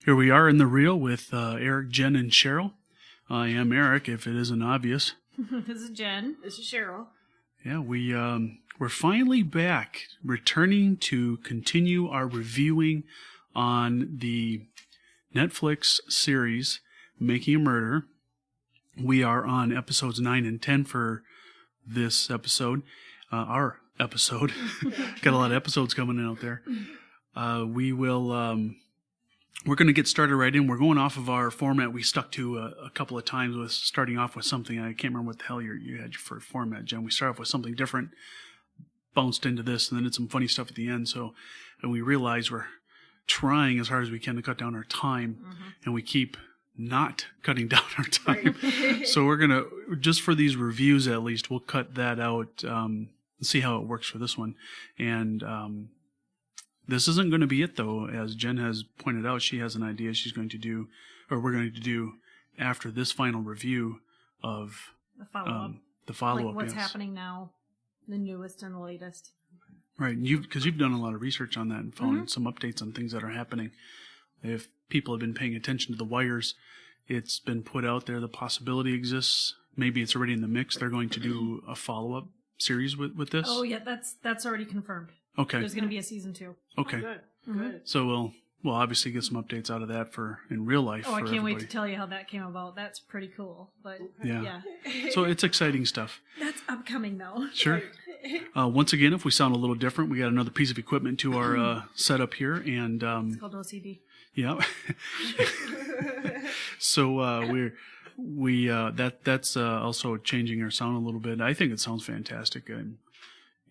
Here we are in the reel with Eric, Jen, and Cheryl. I am Eric, if it isn't obvious. This is Jen. This is Cheryl. Yeah, we're finally back, returning to continue our reviewing on the Netflix series Making a Murder. We are on episodes 9 and 10 for this episode, our episode. Got a lot of episodes coming out there. We're going to get started right in. We're going off of our format we stuck to a couple of times with starting off with something. I can't remember what the hell you had for format, Jen. We started off with something different, bounced into this, and then did some funny stuff at the end. And we realized we're trying as hard as we can to cut down our time, and we keep not cutting down our time. Right. So we're going to, just for these reviews at least, we'll cut that out and see how it works for this one. And this isn't going to be it, though. As Jen has pointed out, she has an idea she's going to do, or we're going to do after this final review of The follow-up. the follow-up. Like what's yes. happening now, the newest and the latest. Right, because you've done a lot of research on that and found some updates on things that are happening. If people have been paying attention to the wires, it's been put out there. The possibility exists. Maybe it's already in the mix. They're going to do a follow-up series with this. Oh yeah, that's already confirmed. Okay. There's going to be a season 2. Okay. Good. Mhm. Good. So we'll obviously get some updates out of that for in real life. Oh, I for can't wait everybody. to tell you how that came about. That's pretty cool. But Yeah. So it's exciting stuff. that's upcoming though. Sure. Once again, if we sound a little different, we got another piece of equipment to our setup here, and It's called OCD. yeah. So that's also changing our sound a little bit. I think it sounds fantastic.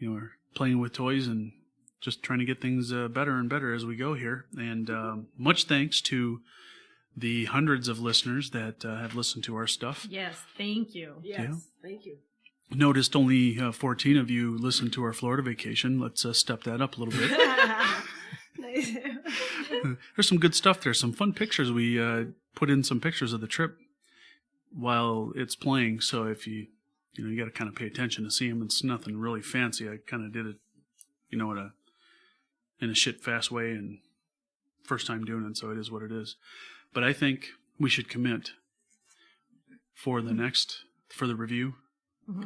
We're playing with toys and just trying to get things better and better as we go here. And much thanks to the hundreds of listeners that have listened to our stuff. Yes, thank you. Yes. Yeah. Thank you. Noticed only 14 of you listened to our Florida vacation. Let's step that up a little bit. Nice. There's some good stuff there. Some fun pictures. We put in some pictures of the trip while it's playing. So if you got to kind of pay attention to see them. It's nothing really fancy. I kind of did it, in a shit fast way, and first time doing it, so it is what it is. But I think we should commit for the review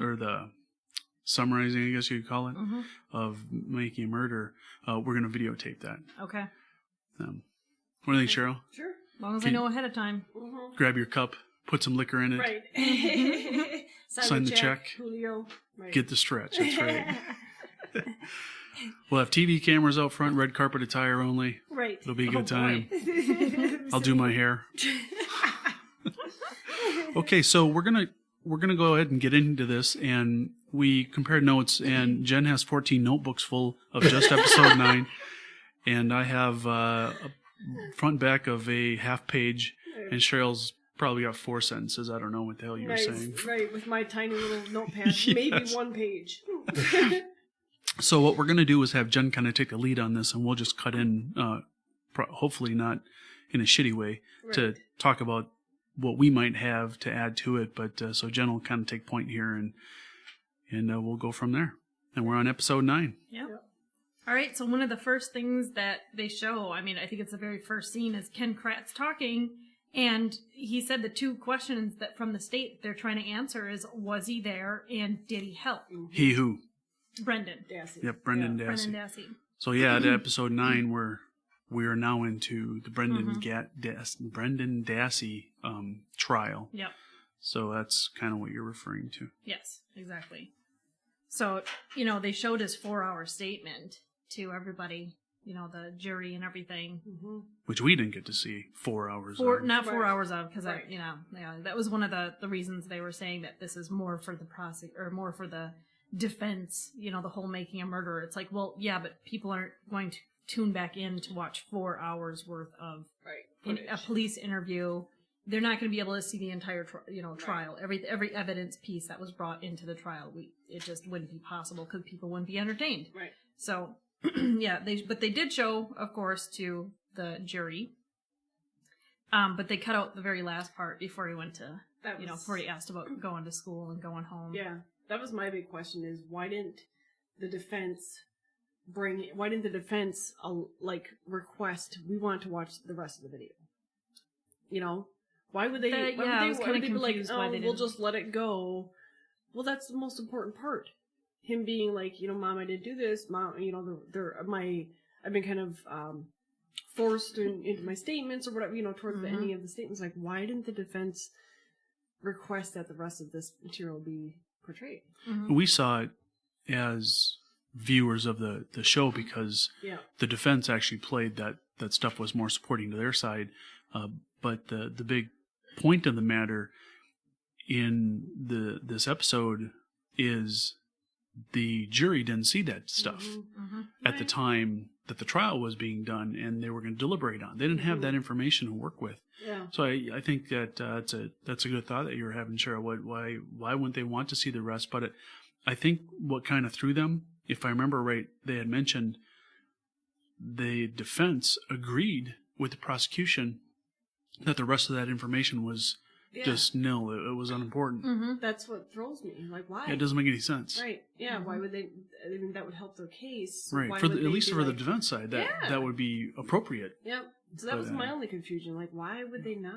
or the summarizing, I guess you could call it, of Making a Murder. We're going to videotape that. Okay. What do you think, Cheryl? Sure. As long as I know ahead of time. Grab your cup, put some liquor in it, Right. Sign the check. Julio. Right. get the stretch. That's right. We'll have TV cameras out front, red carpet attire only. Right. It'll be a good Oh, boy. time. I'll do my hair. Okay, so we're gonna go ahead and get into this, and we compared notes, and Jen has 14 notebooks full of just episode 9, and I have a front and back of a half page, and Cheryl's probably got 4 sentences. I don't know what the hell you were Nice. saying. Right, with my tiny little notepad. Maybe Yes. 1 page. So what we're going to do is have Jen kind of take the lead on this, and we'll just cut in, hopefully not in a shitty way, to Right. talk about what we might have to add to it. But so Jen will kind of take point here, and we'll go from there. And we're on episode 9. Yep. All right, so one of the first things that they show, I think it's the very first scene, is Ken Kratz talking, and he said the 2 questions that from the state they're trying to answer is, was he there, and did he help? He who. Brendan. Dassey. Yep, Brendan Yeah. Dassey. Brendan Dassey. So yeah, at episode 9, we are now into the Brendan Dassey trial. Yep. So that's kind of what you're referring to. Yes, exactly. So, they showed his 4-hour statement to everybody, the jury and everything. Which we didn't get to see 4 hours of. Not 4 Right. hours of, because Right. that was one of the reasons they were saying that this is more for the more for the defense, the whole Making a Murderer. It's like, well, yeah, but people aren't going to tune back in to watch 4 hours worth of Right. a police interview. They're not going to be able to see the entire trial, every evidence piece that was brought into the trial. It just wouldn't be possible because people wouldn't be entertained. Right. So, yeah, they did show, of course, to the jury. But they cut out the very last part before he went to, before he asked about going to school and going home. Yeah. That was my big question: is why didn't the defense request, we want to watch the rest of the video? You know, why would they? I was kind of be like, confused oh, why they we'll didn't. just let it go. Well, that's the most important part. Him being like, Mom, I didn't do this. Mom, I've been kind of forced into my statements or whatever, towards the ending of the statements. Like, why didn't the defense request that the rest of this material be portrayed? We saw it as viewers of the show because the defense actually played that stuff was more supporting to their side. But the big point of the matter in this episode is the jury didn't see that stuff at the time that the trial was being done and they were going to deliberate on. They didn't have that information to work with. Yeah. So I think that that's a good thought that you're having, Cheryl. Why wouldn't they want to see the rest? But I think what kind of threw them, if I remember right, they had mentioned the defense agreed with the prosecution that the rest of that information was just nil. It was unimportant. That's what throws me. Like, why? It doesn't make any sense. Right. Yeah. Why would they? I mean, that would help their case. Right. Why For would at they least be for the like, defense side, that would be appropriate. Yep. So that was my only confusion. Like, why would they not?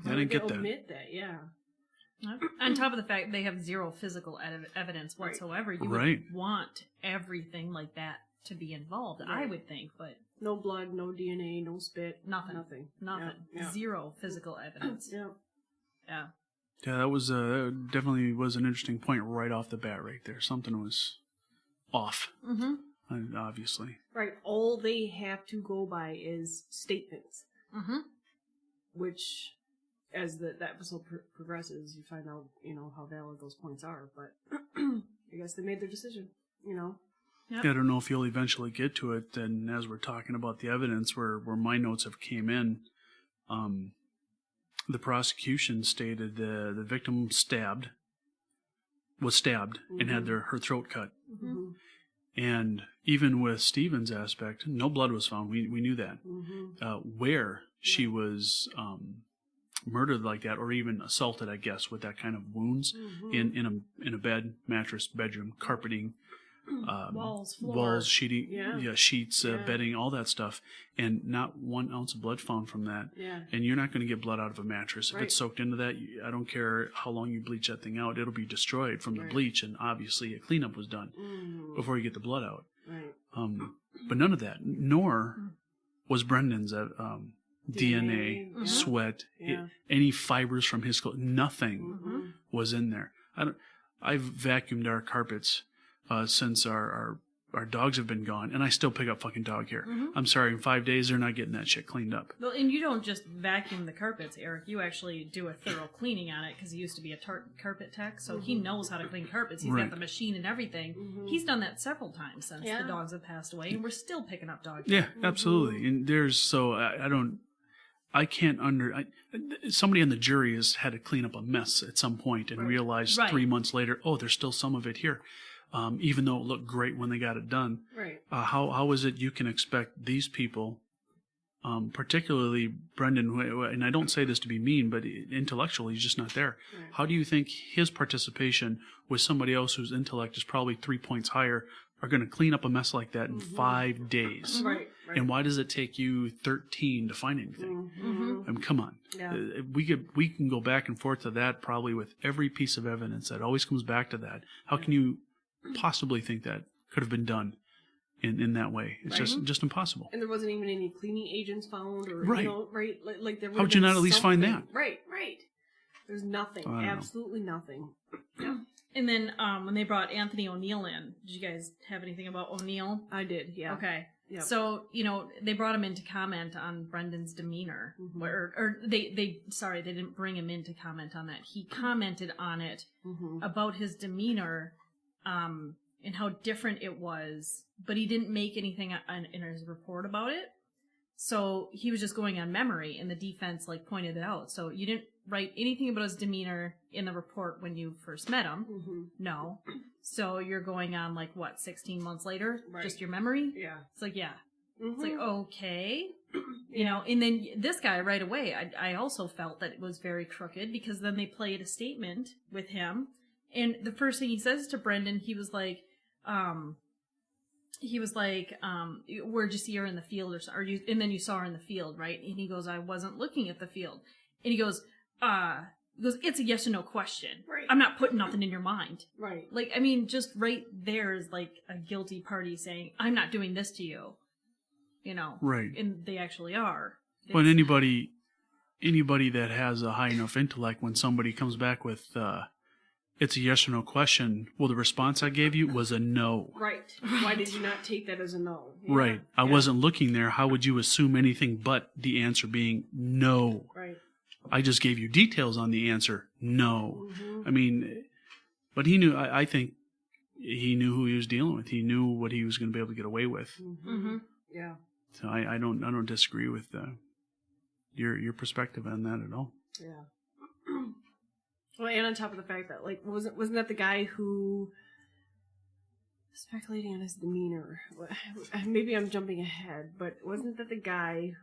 I didn't get that. Omit that. Yeah. On top of the fact they have zero physical evidence whatsoever, you would want everything like that to be involved. I would think, but no blood, no DNA, no spit, nothing. Yeah. Zero physical evidence. Yeah. Yeah, that was definitely was an interesting point right off the bat, right there. Something was off, obviously. Right. All they have to go by is statements, which, as the episode progresses, you find out, how valid those points are. But I guess they made their decision. Yep. Yeah, I don't know if you'll eventually get to it. And as we're talking about the evidence, where my notes have came in, the prosecution stated the victim was stabbed and had her throat cut. And even with Stephen's aspect, no blood was found. We knew that. Where she was murdered like that, or even assaulted, I guess, with that kind of wounds in a bed, mattress, bedroom, carpeting, walls, sheeting, sheets, bedding, all that stuff, and not 1 ounce of blood found from that. And you're not going to get blood out of a mattress if it's soaked into that. I don't care how long you bleach that thing out; it'll be destroyed from the bleach. And obviously, a cleanup was done before you get the blood out. But none of that, nor was Brendan's DNA, sweat, any fibers from his clothes. Nothing was in there. I've vacuumed our carpets since our dogs have been gone, and I still pick up fucking dog hair. I'm sorry, in 5 days they're not getting that shit cleaned up. Well, and you don't just vacuum the carpets, Eric. You actually do a thorough cleaning on it because he used to be a carpet tech, so he knows how to clean carpets. He's got the machine and everything. He's done that several times since the dogs have passed away, and we're still picking up dog hair. Yeah, absolutely. And I can't somebody on the jury has had to clean up a mess at some point and realized 3 months later, oh, there's still some of it here. Even though it looked great when they got it done. How is it you can expect these people, particularly Brendan, and I don't say this to be mean, but intellectually he's just not there. How do you think his participation with somebody else whose intellect is probably 3 points higher are going to clean up a mess like that in 5 days? And why does it take you 13 to find anything? I mean, come on. We can go back and forth to that probably with every piece of evidence. That always comes back to that. How can you possibly think that could have been done in that way? It's just impossible. And there wasn't even any cleaning agents found, or like there. How would you not at least find that? Right. There's nothing. Absolutely nothing. And then when they brought Anthony O'Neill in, did you guys have anything about O'Neill? I did. Yeah. Okay. Yep. So, they brought him in to comment on Brendan's demeanor. Or they didn't bring him in to comment on that. He commented on it about his demeanor and how different it was, but he didn't make anything in his report about it. So he was just going on memory, and the defense pointed it out. So you didn't write anything about his demeanor in the report when you first met him. No. So you're going on 16 months later? Just your memory? Yeah. It's it's okay. And then this guy right away, I also felt that it was very crooked, because then they played a statement with him, and the first thing he says to Brendan, he was like, where'd you see her in the field, and then you saw her in the field, right? And he goes, I wasn't looking at the field. And he goes, it's a yes or no question. Right. I'm not putting nothing in your mind. Right. Like, I mean, just right there is like a guilty party saying, I'm not doing this to you. You know? Right. And they actually are. But anybody that has a high enough intellect, when somebody comes back with, it's a yes or no question, well, the response I gave you was a no. Right. Why did you not take that as a no? Yeah. Right. I wasn't looking there. How would you assume anything but the answer being no? Right. I just gave you details on the answer, no. Mm-hmm. I mean, but he knew, I think he knew who he was dealing with. He knew what he was going to be able to get away with. Mm-hmm. Yeah. So I don't disagree with your perspective on that at all. Yeah. Well, and on top of the fact that, like, wasn't that the guy who, speculating on his demeanor, maybe I'm jumping ahead, but wasn't that the guy?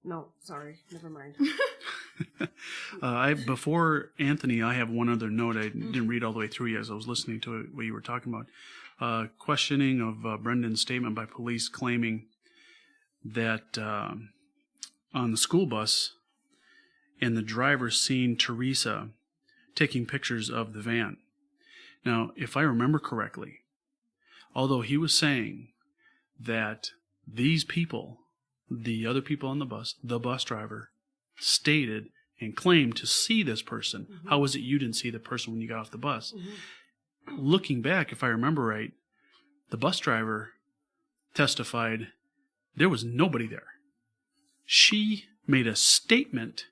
No, sorry, never mind. Before Anthony, I have one other note. I didn't read all the way through yet as I was listening to it, what you were talking about. Questioning of Brendan's statement by police claiming that on the school bus and the driver seen Teresa taking pictures of the van. Now, if I remember correctly, although he was saying that these people, the other people on the bus, the bus driver, stated and claimed to see this person. Mm-hmm. How was it you didn't see the person when you got off the bus? Mm-hmm. Looking back, if I remember right, the bus driver testified there was nobody there. She made a statement,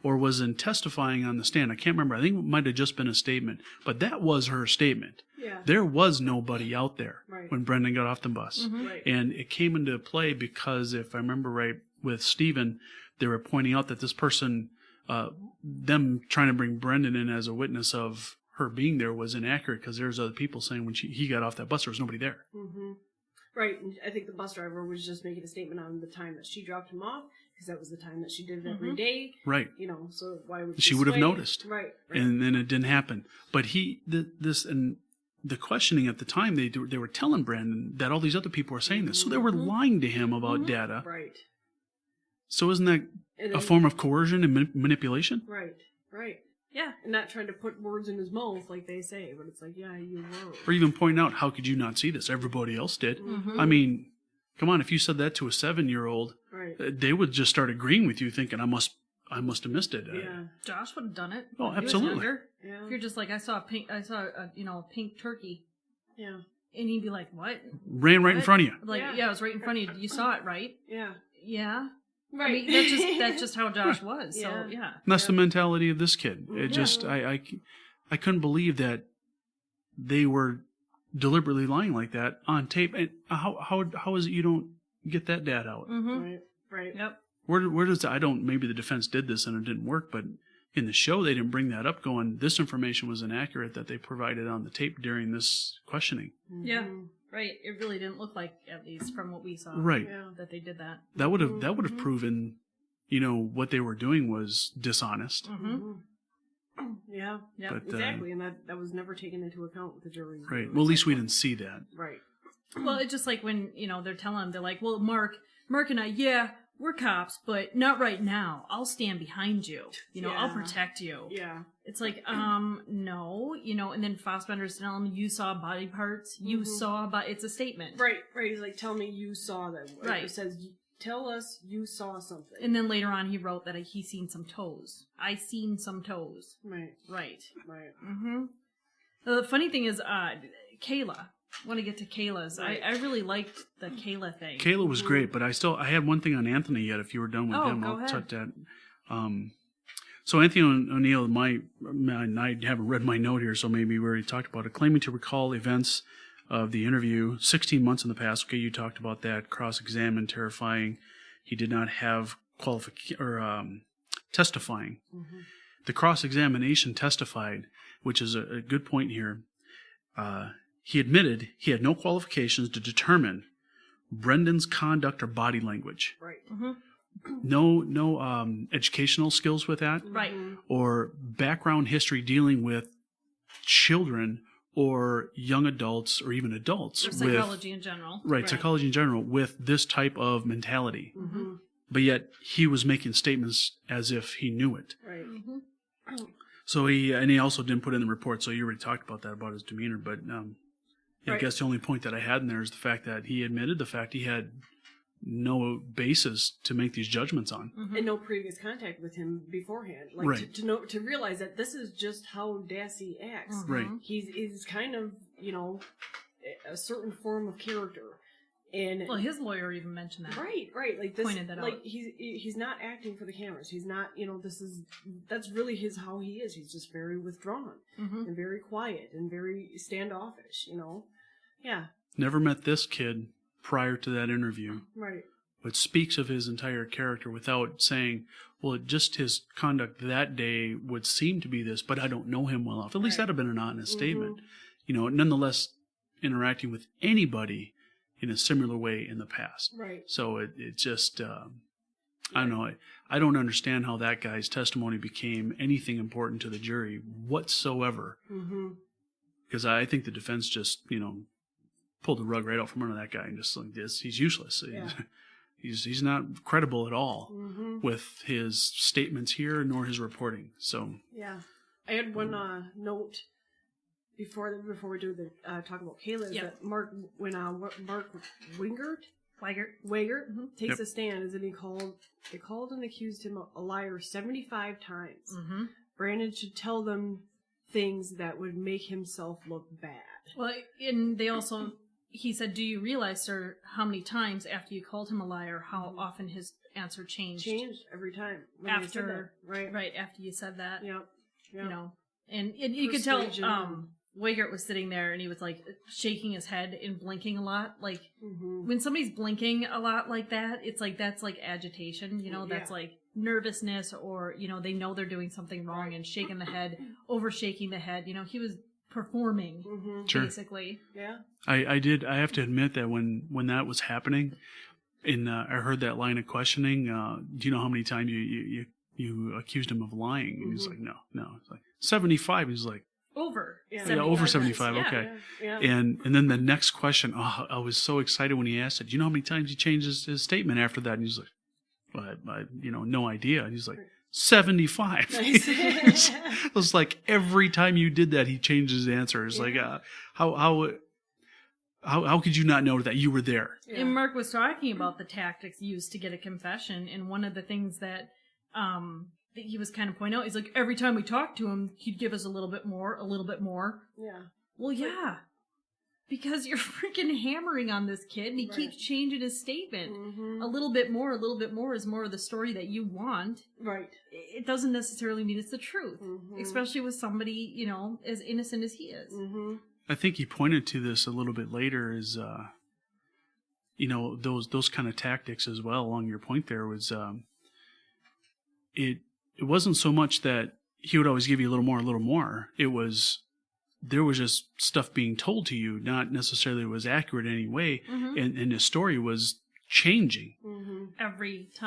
or was in testifying on the stand. I can't remember. I think it might have just been a statement, but that was her statement. Yeah. There was nobody out there when Brendan got off the bus. Mm-hmm. Right. And it came into play because, if I remember right, with Stephen, they were pointing out that this person, them trying to bring Brendan in as a witness of her being there was inaccurate because there's other people saying when he got off that bus, there was nobody there. Mm-hmm. Right. And I think the bus driver was just making a statement on the time that she dropped him off, because that was the time that she did it every day. Right. You know, so why would she would have noticed. Right. And then it didn't happen. But the questioning at the time, they were telling Brandon that all these other people were saying this. So they were lying to him about data. Right. So isn't that a form of coercion and manipulation? Right. Right. Yeah. And not trying to put words in his mouth like they say, but it's like, yeah, you were. Or even pointing out, how could you not see this? Everybody else did. Mm-hmm. I mean, come on, if you said that to a 7-year-old, they would just start agreeing with you, thinking, I must have missed it. Yeah. Josh would have done it. Oh, absolutely. Yeah. If you're just like, I saw a pink turkey. Yeah. And he'd be like, what? Ran right in front of you. Like, yeah, it was right in front of you. You saw it, right? Yeah. Yeah. Right. I mean, that's just how Josh was. So, yeah. And that's the mentality of this kid. It just, I couldn't believe that they were deliberately lying like that on tape. And how is it you don't get that data out? Mm-hmm. Right. Yep. Where does maybe the defense did this and it didn't work, but in the show they didn't bring that up, going, this information was inaccurate that they provided on the tape during this questioning. Mm-hmm. Yeah. Right. It really didn't look like, at least from what we saw, that they did that. That would have proven, what they were doing was dishonest. Mm-hmm. Yeah. Yeah. Exactly. And that was never taken into account with the jury. Right. Well, at least we didn't see that. Right. Well, it's just like when, they're telling him, they're like, well, Mark and I, we're cops, but not right now. I'll stand behind you. I'll protect you. Yeah. It's like, no, and then Fassbender's telling him, you saw body parts. You saw, but it's a statement. Right. He's like, tell me you saw them. Right. He says, tell us you saw something. And then later on he wrote that he seen some toes. I seen some toes. Right. Mm-hmm. The funny thing is, Kayla. I want to get to Kayla's. I really liked the Kayla thing. Kayla was great, but I had one thing on Anthony yet. If you were done with him, go I'll ahead. touch that. So Anthony O'Neill, I haven't read my note here, so maybe we already talked about it. Claiming to recall events of the interview 16 months in the past. Okay, you talked about that. Cross-examined, terrifying. He did not have testifying. Mm-hmm. The cross-examination testified, which is a good point here. He admitted he had no qualifications to determine Brendan's conduct or body language. Right. Mm-hmm. No educational skills with that. Right. Or background history dealing with children or young adults or even adults. Or psychology in general. Right, psychology in general with this type of mentality. Mm-hmm. but yet he was making statements as if he knew it. Right. So he also didn't put in the report. So you already talked about that, about his demeanor. But I Right. guess the only point that I had in there is the fact that he admitted the fact he had no basis to make these judgments on. And no previous contact with him beforehand. Like Right. to realize that this is just how Dassey acts. Right. He's kind of, a certain form of character. And Well, his lawyer even mentioned that. right. Like this, Pointed that out. like he's not acting for the cameras. He's not, that's really how he is. He's just very withdrawn and very quiet and very standoffish. Yeah. Never met this kid prior to that interview, Right. but speaks of his entire character without saying, well, just his conduct that day would seem to be this, but I don't know him well enough. At least Right. that'd have been an honest statement. Nonetheless, interacting with anybody in a similar way in the past. Right. So it just, I don't know. I don't understand how that guy's testimony became anything important to the jury whatsoever. Because I think the defense just, pulled the rug right out from under that guy and just like this, he's useless. Yeah. He's not credible at all with his statements here nor his reporting. So Yeah. I had one note before we do the talk about Kayla. Is Yep. that Mark Wingert Weigert. takes Yep. a stand, is that they called and accused him a liar 75 times. Brandon should tell them things that would make himself look bad. Well, and they also, he said, do you realize, sir, how many times after you called him a liar, how often his answer changed? Changed every time when they said After, that. Right. after you said that. Yep. And you could tell, Persuasion. Weigert was sitting there and he was like shaking his head and blinking a lot. Like Mm-hmm. when somebody's blinking a lot like that, it's like, that's like agitation, that's Yeah. like nervousness, or, they know they're doing something wrong and shaking the head, over shaking the head. He was performing Sure. basically. Yeah. I have to admit that when that was happening, and I heard that line of questioning, do you know how many times you accused him of lying? And he's like, no. It's like 75. He's like, Over. Yeah. yeah, over 75 75. times. Okay. Yeah. And then the next question, I was so excited when he asked it. Do you know how many times he changed his statement after that? And he's like, well, I no idea. And he's like, 75. Nice. It was like every time you did that, he changed his answer. It's like, how could you not know that you were there? Yeah. And Mark was talking about the tactics used to get a confession, and one of the things that he was kind of pointing out is like every time we talked to him, he'd give us a little bit more. Yeah. Well, yeah, because you're freaking hammering on this kid, and he Right. keeps changing his statement. Mm-hmm. A little bit more is more of the story that you want. Right. It doesn't necessarily mean it's the truth, Mhm. especially with somebody, as innocent as he is. Mm-hmm. I think he pointed to this a little bit later as, those kind of tactics as well. Along your point there was, it wasn't so much that he would always give you a little more. It was, there was just stuff being told to you, not necessarily was accurate in any way. And his story was changing Mm-hmm.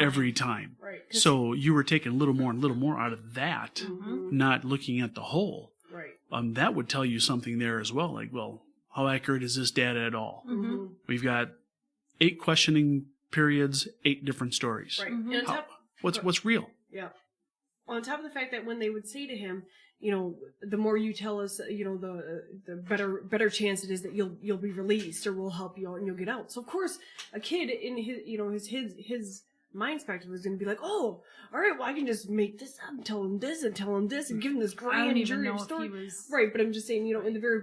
Every time. Right. So you were taking a little more out of that, Mm-hmm. not looking at the whole. Right. That would tell you something there as well. Like, well, how accurate is this data at all? Mm-hmm. We've got 8 questioning periods, 8 different stories. Right. Mhm. And on How, top, what's real? yeah. On top of the fact that when they would say to him, the more you tell us, the better chance it is that you'll be released, or we'll help you out and you'll get out. So of course, a kid in his mind spectrum was going to be like, oh, all right, well I can just make this up and tell him this and tell him this and give him this I don't grand even jury know of if story. he was Right, but I'm just saying, in the very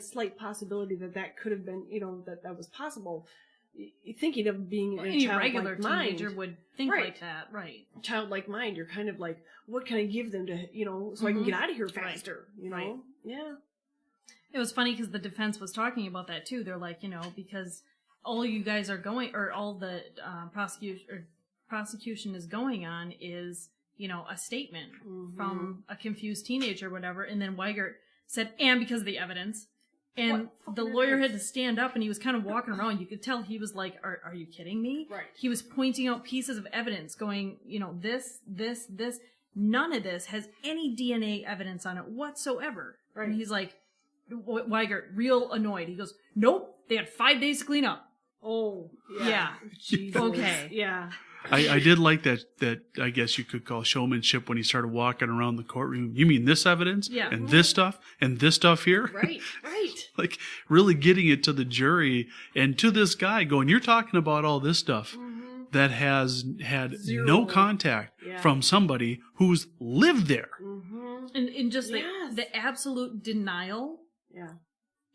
slight possibility that could have been, that was possible. Thinking of being in a any regular childlike mind, teenager would think Right. like that, right? childlike mind, you're kind of like, what can I give them to, so I can Mhm. get out of here Right. faster, Right. Yeah. It was funny because the defense was talking about that too. They're like, because all you guys are going, or all the prosecution is going on is, a statement Mhm. from a confused teenager or whatever. And then Weigert said, and because of the evidence. And What the fucking lawyer had evidence? to stand up, and he was kind of walking around. You could tell he was like, are you kidding me? Right. He was pointing out pieces of evidence going, this. None of this has any DNA evidence on it whatsoever. Right. And he's like, Weigert, real annoyed. He goes, nope, they had 5 days to clean up. Oh, Yeah. Jesus. Okay. Yeah. I did like that I guess you could call showmanship when he started walking around the courtroom. You mean this evidence? Yeah. And this stuff here? Right. Like really getting it to the jury and to this guy going, you're talking about all this stuff that has had Zero. no contact from somebody who's lived there. And just Yes. the absolute denial Yeah.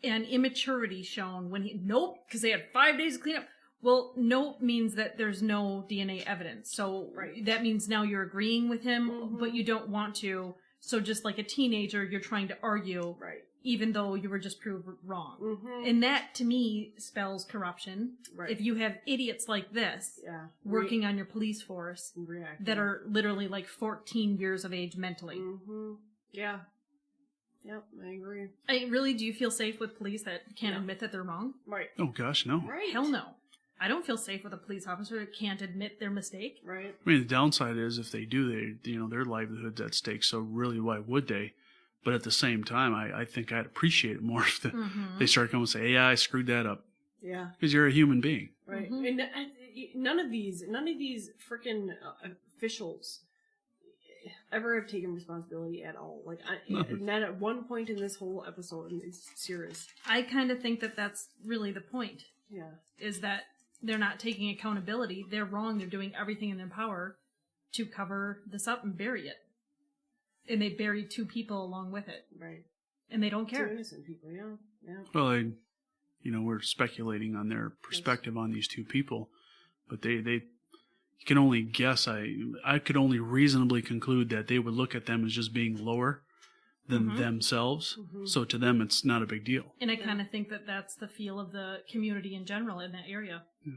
and immaturity shown when nope, because they had 5 days to clean up. Well, nope means that there's no DNA evidence. So that means now you're agreeing with him, but you don't want to. So just like a teenager, you're trying to argue, even though you were just proved wrong. And that, to me, spells corruption. If you have idiots like this working on your police force that are literally like 14 years of age mentally. Yeah. Yep, I agree. Really, do you feel safe with police that can't admit that they're wrong? Right. Oh gosh, no. Right. Hell no. I don't feel safe with a police officer that can't admit their mistake. Right. I mean, the downside is if they do, their livelihood's at stake. So really, why would they? But at the same time, I think I'd appreciate it more if they start coming and say, "Yeah, I screwed that up." Yeah. Because you're a human being. Right. And none of these freaking officials ever have taken responsibility at all. Like, not at one point in this whole episode. It's serious. I kind of think that that's really the point. Yeah. Is that they're not taking accountability. They're wrong. They're doing everything in their power to cover this up and bury it. And they buried 2 people along with it. Right. And they don't care. 2 innocent people, yeah. Well, we're speculating on their perspective on these 2 people, but they you can only guess. I could only reasonably conclude that they would look at them as just being lower than themselves. So to them, it's not a big deal. And I kind of think that that's the feel of the community in general in that area. Yeah.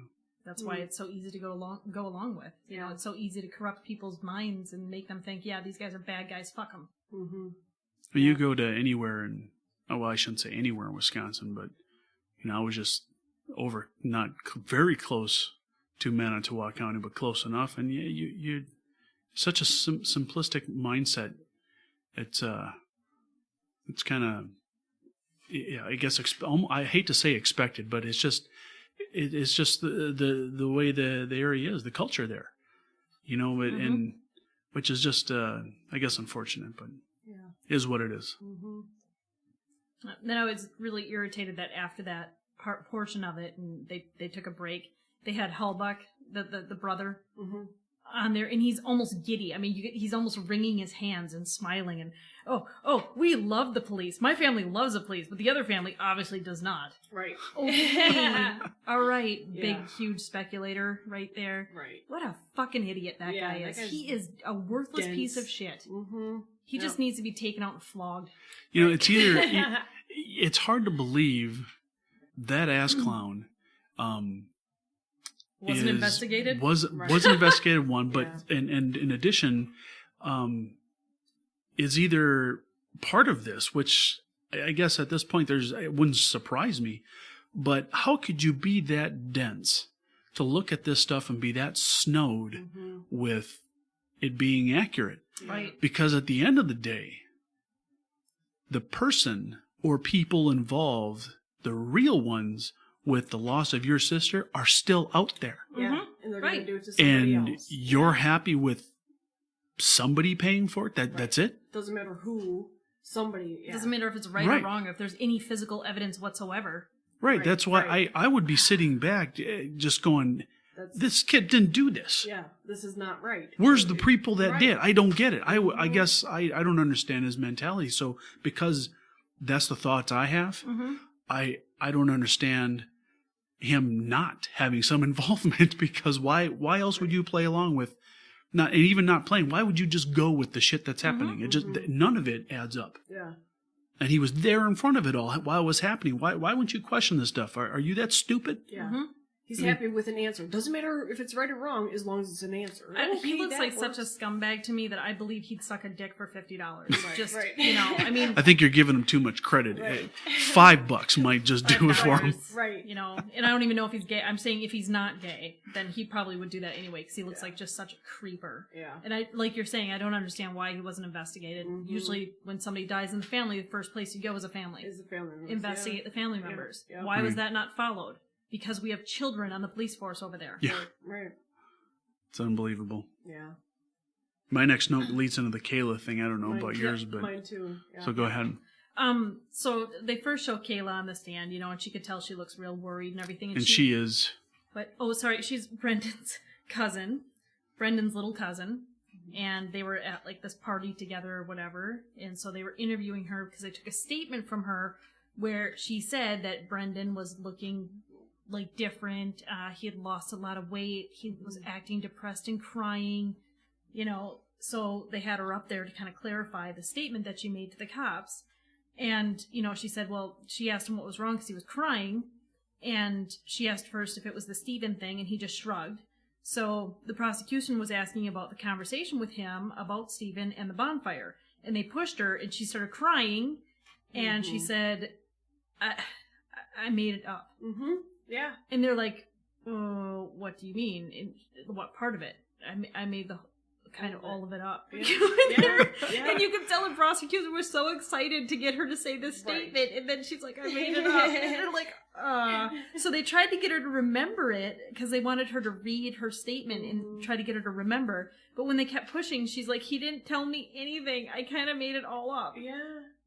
That's why it's so easy to go along with. You know, it's so easy to corrupt people's minds and make them think, yeah, these guys are bad guys, fuck them. When you go to anywhere I shouldn't say anywhere in Wisconsin, but I was just not very close to Manitowoc County, but close enough. And you such a simplistic mindset. It's kind of, I guess, I hate to say expected, but it's just the way the area is, the culture there, and which is just, I guess, unfortunate, but is what it is. Then I was really irritated that after that portion of it, and they took a break, they had Hellbuck, the brother, on there, and he's almost giddy. I mean, he's almost wringing his hands and smiling, and we love the police. My family loves the police, but the other family obviously does not. Right. Okay. All right, big, huge speculator right there. Right. What a fucking idiot that guy is. He is a worthless piece of shit. He just needs to be taken out and flogged. It's either it's hard to believe that ass clown wasn't investigated. Wasn't investigated one, but and in addition, is either part of this, which I guess at this point it wouldn't surprise me, but how could you be that dense to look at this stuff and be that snowed with it being accurate? Right. Because at the end of the day, the person or people involved, the real ones with the loss of your sister, are still out there. Yeah. And they're going to do it to somebody else. And you're happy with somebody paying for it? That's it? Doesn't matter who, somebody. Doesn't matter if it's right or wrong, or if there's any physical evidence whatsoever. Right. That's why I would be sitting back just going, this kid didn't do this. Yeah, this is not right. Where's the people that did? I don't get it. I guess I don't understand his mentality. So because that's the thoughts I have, I don't understand him not having some involvement, because why else would you play along with not, and even not playing, why would you just go with the shit that's happening? It just none of it adds up. Yeah. And he was there in front of it all while it was happening. Why wouldn't you question this stuff? Are you that stupid? Yeah. He's happy with an answer. Doesn't matter if it's right or wrong, as long as it's an answer. He looks like such a scumbag to me that I believe he'd suck a dick for $50. Just, right. I mean... I think you're giving him too much credit. Right. $5 might just do it for him. Right. And I don't even know if he's gay. I'm saying if he's not gay, then he probably would do that anyway, because he looks like just such a creeper. Yeah. And like you're saying, I don't understand why he wasn't investigated. Usually when somebody dies in the family, the first place you go is a family. Investigate the family members. Yeah. Why was that not followed? Because we have children on the police force over there. Yeah. Right. It's unbelievable. Yeah. My next note leads into the Kayla thing. I don't know Mine- about yeah, yours, but mine too. Yeah. so go ahead. So they first show Kayla on the stand, and she could tell she looks real worried and everything. And she is. But, she's Brendan's cousin, Brendan's little cousin. And they were at, like, this party together or whatever. And so they were interviewing her because they took a statement from her where she said that Brendan was looking, like, different. He had lost a lot of weight. He was acting depressed and crying, So they had her up there to kind of clarify the statement that she made to the cops. And, she said, she asked him what was wrong because he was crying. And she asked first if it was the Stephen thing, and he just shrugged. So the prosecution was asking about the conversation with him about Stephen and the bonfire. And they pushed her, and she started crying. And she said, I made it up. Mm-hmm. Yeah. And they're like, oh, what do you mean? And what part of it? I made the kind of all of it up. Yeah. Yeah. And you could tell the prosecution was so excited to get her to say this statement. Right. And then she's like, I made it up. And they're like, So they tried to get her to remember it because they wanted her to read her statement and try to get her to remember. But when they kept pushing, she's like, he didn't tell me anything. I kind of made it all up. Yeah.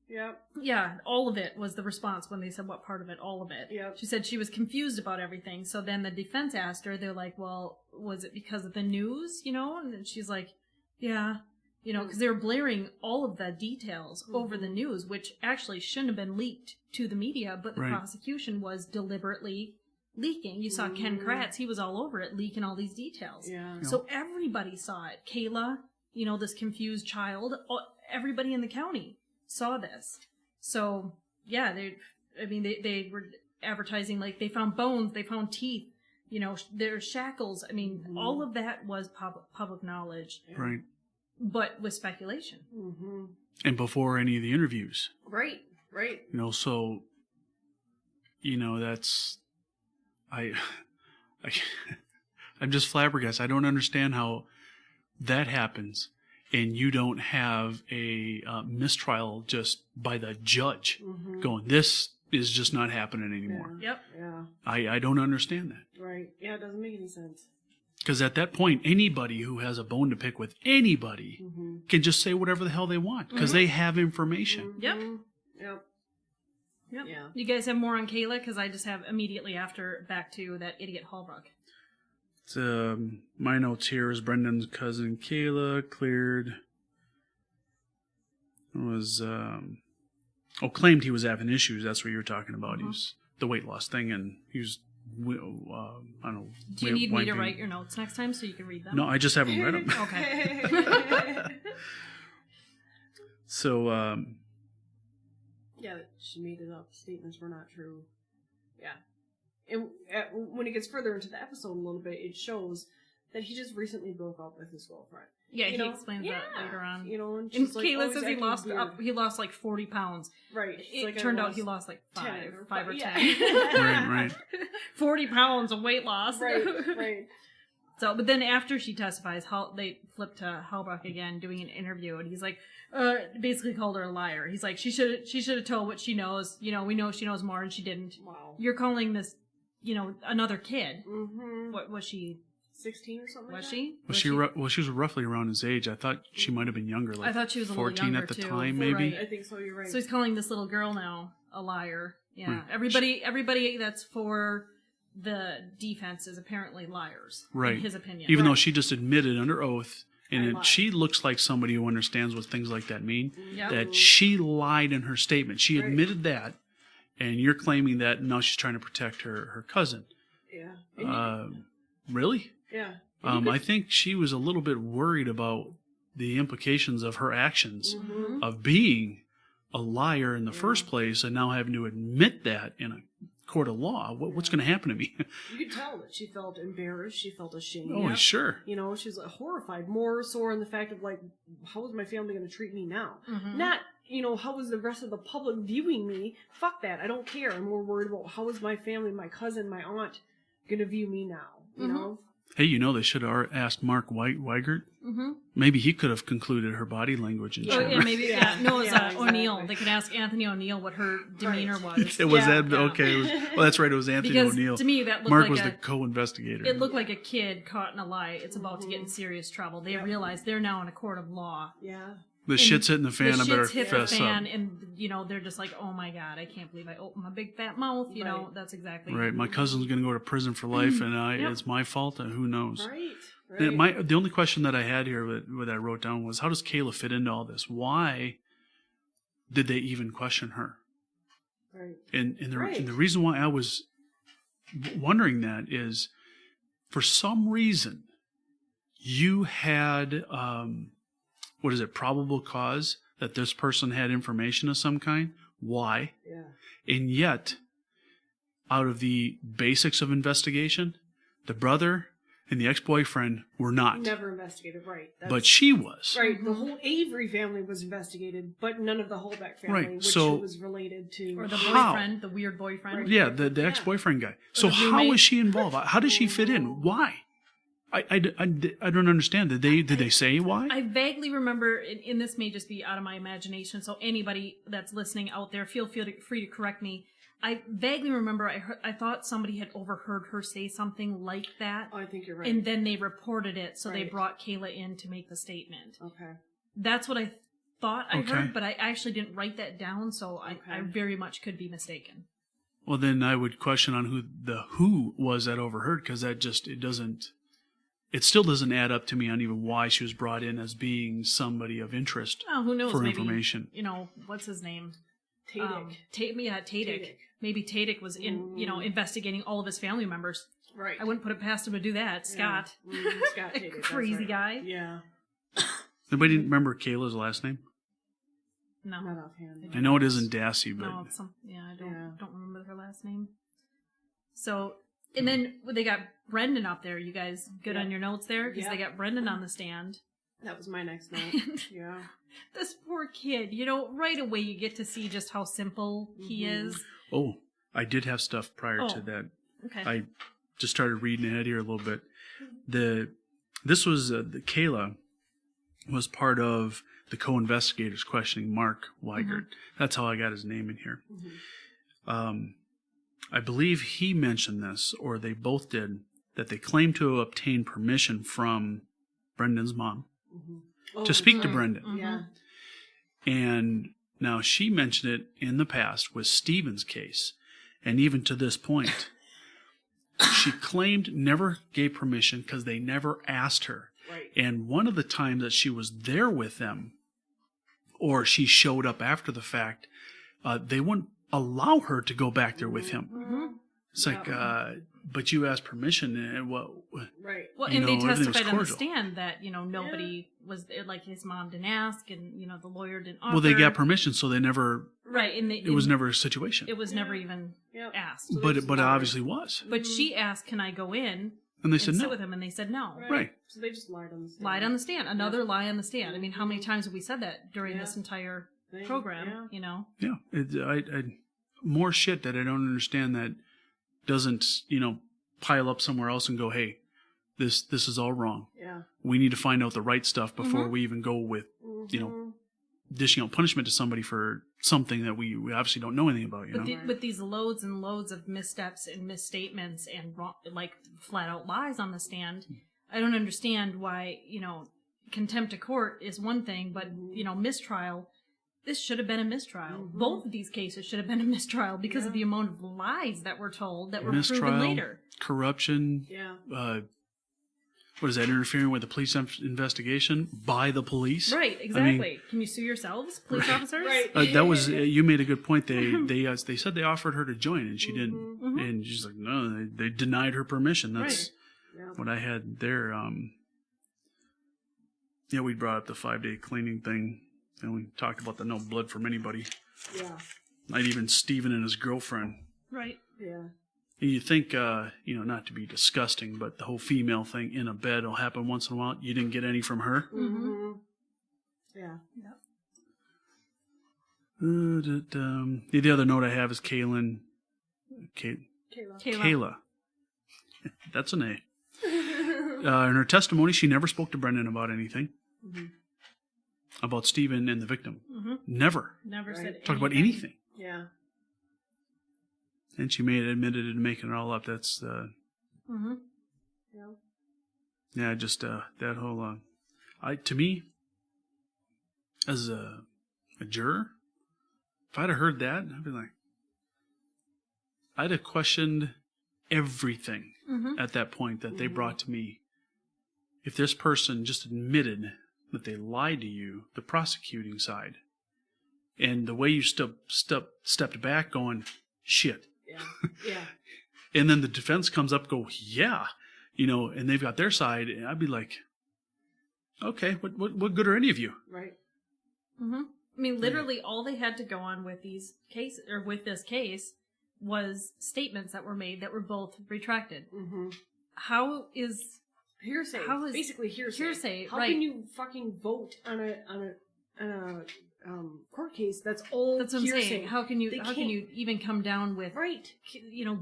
Yep. Yeah, all of it was the response when they said what part of it, all of it. Yep. She said she was confused about everything. So then the defense asked her, they're like, well, was it because of the news, And then she's like, yeah, because they were blaring all of the details over the news, which actually shouldn't have been leaked to the media, but the prosecution was deliberately leaking. You saw Ken Kratz, he was all over it, leaking all these details. Yeah. So everybody saw it. Kayla, this confused child, everybody in the county saw this. So yeah, they were advertising, like, they found bones, they found teeth, there's shackles. All of that was public knowledge, Right. but with speculation. Mm-hmm. And before any of the interviews. Right. So that's I'm just flabbergasted. I don't understand how that happens. And you don't have a mistrial just by the judge going, this is just not happening anymore. Yep. Yeah. I don't understand that. Right. Yeah, it doesn't make any sense. Because at that point, anybody who has a bone to pick with anybody can just say whatever the hell they want because they have information. Yep. Yep. Yeah. You guys have more on Kayla? Because I just have immediately after back to that idiot Hallbrook. My notes here is Brendan's cousin Kayla cleared. Claimed he was having issues. That's what you were talking about. He was the weight loss thing, and he was, I don't know. Do you need me to write your notes next time so you can read them? No, I just haven't read them. Okay. So, yeah, she made it up. Statements were not true. Yeah. And when it gets further into the episode a little bit, it shows that he just recently broke up with his girlfriend. Yeah, he explains that later on. And And she's like, Kayla says he lost like 40 pounds. Right. It turned out he lost like 5 or 10. right. 40 pounds of weight loss. Right. So, but then after she testifies, they flip to Hallbrook again doing an interview, and he's like, basically called her a liar. He's like, she should have told what she knows. We know she knows more, and she didn't. Wow. You're calling this, another kid. Mm-hmm. What was she? 16 or something? Was she? She was roughly around his age. I thought she might have been younger. Like I thought she was a little 14 younger at the too. time, maybe. Right. I think so. You're right. So he's calling this little girl now a liar. Yeah. Right. Everybody that's for the defense is apparently liars. Right. In his opinion. Even though she just admitted under oath, I and lied. she looks like somebody who understands what things like that mean, Yep. that she lied in her statement. She admitted that, and you're claiming that now she's trying to protect her cousin. Yeah. Really? Yeah. I think she was a little bit worried about the implications of her actions of being a liar in the first place and now having to admit that in a court of law. What's going to happen to me? You could tell that she felt embarrassed. She felt ashamed. Oh, sure. She's horrified, more so in the fact of, like, how is my family going to treat me now? Mm-hmm. Not, how is the rest of the public viewing me? Fuck that. I don't care. I'm more worried about how is my family, my cousin, my aunt going to view me now, you know? Hey, they should have asked Mark Weigert. Mm-hmm. Maybe he could have concluded her body language and Oh, shit. yeah, maybe. No, it was exactly. O'Neill. They could ask Anthony O'Neill what her demeanor was. It was Yeah, that yeah. okay? That's right. It was Anthony Because O'Neill. to me, that looked Mark like was the co-investigator. it looked like a kid caught in a lie. It's about to get in serious trouble. They realize they're now in a court of law. Yeah. The shit's hitting the fan. The I better shit's hit the fess fan, up. and they're just like, "Oh my god, I can't believe I opened my big fat mouth." Right. That's exactly Right. My cousin's going to go to prison for life, and Yep. it's my fault. And who knows? Right. The only question that I had here that I wrote down was, how does Kayla fit into all this? Why did they even question her? Right. And Right. the reason why I was wondering that is, for some reason, you had probable cause that this person had information of some kind. Why? Yeah. And yet, out of the basics of investigation, the brother and the ex-boyfriend were not. Never investigated, right. But she was. Right, the whole Avery family was investigated, but none of the Holbeck family, Right, which so- was related to... or the How? boyfriend, the weird boyfriend. Right. Yeah, the ex-boyfriend guy. So the how roommate. is she involved? How does she fit in? Why? I don't understand. Did they say why? I vaguely remember, and this may just be out of my imagination, so anybody that's listening out there, feel free to correct me. I vaguely remember I thought somebody had overheard her say something like that, Oh, I think you're right. and then they reported it, so they Right. brought Kayla in to make the statement. Okay. That's what I thought I Okay. heard, but I actually didn't write that down, so I Okay. very much could be mistaken. Well, then I would question on who was that overheard, because it still doesn't add up to me on even why she was brought in as being somebody of interest Oh, who knows? for Maybe, information. What's his name? Tadic. Tadic. Tadic. Maybe Tadic was investigating all of his family members. Right. I wouldn't put it past him to do that. Scott. Scott Tadic. that's Crazy right. guy. Yeah. Anybody remember Kayla's last name? No. Not offhand. I know it isn't Dassey, but No, it's I Yeah. don't remember her last name. So, and then they got Brendan up there. You guys good Yep. on your notes there? Because they Yep. got Brendan on the stand. That was my next note. Yeah. This poor kid, right away you get to see just how simple he is. oh, I did have stuff prior Oh. to that. Okay. I just started reading ahead here a little bit. This was the Kayla was part of the co-investigators questioning Mark Weigert. That's how I got his name in here. I believe he mentioned this, or they both did, that they claimed to obtain permission from Brendan's mom to speak to Brendan. Mm-hmm. Yeah. And now she mentioned it in the past with Stephen's case. And even to this point, she claimed never gave permission because they never asked her. Right. And one of the times that she was there with them, or she showed up after the fact, they wouldn't allow her to go back there with him. Mm-hmm. It's like, but you asked permission, and what? Right. Well, You and they know, everything was testified on the cordial. stand that nobody was like his mom didn't ask, and the lawyer didn't offer. Well, they got permission, so they never. right, and It was never a situation. It was never even Yep. asked. So But they it just obviously was, But she asked, "Can I go in and they and said sit no. with him?" And they said no. Right. So they just lied on the stand. Lied on the stand. Another lie on the stand. I mean, how many times have we said that during this entire Thing, program? yeah. Yeah, I more shit that I don't understand that doesn't pile up somewhere else and go, hey, this is all wrong. Yeah. We need to find out the right stuff before we even go with dishing out punishment to somebody for something that we obviously don't know anything about. With these loads and loads of missteps and misstatements and wrong, like flat out lies on the stand, I don't understand why contempt of court is one thing, but mistrial. This should have been a mistrial. Both of these cases should have been a mistrial because of the amount of lies that were told that were Mistrial, proven later. corruption. Yeah. What is that? Interfering with the police investigation by the police. Right, exactly. Can you sue yourselves, police officers? Right. That was you made a good point. They said they offered her to join and she didn't, and she's like, no, they denied her permission. That's Yeah. what I had there. We brought up the 5-day cleaning thing, and we talked about the no blood from anybody, Yeah. not even Stephen and his girlfriend. Right. Yeah. And you think, not to be disgusting, but the whole female thing in a bed will happen once in a while. You didn't get any from her. Mm-hmm. Yeah. The other note I have is Kayla. Kayla. Kayla. That's an A. In her testimony, she never spoke to Brendan about anything. Mm-hmm. About Stephen and the victim. Mm-hmm. Never. Never Right. said Talked about anything. Yeah. And she admitted to making it all up. That's Mm-hmm. Yeah. yeah, just that whole. To me, as a juror, if I'd have heard that, I'd be like, I'd have questioned everything Mm-hmm. at that point that they brought to me. If this person just admitted that they lied to you, the prosecuting side, and the way you stepped back going, shit. Yeah. Yeah. And then the defense comes up, go, yeah, and they've got their side, and I'd be like, okay, what good are any of you? Right. Mm-hmm. I mean, literally, all they had to go on with these case or with this case was statements that were made that were both retracted. Mm-hmm. How is Hearsay. How is basically hearsay? hearsay, How right. can you fucking vote on a court case that's all that's what I'm hearsay? saying? How can you They you even come down with Right.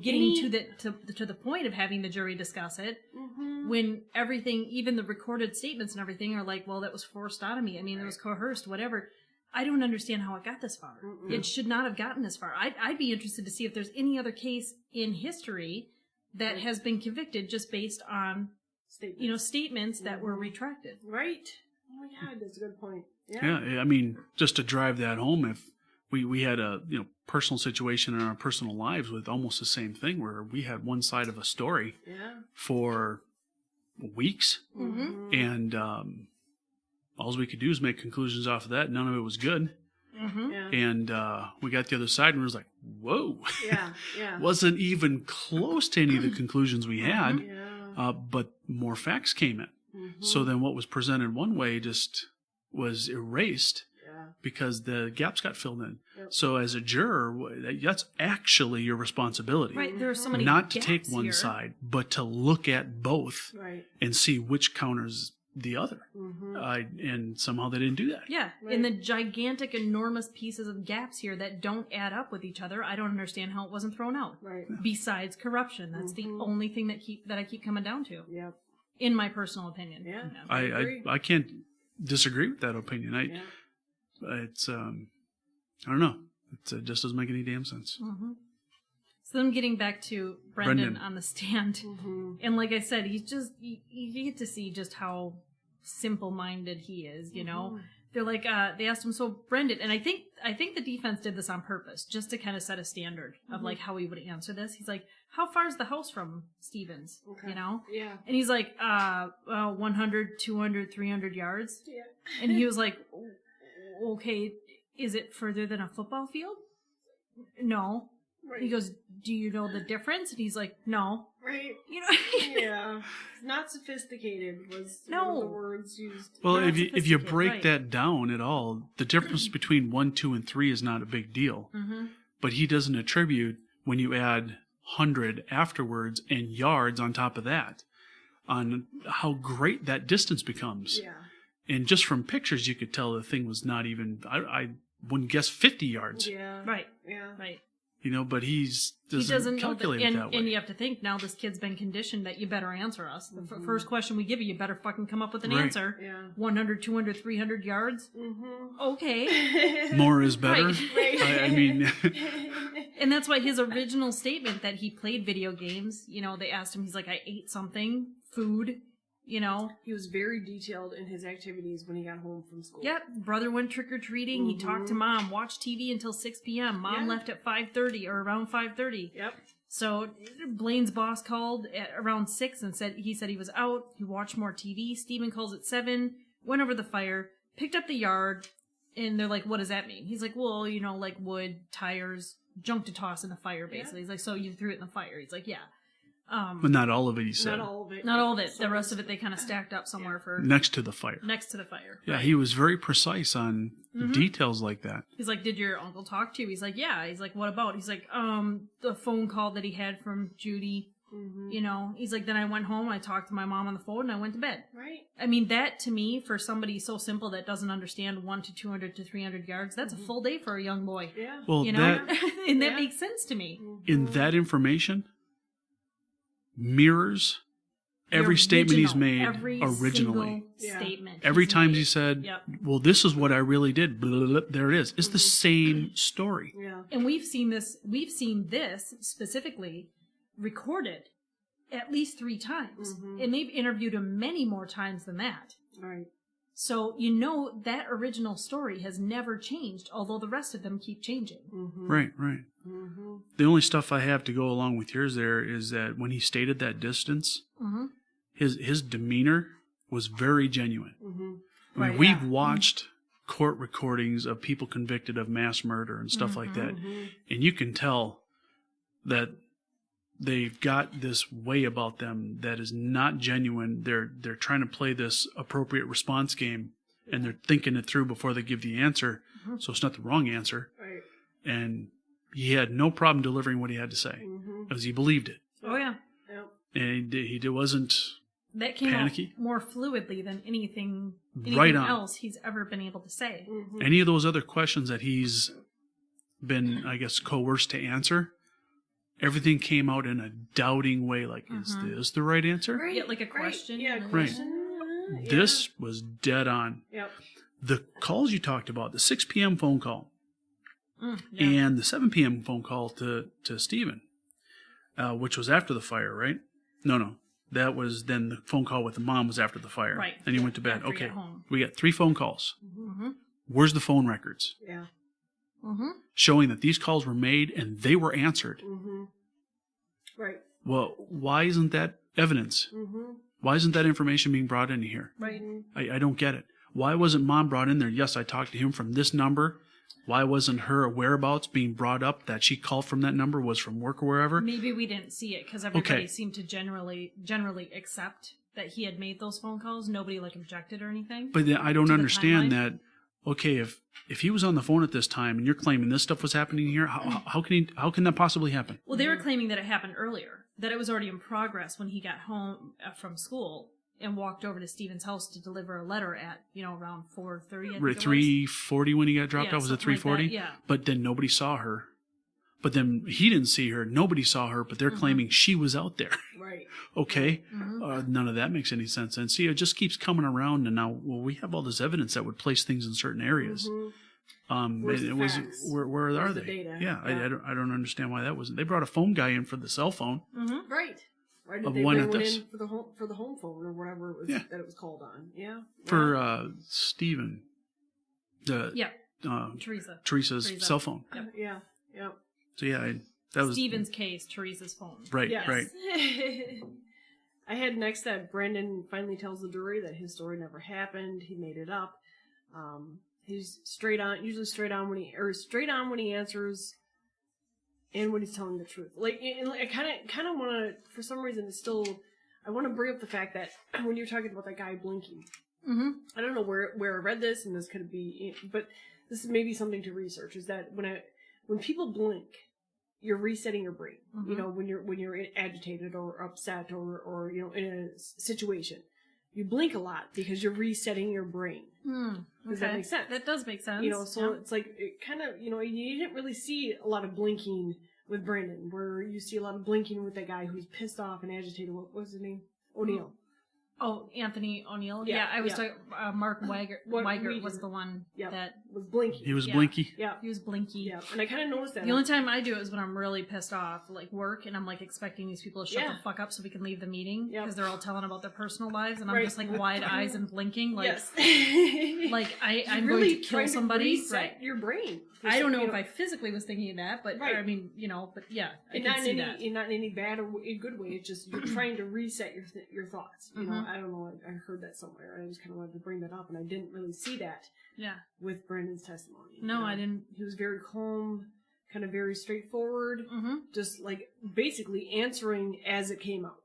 getting to the point of having the jury discuss it Mm-hmm. when everything, even the recorded statements and everything, are like, well, that was forced out of me. I mean, it was coerced, whatever. I don't understand how it got this far. Mm-mm. It should not have gotten this far. I'd be interested to see if there's any other case in history that has been convicted just based on statements that were retracted. Right. Oh my God, that's a good point. Yeah. Yeah, I mean, just to drive that home, if we had a personal situation in our personal lives with almost the same thing, where we had one side of a story Yeah. for weeks, Mm-hmm. and all we could do is make conclusions off of that. None of it was good, Mm-hmm. Yeah. and we got the other side, and it was like, whoa, Yeah. Yeah. wasn't even close to any of the conclusions we had, Yeah. but more facts came in. Mm-hmm. So then what was presented one way just was erased Yeah. because the gaps got filled in. Yep. So as a juror, that's actually your responsibility. Right, there are so many Not to take gaps one here. side, but to look at both Right. and see which counters the other. Mm-hmm. And somehow they didn't do that. Yeah, Right. in the gigantic, enormous pieces of gaps here that don't add up with each other, I don't understand how it wasn't thrown out. Right. Besides corruption, that's the Mhm. only thing that I keep coming down to, Yep. in my personal opinion. Yeah. You know. I agree. I can't disagree with that opinion. Yeah. It's I don't know. It just doesn't make any damn sense. Mhm. So then getting back to Brendan Brendan. on the stand, Mm-hmm. and like I said, he's just you get to see just how simple-minded he is. They're like they asked him, so Brendan, and I think the defense did this on purpose just to kind of set a standard of like how he would answer this. He's like, how far is the house from Stevens? Okay. And Yeah. he's like 100, 200, 300 yards. Yeah. And he was like, okay, is it further than a football field? No. Right. He goes, do you know the difference? And he's like, no. Right. Yeah. Yeah. Not sophisticated was No. one of the words used. Well, Not if you sophisticated, break right. that down at all, the difference between 1, 2, and 3 is not a big deal. Mm-hmm. But he doesn't attribute when you add 100 afterwards and yards on top of that, on how great that distance becomes. Yeah. And just from pictures, you could tell the thing was not even, I wouldn't guess 50 yards, Yeah. Right. Yeah. Right. but he He doesn't know calculate that, it that way. and you have to think now this kid's been conditioned that you better answer us. The Mhm. first question we give you, you better fucking come up with an Right. answer. Yeah. 100, 200, 300 yards? Mm-hmm. Okay. More is better. Right. I mean, And that's why his original statement that he played video games, they asked him, he's like, I ate something, food, He was very detailed in his activities when he got home from school. Yep, brother went trick-or-treating, he talked to mom, watched TV until 6 p.m. Mom Yeah. left at 5:30 or around 5:30. Yep. So Blaine's boss called at around 6 and said he was out, he watched more TV. Steven calls at 7, went over the fire, picked up the yard, and they're like, what does that mean? He's like, well, like wood, tires, junk to toss in the fire, basically. He's like, so you threw it in the fire? He's like, yeah. but not all of it, he said. Not all of it. Not all of it. The rest of it they kind of stacked up somewhere for Next to the fire. next to the fire. Yeah, Right. he was very precise on Mhm. details like that. He's like, did your uncle talk to you? He's like, yeah. He's like, what about? He's like, the phone call that he had from Judy. Mm-hmm. He's like, then I went home, I talked to my mom on the phone, and I went to bed. Right. I mean, that to me, for somebody so simple that doesn't understand 1 to 200 to 300 yards, that's a full day for a young boy. Yeah. Well, that And that Yeah. makes sense to me. in that information mirrors every statement he's made every originally. single statement. Every he's time made. he said, Yep. well, this is what I really did. Blah, blah, blah, there it is. It's the same story. Yeah. And we've seen this specifically recorded at least 3 times. And they've interviewed him many more times than that. Right. So, that original story has never changed, although the rest of them keep changing. Right. The only stuff I have to go along with yours there is that when he stated that distance, his demeanor was very genuine. I mean, Right, we've watched court recordings of people convicted of mass murder and stuff like that, and you can tell that they've got this way about them that is not genuine. They're trying to play this appropriate response game, and they're thinking it through before they give the answer, so it's not the wrong answer. Right. And he had no problem delivering what he had to say, because he believed it. Oh, yeah. Yep. And he wasn't That came panicky. out more fluidly than anything Right on. else he's ever been able to say. Any of those other questions that he's been, I guess, coerced to answer, everything came out in a doubting way, like, is this the right answer? Right. Yeah, like a question. Yeah, Right. question. Yeah. This was dead on. Yep. The calls you talked about, the 6 p.m. phone call Yeah. and the 7 p.m. phone call to Stephen, which was after the fire, right? No. That was then the phone call with the mom was after the fire. Right. And he went to bed. After he Okay. got home. We got 3 phone calls. Where's the phone records? Yeah. Showing that these calls were made and they were answered. Right. Well, why isn't that evidence? Why isn't that information being brought into here? Right. I don't get it. Why wasn't mom brought in there? Yes, I talked to him from this number. Why wasn't her whereabouts being brought up that she called from that number was from work or wherever? Maybe we didn't see it because everybody seemed to generally accept that he had made those phone calls. Nobody objected or anything. But then I don't To the understand timeline? that. Okay, if he was on the phone at this time and you're claiming this stuff was happening here, how can that possibly happen? Well, they were claiming that it happened earlier, that it was already in progress when he got home from school and walked over to Stephen's house to deliver a letter at, around 4:30. Right, 3:40 when he got dropped Yeah, off. Was it something like 3:40? that, yeah. But then nobody saw her. But then he didn't see her. Nobody saw her. But they're claiming she was out there. Right. Okay, none of that makes any sense. And see, it just keeps coming around. And now, we have all this evidence that would place things in certain areas. Where's and the it was facts? where are Where's they? the data? Yeah, Yeah. I don't understand why that wasn't. They brought a phone guy in for the cell phone. Right. Right. Did Of they one bring at one this. in for the home phone or whatever it was Yeah. that it was called on? Yeah. For Stephen, Yeah, Teresa's Teresa. cell phone. Yeah. Yep. So yeah, that was Stephen's case, Teresa's phone. right, Yes. right. I had next that Brandon finally tells the jury that his story never happened. He made it up. He's usually straight on when he answers, and when he's telling the truth. And I kind of want to, for some reason, I want to bring up the fact that when you're talking about that guy blinking, I don't know where I read this, and this could be, but this is maybe something to research. Is that when people blink, you're resetting your brain. When you're agitated or upset or in a situation, you blink a lot because you're resetting your brain. Does that make sense? That does make sense. So it's like it kind of you didn't really see a lot of blinking with Brandon, where you see a lot of blinking with that guy who's pissed off and agitated. What was his name? O'Neill. Oh, Anthony O'Neill. Yeah, Yeah, I was yeah. talking. Mark Weigert was the one Yeah. that Was blinking. He was Yeah. blinky. Yeah. he was blinky. Yeah. And I kind of noticed that. The only time I do it is when I'm really pissed off, work, and I'm expecting these people to shut Yeah. the fuck up so we can leave the meeting Yep. because they're all telling about their personal lives, and I'm Right. just wide eyes and blinking, yes. I'm really going to kill trying somebody. reset Right. your brain. I don't know if I physically was thinking that, but Right. but yeah, I And can not see in that. not in any bad or a good way. It's just you're trying to reset your thoughts. Mhm. I don't know. I heard that somewhere. I just kind of wanted to bring that up, and I didn't really see that Yeah. with Brandon's testimony. No, I didn't. He was very calm, kind of very straightforward, Mm-hmm. just basically answering as it came out.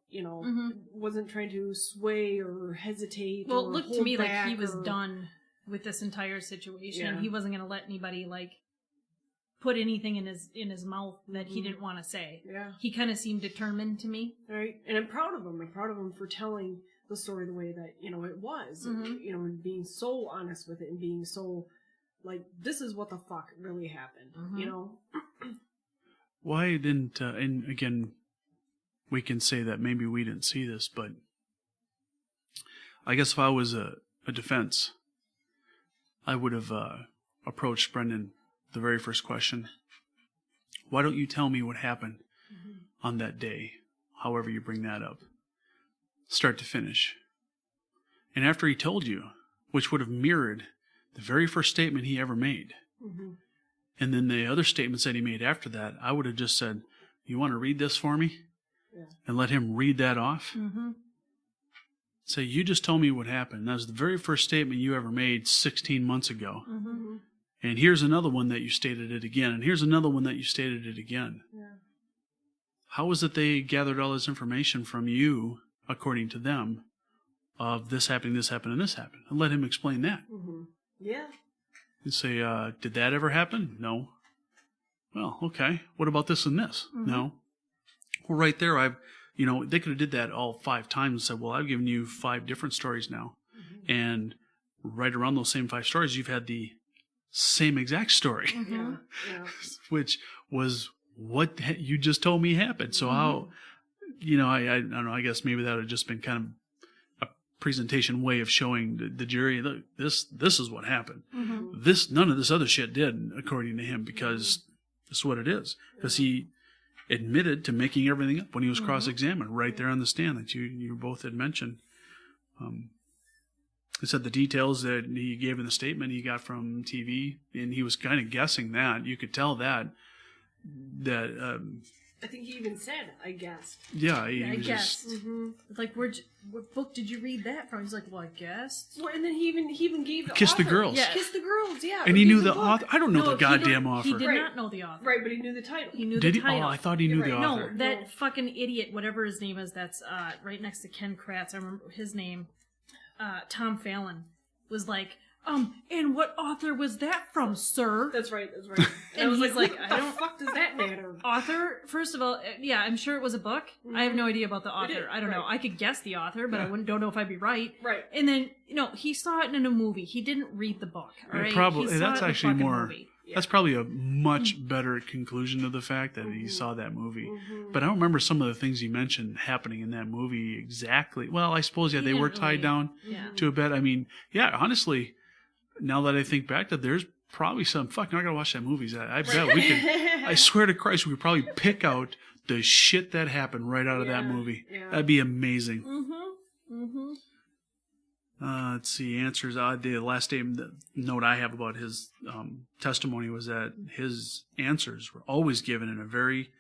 Wasn't trying to sway or hesitate. Well, or it looked to hold me like he back was or- done with this entire situation. Yeah. He wasn't going to let anybody put anything in his mouth that he didn't want to say. Yeah. He kind of seemed determined to me. Right. And I'm proud of him. I'm proud of him for telling the story the way that, it was. Mhm. And being so honest with it and being so, this is what the fuck really happened, Mhm. Why didn't? And again, we can say that maybe we didn't see this, but I guess if I was a defense, I would have approached Brendan the very first question. Why don't you tell me what happened on that day, however you bring that up, start to finish? And after he told you, which would have mirrored the very first statement he ever made, and then the other statements that he made after that, I would have just said, you want to read this for me? Yeah. And let him read that off? Say, you just told me what happened. That was the very first statement you ever made 16 months ago. And here's another one that you stated it again. And here's another one that you stated it again. Yeah. How is it they gathered all this information from you, according to them, of this happening, and this happened? And let him explain that. Yeah. And say, did that ever happen? No. Well, okay. What about this and this? No. Well, right there, they could have did that all 5 times and said, well, I've given you 5 different stories now. And right around those same 5 stories, you've had the same exact story, which was what you just told me happened. So how, I don't know, I guess maybe that would have just been kind of a presentation way of showing the jury, look, this is what happened. None of this other shit did, according to him, because this is what it is. Because he admitted to making everything up when he was cross-examined right there on the stand that you both had mentioned. He said the details that he gave in the statement he got from TV, and he was kind of guessing that. You could tell that I think he even said, I guessed. Yeah, I guessed. Like, what book did you read that from? He's like, well, I guessed. Well, and then he even gave the Kiss author. the Girls. Yeah. Kiss the Girls, yeah. And he knew the author. I don't know the goddamn author. He did not know the author. Right, but he knew the title. He knew the title. Oh, I thought he knew the author. No, that fucking idiot, whatever his name is, that's right next to Ken Kratz. I remember his name. Tom Fallon was like, and what author was that from, sir? That's right. And I was he's like, what the fuck does that matter? Author, first of all, yeah, I'm sure it was a book. I have no idea about the author. I don't know. I could guess the author, but I don't know if I'd be right. Right. And then, he saw it in a movie. He didn't read the book. All right. Probably. That's actually more. Movie. That's probably a much better conclusion to the fact that he saw that movie. But I don't remember some of the things he mentioned happening in that movie exactly. Well, I suppose, they were tied down to a bed. I mean, honestly, now that I think back, that there's probably some, fuck, now I gotta watch that movie. I bet we could, I swear to Christ, we could probably pick out the shit that happened right out of that movie. Yeah. That'd be amazing. Let's see, answers. The last note I have about his testimony was that his answers were always given in a very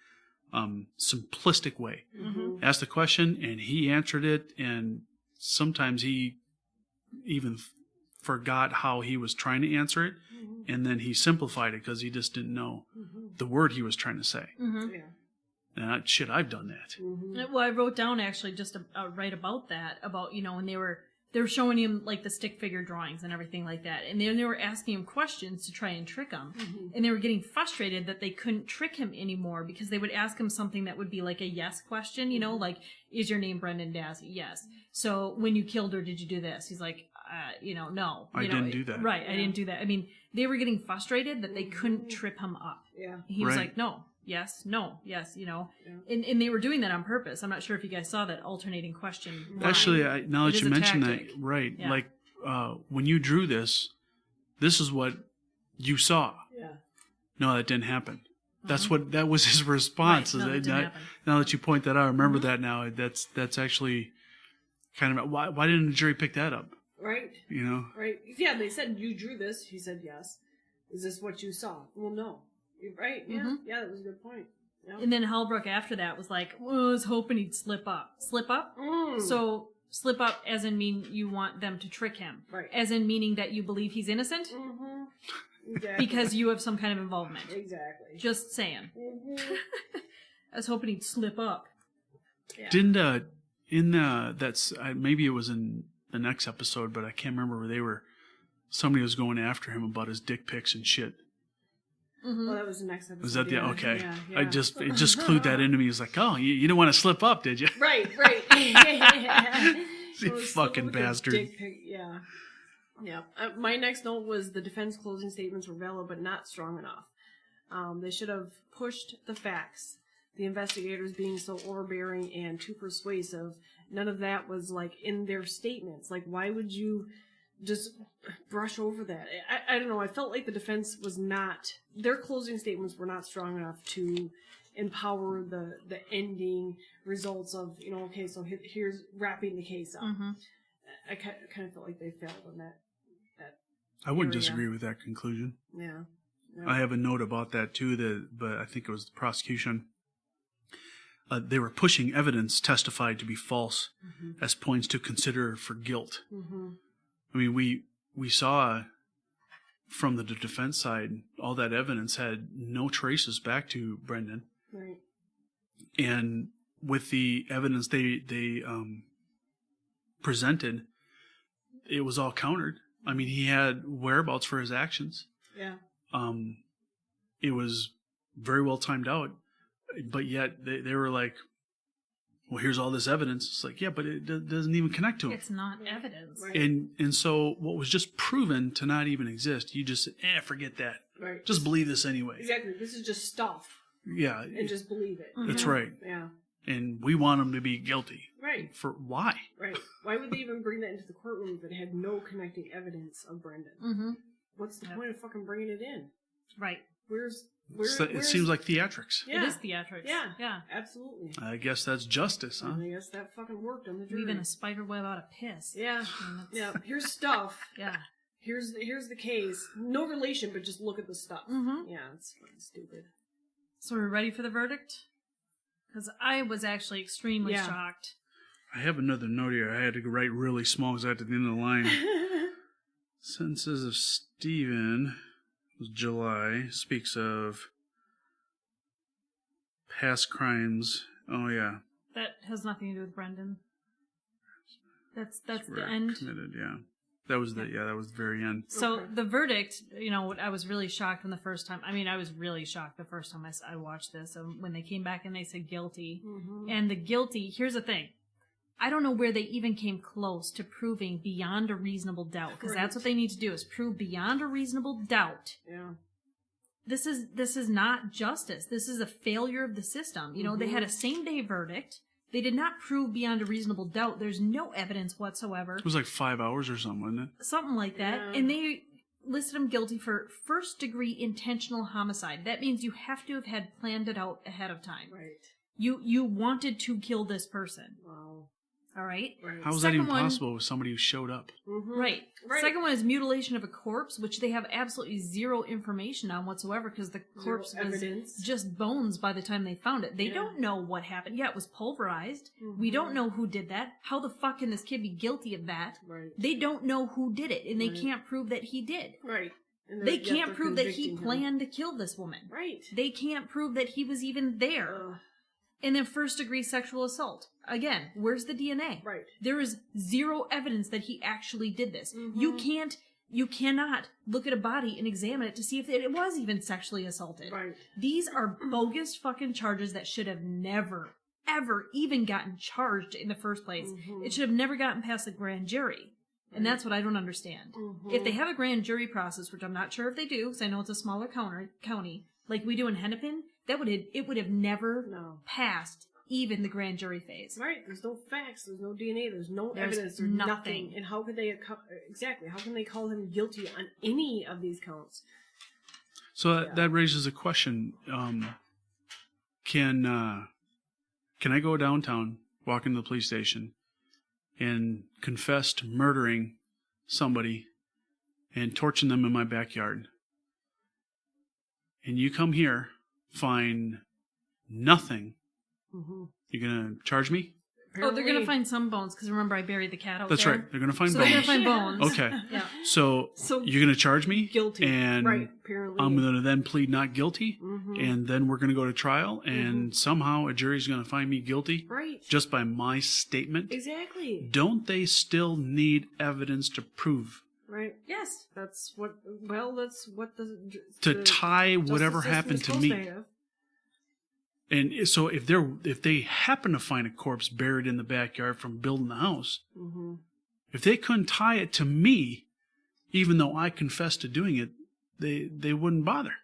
simplistic way. Asked the question, and he answered it, and sometimes he even forgot how he was trying to answer it, and then he simplified it because he just didn't know the word he was trying to say. And I've done that. Well, I wrote down actually just right about that, about when they were showing him like the stick figure drawings and everything like that, and then they were asking him questions to try and trick him, and they were getting frustrated that they couldn't trick him anymore because they would ask him something that would be like a yes question, like, is your name Brendan Dassey? Yes. So when you killed her, did you do this? He's like, no. I didn't do that. Right, I didn't do that. I mean, they were getting frustrated that they couldn't trip him up. Yeah. He was like, no, yes, no, yes, and they were doing that on purpose. I'm not sure if you guys saw that alternating question. Actually, now that you mention that, right, like when you drew this is what you saw. Yeah. No, that didn't happen. That was his response. Right. Now that you point that out, I remember that now. That's actually kind of, why didn't the jury pick that up? Right. Right. Yeah, they said, you drew this. He said, yes. Is this what you saw? Well, no. Right. Yeah. Yeah, that was a good point. Yep. And then Hellbrook after that was like, well, I was hoping he'd slip up. Slip up? So slip up as in mean you want them to trick him. Right. As in meaning that you believe he's innocent? Exactly. Because you have some kind of involvement. Exactly. Just saying. I was hoping he'd slip up. Yeah. Didn't that's maybe it was in the next episode, but I can't remember where somebody was going after him about his dick pics and shit. Well, that was the next episode. Was that the okay? Yeah. It just clued that into me. It's like, oh, you didn't want to slip up, did you? Right. You fucking bastard. Dick pic, yeah. My next note was the defense closing statements were valid but not strong enough. They should have pushed the facts. the investigators being so overbearing and too persuasive, none of that was like in their statements. Like, why would you just brush over that? I don't know. I felt like the defense was not, their closing statements were not strong enough to empower the ending results of, okay, so here's wrapping the case up. Mm-hmm. I kind of felt like they failed on that. I wouldn't area. disagree with that conclusion. Yeah. I have a note about that too, but I think it was the prosecution. They were pushing evidence testified to be false as points to consider for guilt. Mm-hmm. I mean, we saw from the defense side, all that evidence had no traces back to Brendan. Right. And with the evidence they presented, it was all countered. I mean, he had whereabouts for his actions. Yeah. It was very well timed out, but yet they were like, well, here's all this evidence. It's like, yeah, but it doesn't even connect to it. It's not evidence. Right. And so what was just proven to not even exist, you just, forget that. Right. Just believe this anyway. Exactly. This is just stuff. Yeah. And just believe it. That's right. Yeah. And we want him to be guilty. Right. For why? Right. Why would they even bring that into the courtroom if it had no connecting evidence of Brendan? Mm-hmm. What's the point of fucking bringing it in? Right. It seems like theatrics. Yeah. It is theatrics. Yeah. Yeah. Absolutely. I guess that's justice, huh? And I guess that fucking worked on the jury. Weaving a spider web out of piss. Yeah. Yeah. Here's stuff. Yeah. Here's the case. No relation, but just look at the stuff. Mm-hmm. Yeah, it's fucking stupid. So we're ready for the verdict? Because I was actually extremely Yeah. shocked. I have another note here. I had to write really small because I had to the end of the line. Sentences of Stephen, July, speaks of past crimes. Oh, yeah. That has nothing to do with Brendan. That's the Where end. committed, yeah. That was the very end. So Okay. the verdict, I was really shocked when the first time. I mean, I was really shocked the first time I watched this. When they came back and they said guilty, and the guilty. Here's the thing. I don't know where they even came close to proving beyond a reasonable doubt, because that's what they need to do, is prove beyond a reasonable doubt. Yeah. This is not justice. This is a failure of the system. They had a same-day verdict. They did not prove beyond a reasonable doubt. There's no evidence whatsoever. It was like 5 hours or something, wasn't it? Something like that. Yeah. And they listed him guilty for first-degree intentional homicide. That means you have to have had planned it out ahead of time. Right. You wanted to kill this person. Wow. All right? Right. How was that Second even one- possible with somebody who showed up? Right. Right. Second one is mutilation of a corpse, which they have absolutely zero information on whatsoever, because the corpse was evidence. just bones by the time they found it. They don't know what happened. Yeah, it was pulverized. We don't know who did that. How the fuck can this kid be guilty of that? Right. They don't know who did it, and they Right. can't prove that he did. Right. And They yet can't they're prove that he convicting him. planned to kill this woman. Right. They can't prove that he was even there. Ugh. And then first-degree sexual assault. Again, where's the DNA? Right. There is zero evidence that he actually did this. Mm-hmm. You cannot look at a body and examine it to see if it was even sexually assaulted. Right. These are bogus fucking charges that should have never, ever even gotten charged in the first place. It should have never gotten past the grand jury. And that's what I don't understand. If they have a grand jury process, which I'm not sure if they do, because I know it's a smaller county, like we do in Hennepin, it would have never passed even the grand jury phase. Right. There's no facts. There's no DNA. There's no There's evidence. There's nothing. nothing. And how could they exactly? How can they call him guilty on any of these counts? So that raises a question. Can I go downtown, walk into the police station, and confess to murdering somebody and torching them in my backyard? And you come here, find nothing. You're going to charge me? Oh, they're going to find some bones, because remember I buried the cat out That's there? right. They're going to find So bones. they're going to find bones. Okay. Yeah. So you're going to charge me? Guilty. And right. Apparently. I'm going to then plead not guilty. And then we're going to go to trial. And somehow a jury's going to find me guilty. Right. Just by my statement. Exactly. Don't they still need evidence to prove? Right. Yes. That's what the To tie justice whatever system happened is to supposed me. have. And so if they happen to find a corpse buried in the backyard from building the house, if they couldn't tie it to me, even though I confessed to doing it, they wouldn't bother.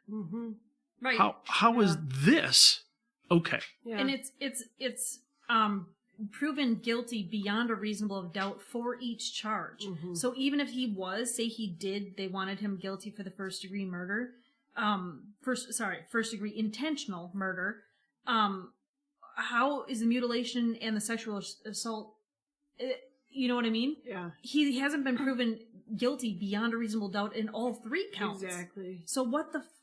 Right. How is this Okay. Yeah. And it's proven guilty beyond a reasonable doubt for each charge. Mhm. So even if he was, say they wanted him guilty for the first degree murder, first degree intentional murder, how is the mutilation and the sexual assault, you know what I mean? Yeah. He hasn't been proven guilty beyond a reasonable doubt in all 3 counts. Exactly. So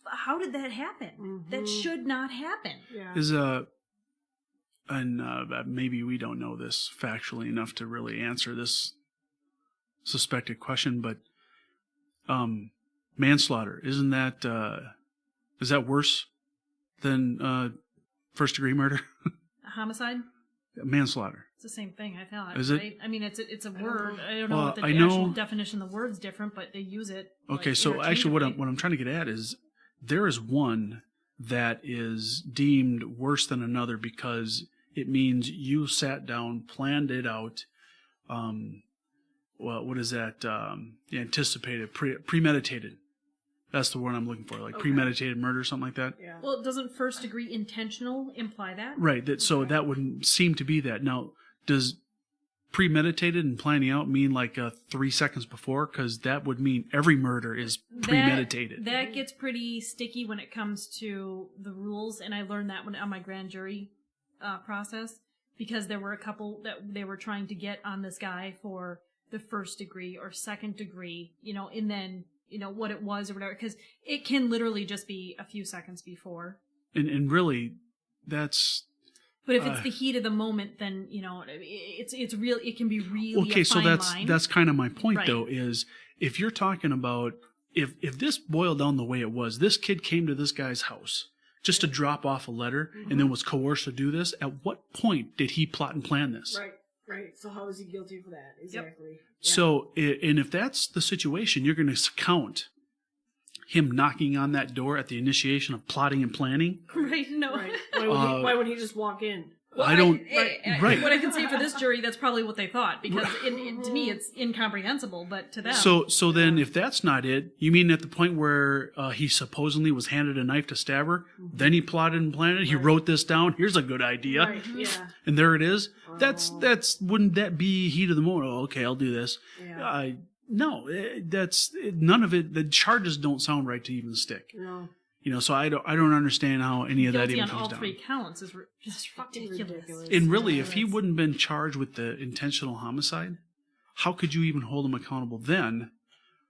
how did that happen? That should not happen. Yeah. Is and maybe we don't know this factually enough to really answer this suspected question, but manslaughter, isn't that is that worse than first degree murder? Homicide? Manslaughter. It's the same thing, I thought. Is it? Right? I mean, it's a word. I don't know Well, what the I know- actual definition of the word's different, but they use it. Okay, like, so actually what interchangeably. I'm trying to get at is there is one that is deemed worse than another because it means you sat down, planned it out. Well, what is that? Anticipated, premeditated. That's the word I'm looking for, like Okay. premeditated murder, something like that. Yeah. Well, doesn't first degree intentional imply that? Right. So that would seem to be that. Now, does premeditated and planning out mean like 3 seconds before? Because that would mean every murder is premeditated. That gets pretty sticky when it comes to the rules, and I learned that on my grand jury process, because there were a couple that they were trying to get on this guy for the first degree or second degree, and then what it was or whatever, because it can literally just be a few seconds before. And really, that's But if it's the heat of the moment, then it's real. It can be really okay. a So fine line. that's kind of my point, Right. though, is if you're talking about if this boiled down the way it was, this kid came to this guy's house just to drop off a letter and then was coerced to do this. At what point did he plot and plan this? Right. Right. So how is he guilty for that? Exactly. So, and if that's the situation, you're going to count him knocking on that door at the initiation of plotting and planning. right? No. Right. Why would he just walk in? Well, I don't. Right. What I can say for this jury, that's probably what they thought, because to me it's incomprehensible, but to them. So then, if that's not it, you mean at the point where he supposedly was handed a knife to stab her, then he plotted and planned it. He wrote this down. Here's a good idea, Right. Yeah. and there it is. That's wouldn't that be heat of the moment? Oh, okay, I'll do this. Yeah. No, that's none of it. The charges don't sound right to even stick. No. So I don't understand how any of that guilty even on comes all down. 3 counts is just Fucking ridiculous. ridiculous. And really, if he wouldn't been charged with the intentional homicide, how could you even hold him accountable then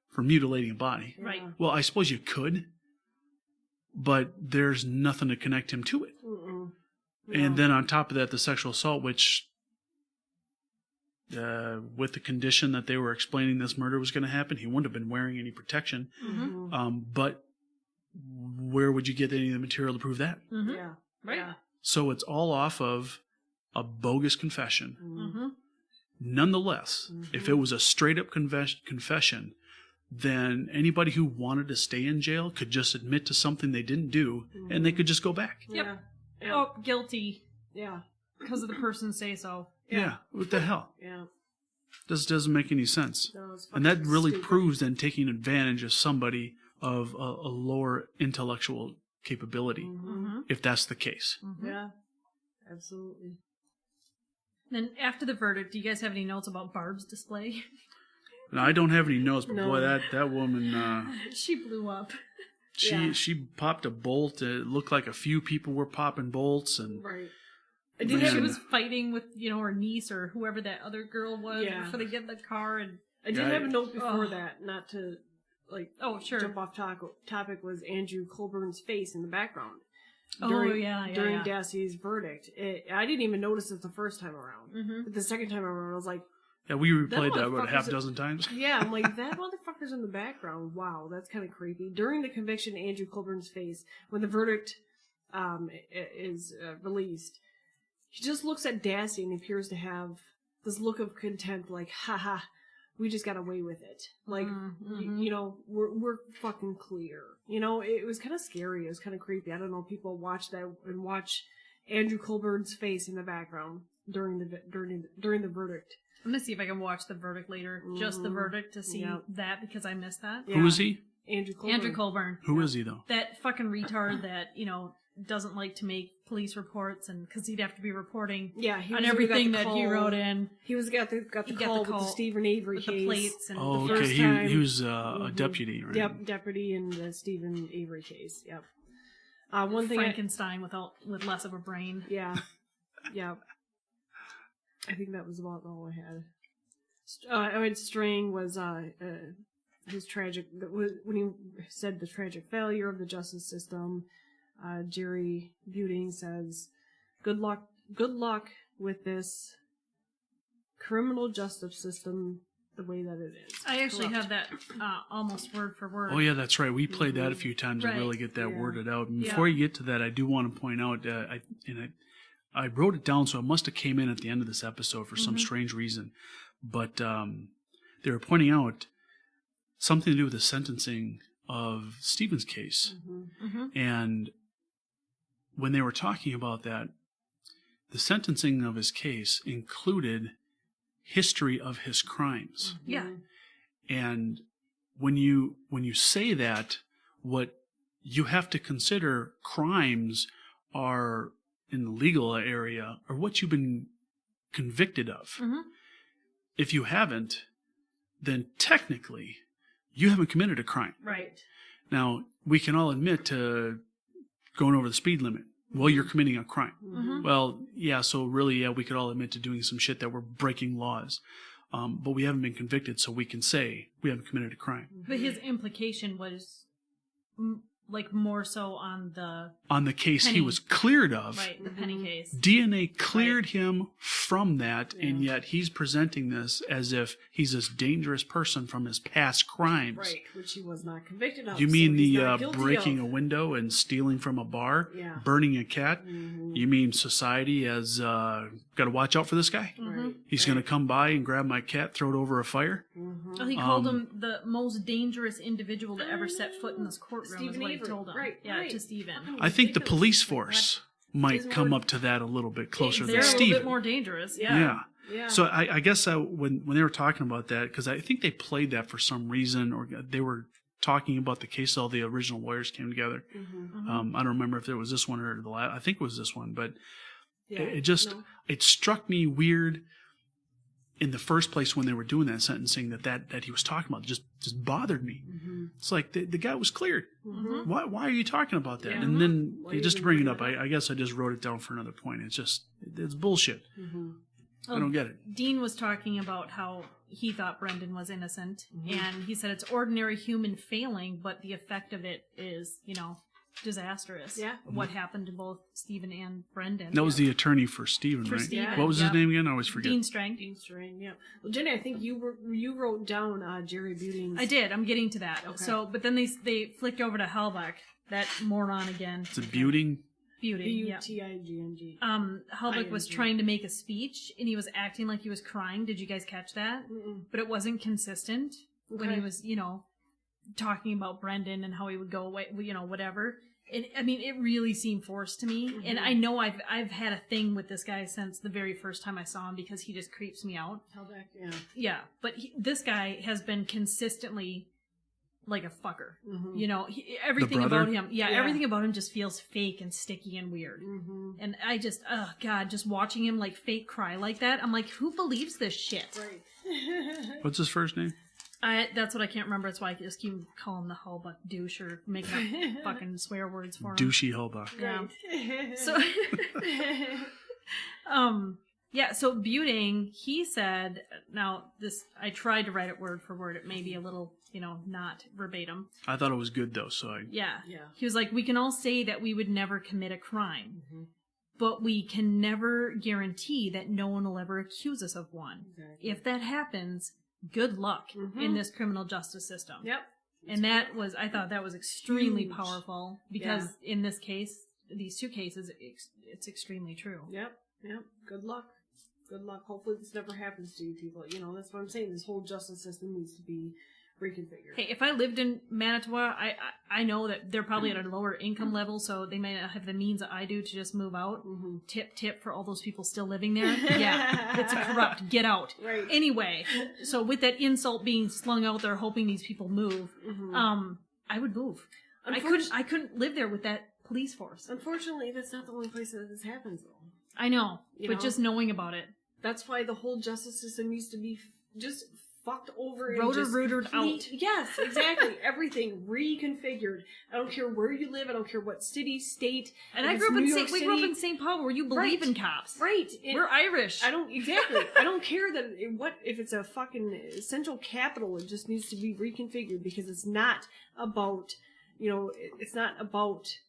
for mutilating a body? Right. Well, I suppose you could, but there's nothing to connect him to it. Mm-mm. And then on top of that, the sexual assault, which with the condition that they were explaining this murder was going to happen, he wouldn't have been wearing any protection. Mm-hmm. But where would you get any of the material to prove that? Mm-hmm. Yeah. Right. Yeah. So it's all off of a bogus confession. Mm-hmm. Nonetheless, if it was a straight up confession, then anybody who wanted to stay in jail could just admit to something they didn't do, and they could just go back. Yep. Yeah. Yeah. Oh, guilty Yeah. because of the person say so. Yeah, what the hell? Yeah. This doesn't make any sense. No, it's And that fucking really stupid. proves then taking advantage of somebody of a lower intellectual capability, Mm-hmm. if that's the case. Yeah. Absolutely. Then after the verdict, do you guys have any notes about Barb's display? Now, I don't have any notes, but No. boy, that woman, She blew up. she popped a bolt. It looked like a few people were popping bolts, and Right. I did think she have- was fighting with, her niece or whoever that other girl was Yeah. before they get in the car. And I did Yeah, have a note before Ugh. that, not to oh, sure. jump off topic, was Andrew Colburn's face in the background. Oh, yeah, During Dassey's verdict. I didn't even notice it the first time around. Mm-hmm. But the second time around, I was like, yeah, we replayed that about motherfucker's half dozen times. yeah, I'm like, that motherfucker's in the background. Wow, that's kind of creepy. During the conviction, Andrew Colburn's face, when the verdict is released, he just looks at Dassey and appears to have this look of contempt, like, haha, we just got away with it. Like, we're fucking clear. It was kind of scary. It was kind of creepy. I don't know, people watch that and watch Andrew Colburn's face in the background during the verdict. I'm going to see if I can watch the verdict later. Just the verdict to see Yep. that, because I missed that. Yeah. Who is he? Andrew Colburn. Andrew Colburn. Who is he, though? That fucking retard that, doesn't like to make police reports, and because he'd have to be reporting he on was everything got the that he call. wrote in. He was got the call with the Stephen Avery with case. the plates and Oh, the okay. first time. He was a deputy, right? Yep, deputy in the Stephen Avery case. Yep. One thing Frankenstein with less of a brain. Yeah. Yeah. I think that was about all I had. Strang was his tragic, when he said the tragic failure of the justice system. Jerry Buting says, good luck with this criminal justice system the way that it is. I actually have that almost word for word. Oh, yeah, that's right. We played that a few times to Right. really get that Yeah. worded out. And before you get to that, I do want to point out, I wrote it down, so it must have came in at the end of this episode for some strange reason. But they were pointing out something to do with the sentencing of Stephen's case. And when they were talking about that, the sentencing of his case included history of his crimes. Yeah. And when you say that, what you have to consider crimes are in the legal area or what you've been convicted of. If you haven't, then technically you haven't committed a crime. Right. Now, we can all admit to going over the speed limit. Well, you're committing a crime. Well, yeah, so really, yeah, we could all admit to doing some shit that we're breaking laws. But we haven't been convicted, so we can say we haven't committed a crime. But his implication was more so on the case Penny. he was cleared of. right, the Penny case. DNA cleared him from that, and yet he's presenting this as if he's this dangerous person from his past crimes. Right, which he was not convicted of. You mean so he's the not guilty breaking of. a window and stealing from a bar, Yeah. burning a cat? You mean society has got to watch out for this guy? Right. He's going to come by and grab my cat, throw it over a fire? Well, he called him the most dangerous individual to ever set foot in this courtroom, is Stephen what he Avery. told him. Right, yeah, right. to Stephen. I think the Ridiculous. police force might Isn't come more- up to that a little bit closer They're than a little Stephen. bit more dangerous. Yeah. Yeah. So I guess when they were talking about that, because I think they played that for some reason, or they were talking about the case, all the original lawyers came together. I don't remember if it was this one or the last. I think it was this one, but it just it struck me weird in the first place when they were doing that sentencing that he was talking about. It just bothered me. It's like the guy was cleared. Why are you talking about that? Yeah. And then Why you just to even bring it bring up, it up? I guess I just wrote it down for another point. It's bullshit. I don't get it. Dean was talking about how he thought Brendan was innocent, and he said it's ordinary human failing, but the effect of it is, disastrous. Yeah. What happened to both Stephen and Brendan. That was the attorney for Stephen, For right? Stephen, What was his yep. name again? I always forget. Dean Strang. Dean Strang, yeah. Well, Jenny, I think you wrote down Jerry Buting's. I did. I'm getting to that. Okay. So, but then they flicked over to Hellbach, that moron again. It's a Buting. Beauty. Yeah. Butingg. Hellbach was ING. trying to make a speech, and he was acting like he was crying. Did you guys catch that? But it wasn't consistent when he Okay. was, talking about Brendan and how he would go away, whatever. It really seemed forced to me. And I know I've had a thing with this guy since the very first time I saw him because he just creeps me out. Hellback, yeah. Yeah, but this guy has been consistently like a fucker. Everything brother? about him, Yeah. everything about him just feels fake and sticky and weird. And I just, oh God, just watching him like fake cry like that, I'm like, who believes this shit? Right. What's his first name? That's what I can't remember. That's why I just keep calling him the Hellbuck douche or making up fucking swear words for him. Douchey Hellbach. Yeah. Right. So, so Buting, he said, now this, I tried to write it word for word. It may be a little, not verbatim. I thought it was good though, so Yeah. Yeah. He was like, we can all say that we would never commit a crime, but we can never guarantee that no one will ever accuse us of one. Exactly. If that happens, good luck in this criminal justice system. Yep. And I thought that was extremely Huge. powerful because in this case, these two cases, it's extremely true. Yep. Good luck. Good luck. Hopefully this never happens to you people. That's what I'm saying. This whole justice system needs to be reconfigured. Hey, if I lived in Manitoba, I know that they're probably at a lower income level, so they may not have the means that I do to just move out. Tip for all those people still living there. Yeah, it's corrupt. Get out. Right. Anyway, so with that insult being slung out there, hoping these people move, I would move. I couldn't live there with that police force. Unfortunately, that's not the only place that this happens, though. I know, You but know? just knowing about it. That's why the whole justice system needs to be just fucked over and Rotor-rooted out. Yes, exactly. Everything reconfigured. I don't care where you live. I don't care what city, state. And if I it's grew up New in York we grew up in St. Paul, where you believe Right. in cops. Right. And We're Irish. I don't care that if it's a fucking central capital. It just needs to be reconfigured because it's not about it's not about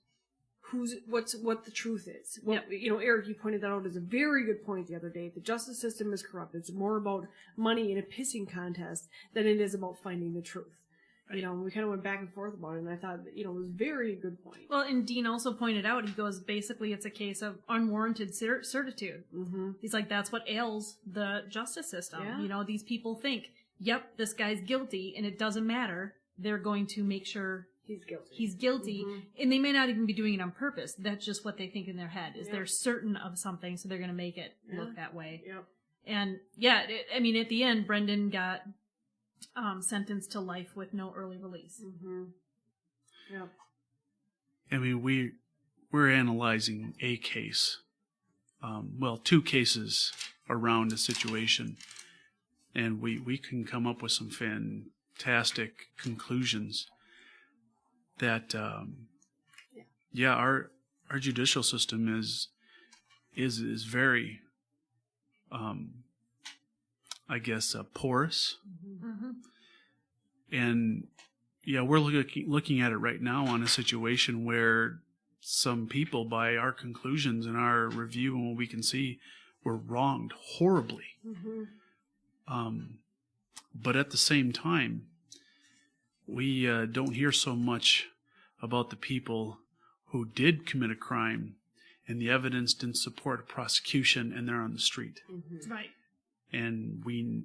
what the truth is. Well, Yep. Eric, you pointed that out as a very good point the other day. The justice system is corrupt. It's more about money in a pissing contest than it is about finding the truth. Right. We kind of went back and forth about it, and I thought that, it was a very good point. Well, and Dean also pointed out, he goes, basically it's a case of unwarranted certitude. Mm-hmm. He's like, that's what ails the justice system. Yeah. These people think, yep, this guy's guilty, and it doesn't matter. They're going to make sure He's guilty. Mm-hmm. And they may not even be doing it on purpose. That's just what they think in their head, is they're certain of something, so they're going to make it look that way. Yep. And at the end, Brendan got sentenced to life with no early release. Mm-hmm. Yep. I mean, we're analyzing a case, two cases around a situation, and we can come up with some fantastic conclusions that, our judicial system is very, porous. Mm-hmm. And we're looking at it right now on a situation where some people, by our conclusions and our review and what we can see, were wronged horribly. Mm-hmm. But at the same time, we don't hear so much about the people who did commit a crime and the evidence didn't support a prosecution and they're on the street. Mm-hmm. Right. And we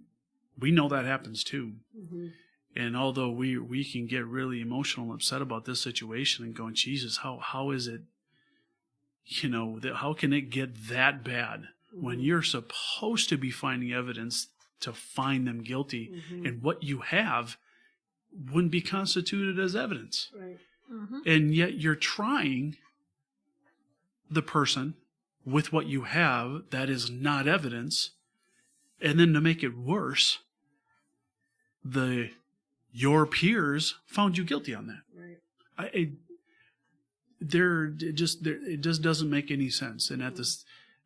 know that happens too. Mm-hmm. And although we can get really emotional and upset about this situation and going, Jesus, how is it, how can it get that bad when you're supposed to be finding evidence to find them guilty, and what you have wouldn't be constituted as evidence. Right. Mm-hmm. And yet you're trying the person with what you have that is not evidence, and then to make it worse, your peers found you guilty on that. Right. It just doesn't make any sense. And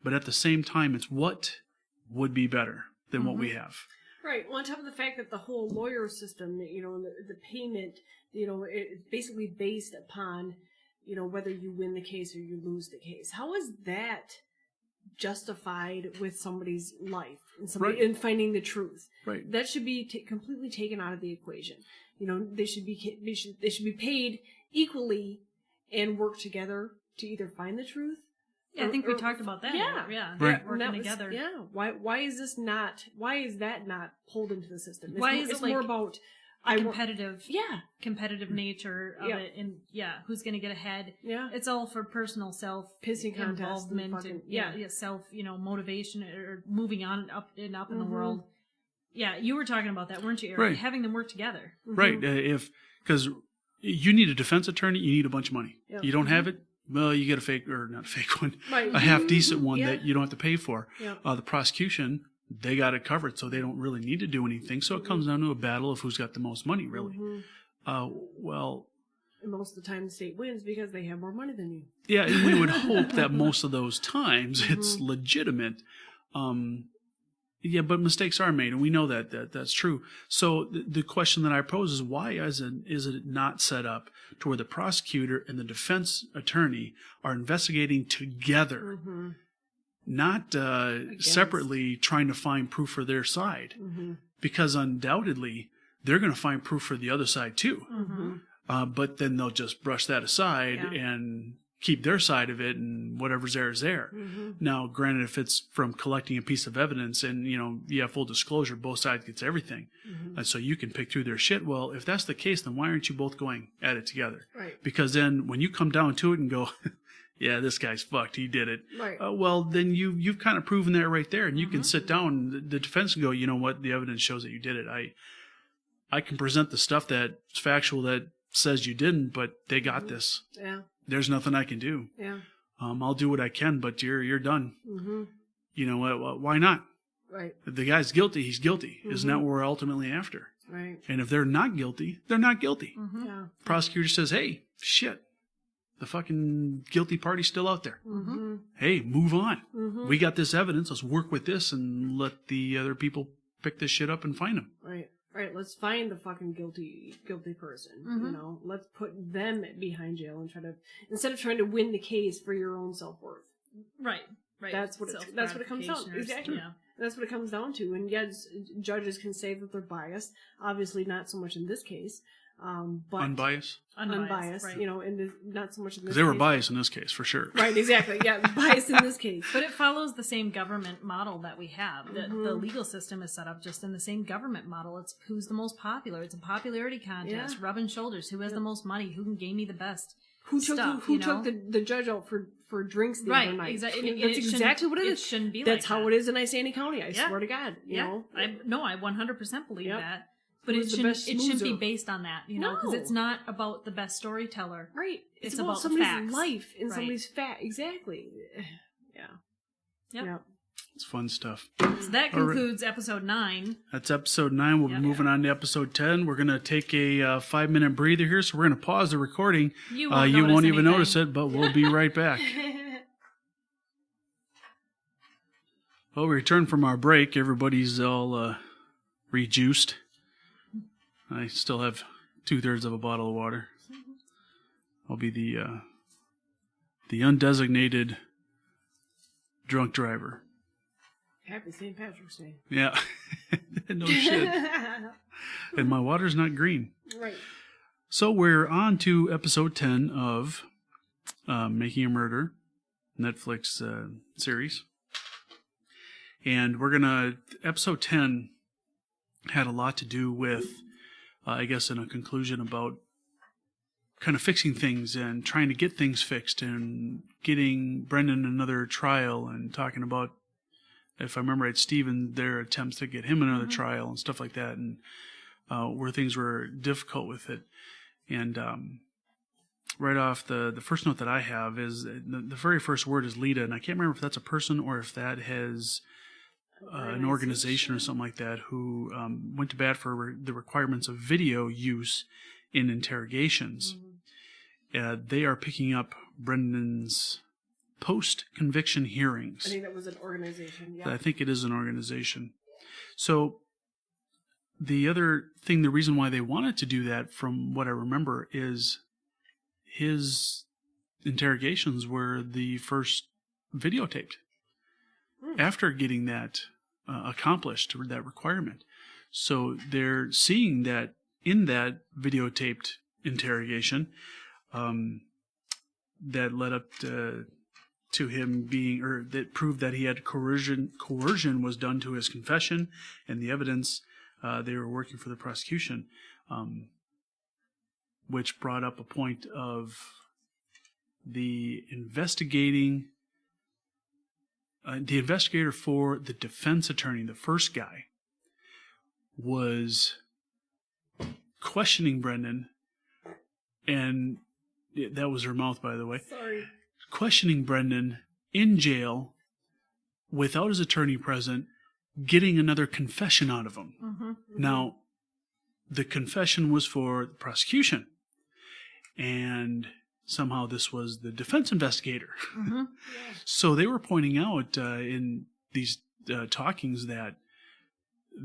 but at the same time, it's what would be better than what we have. Right. Well, on top of the fact that the whole lawyer system, the payment, it's basically based upon, whether you win the case or you lose the case. How is that justified with somebody's life and finding the truth? Right. That should be completely taken out of the equation. They should be paid equally and work together to either find the truth. Yeah, I think we talked about that. Yeah. Right. Working together. Yeah. Why is that not pulled into the system? Why is it more about competitive nature of it, and who's going to get ahead? Yeah. It's all for personal self pissing contest involvement and self motivation or moving on up in the world. Yeah, you were talking about that, weren't you, Eric? Right. Having them work together. Right. Because you need a defense attorney, you need a bunch of money. Yep. You don't have it, well, you get not a fake one, Right. a half decent one that you don't have to pay for. Yep. The prosecution, they got it covered, so they don't really need to do anything. So it comes down to a battle of who's got the most money, really. And most of the time the state wins because they have more money than you. Yeah, and we would hope that most of those times it's legitimate. But mistakes are made, and we know that's true. So the question that I pose is, why is it not set up to where the prosecutor and the defense attorney are investigating together, not separately trying to find proof for their side? Because undoubtedly they're going to find proof for the other side too. But then they'll just brush that aside and keep their side of it, and whatever's there is there. Now, granted, if it's from collecting a piece of evidence and, you have full disclosure, both sides gets everything. And so you can pick through their shit. Well, if that's the case, then why aren't you both going at it together? Right. Because then when you come down to it and go, yeah, this guy's fucked, he did it. Right. Well, then you've kind of proven that right there, and you can sit down, the defense can go, you know what, the evidence shows that you did it. I can present the stuff that's factual that says you didn't, but they got this. Yeah. there's nothing I can do. Yeah. I'll do what I can, but you're done. Mm-hmm. You know what? Why not? Right. If the guy's guilty, he's guilty. Isn't that what we're ultimately after? Right. And if they're not guilty, they're not guilty. Mm-hmm. Yeah. Prosecutor says, hey, shit, the fucking guilty party's still out there. Mm-hmm. Hey, move on. Mm-hmm. We got this evidence. Let's work with this and let the other people pick this shit up and find them. Right. Right. Let's find the fucking guilty person. Mm-hmm. You know, let's put them behind jail and instead of trying to win the case for your own self-worth. Right. That's what it comes down to. Exactly. Yeah. That's what it comes down to. And yes, judges can say that they're biased. Obviously, not so much in this case. But Unbiased? unbiased. Right. You know, not so much in this. Because they were case. biased in this case, for sure. Right. Exactly. Yeah, biased in this case. But it follows the same government model that we have. The legal system is set up just in the same government model. It's who's the most popular. It's a popularity contest, rubbing shoulders. Who has the most money? Who can gain me the best Who took stuff, who took the judge out for drinks the other night? Exactly. That's exactly what it is. It shouldn't be That's like how that. it is in Isani County. I swear to God. You know. I 100% believe Yep. that. But Who's it the best shouldn't be smoozer? based on that, you know, because No. it's not about the best storyteller. Right. It's about about somebody's facts. life and Right. somebody's fact. Exactly. Yeah. Yep. Yeah. It's fun stuff. So that All right. concludes episode 9. That's episode 9. We'll Yep. be moving on to episode 10. We're going to take a 5-minute breather here, so we're going to pause the recording. You You won't won't even anything. notice it, but we'll be right back. Well, we returned from our break. Everybody's all rejuiced. I still have 2/3 of a bottle of water. I'll be the undesignated drunk driver. Happy St. Patrick's Day. Yeah. No shit. And my water's not green. Right. So we're on to episode 10 of Making a Murder, Netflix series. And episode 10 had a lot to do with, I guess, in a conclusion about kind of fixing things and trying to get things fixed and getting Brendan another trial and talking about, if I remember right, Stephen, their attempts to get him another trial and stuff like that, and where things were difficult with it. And right off, the first note that I have is the very first word is Lita, and I can't remember if that's a person or if that has an organization or something like that who went to bat for the requirements of video use in interrogations. They are picking up Brendan's post-conviction hearings. I think that was an organization. Yeah. I think it is an organization. So the other thing, the reason why they wanted to do that, from what I remember, is his interrogations were the first videotaped after getting that accomplished, that requirement. So they're seeing that in that videotaped interrogation, that led up to him being, or that proved that he had coercion was done to his confession, and the evidence they were working for the prosecution, which brought up a point of the investigator for the defense attorney, the first guy, was questioning Brendan, and that was her mouth, by the way. Sorry. Questioning Brendan in jail without his attorney present, getting another confession out of him. Now, the confession was for the prosecution, and somehow this was the defense investigator. So they were pointing out in these talkings that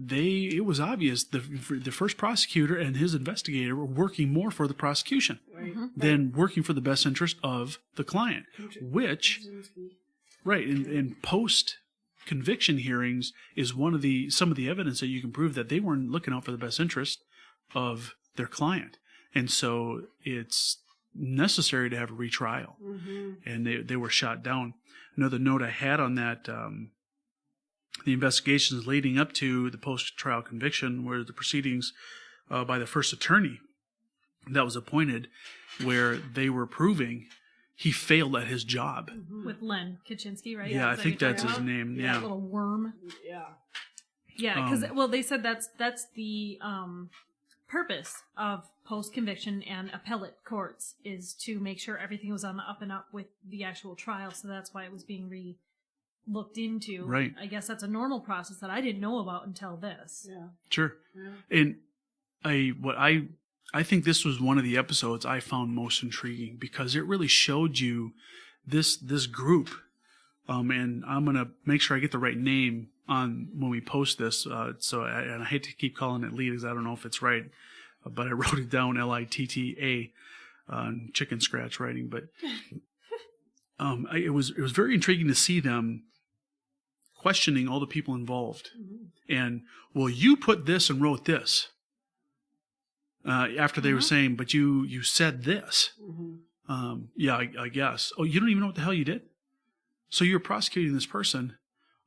it was obvious the first prosecutor and his investigator were working more for the prosecution than working for the best interest of the client, which, right, in post-conviction hearings is some of the evidence that you can prove that they weren't looking out for the best interest of their client. And so it's necessary to have a retrial. And they were shot down. Another note I had on that, the investigations leading up to the post-trial conviction were the proceedings by the first attorney that was appointed, where they were proving he failed at his job. With Len Kaczynski, right? Yeah, I Is that think who you're that's talking his about? name. That Yeah. little worm. Yeah. Yeah, because well, they said that's the purpose of post-conviction and appellate courts is to make sure everything was on the up and up with the actual trial. So that's why it was being looked into. Right. I guess that's a normal process that I didn't know about until this. Yeah. Sure. Yeah. And I think this was one of the episodes I found most intriguing because it really showed you this group. And I'm gonna make sure I get the right name on when we post this. And I hate to keep calling it Lita because I don't know if it's right, but I wrote it down Litta, chicken scratch writing. But it was very intriguing to see them questioning all the people involved. And well, you put this and wrote this. After they were saying, but you said this. Yeah, I guess. Oh, you don't even know what the hell you did? So you're prosecuting this person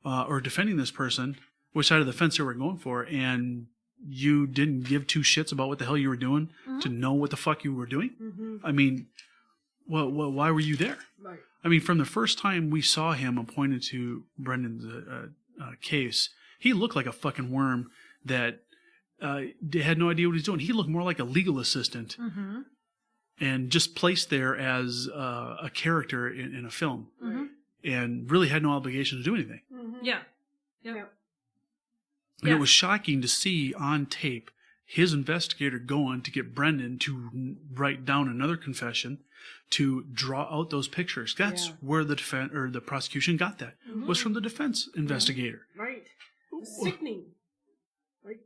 or defending this person, which side of the fence they were going for, and you didn't give two shits about what the hell you were doing to know what the fuck you were doing? I mean, well, why were you there? Right. I mean, from the first time we saw him appointed to Brendan's case, he looked like a fucking worm that had no idea what he was doing. He looked more like a legal assistant and just placed there as a character in a film and really had no obligation to do anything. Yeah. And it was shocking to see on tape his investigator going to get Brendan to write down another confession to draw out those pictures. That's where the prosecution got that. Was from the defense investigator. Right. Sickening. Like,